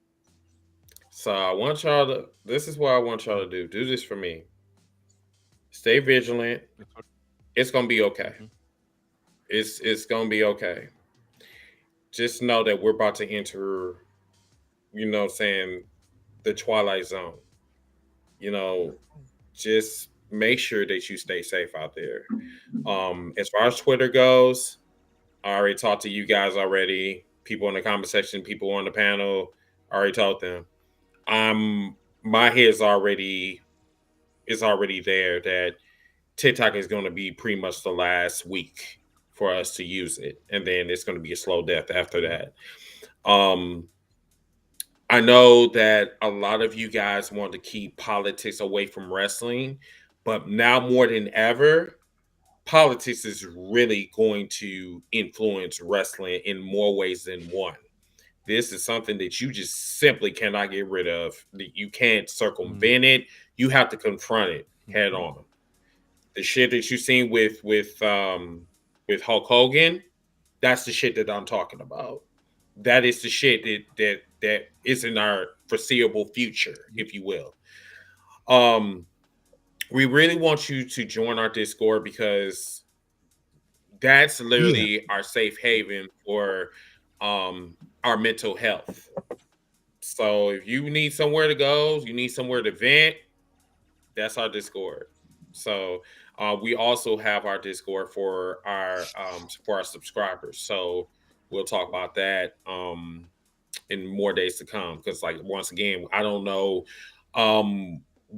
So I want y'all to. This is what I want y'all to do. Do this for me. Stay vigilant. It's gonna be okay. It's gonna be okay. Just know that we're about to enter, the twilight zone. Just make sure that you stay safe out there. As far as Twitter goes, I already talked to you guys already. People in the comment section, people on the panel, I already told them. My head's already there that TikTok is going to be pretty much the last week for us to use it, and then it's going to be a slow death after that. I know that a lot of you guys want to keep politics away from wrestling, but now more than ever, politics is really going to influence wrestling in more ways than one. This is something that you just simply cannot get rid of. You can't circumvent it. You have to confront it head on. The shit that you've seen with Hulk Hogan, that's the shit that I'm talking about. That is the shit that is in our foreseeable future, if you will. We really want you to join our Discord because that's literally our safe haven for our mental health. So if you need somewhere to go, you need somewhere to vent, that's our Discord. So we also have our Discord for our subscribers. So we'll talk about that in more days to come. Because, like, once again, I don't know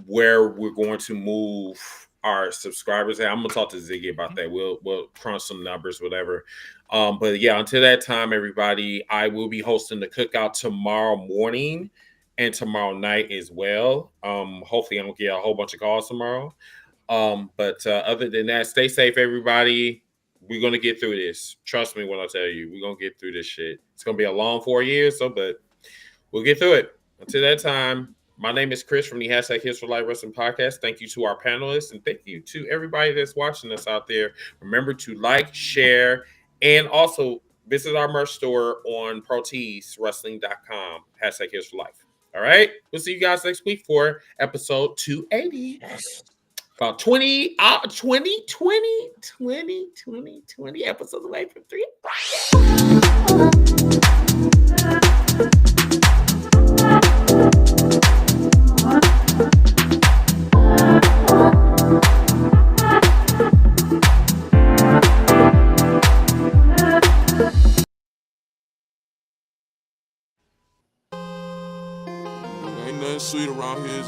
where we're going to move our subscribers at. I'm gonna talk to Ziggy about that. We'll crunch some numbers, whatever. But yeah, until that time, everybody, I will be hosting the cookout tomorrow morning and tomorrow night as well. Hopefully I don't get a whole bunch of calls tomorrow. But other than that, stay safe, everybody. We're gonna get through this. Trust me when I tell you, we're gonna get through this shit. It's gonna be a long 4 years, but we'll get through it. Until that time, my name is Chris from the #H4L Wrestling Podcast. Thank you to our panelists, and thank you to everybody that's watching us out there. Remember to like, share, and also visit our merch store on ProTeesWrestling.com. #H4Life. All right, we'll see you guys next week for episode 280. About 20 episodes away from 3. Ain't nothing sweet around here.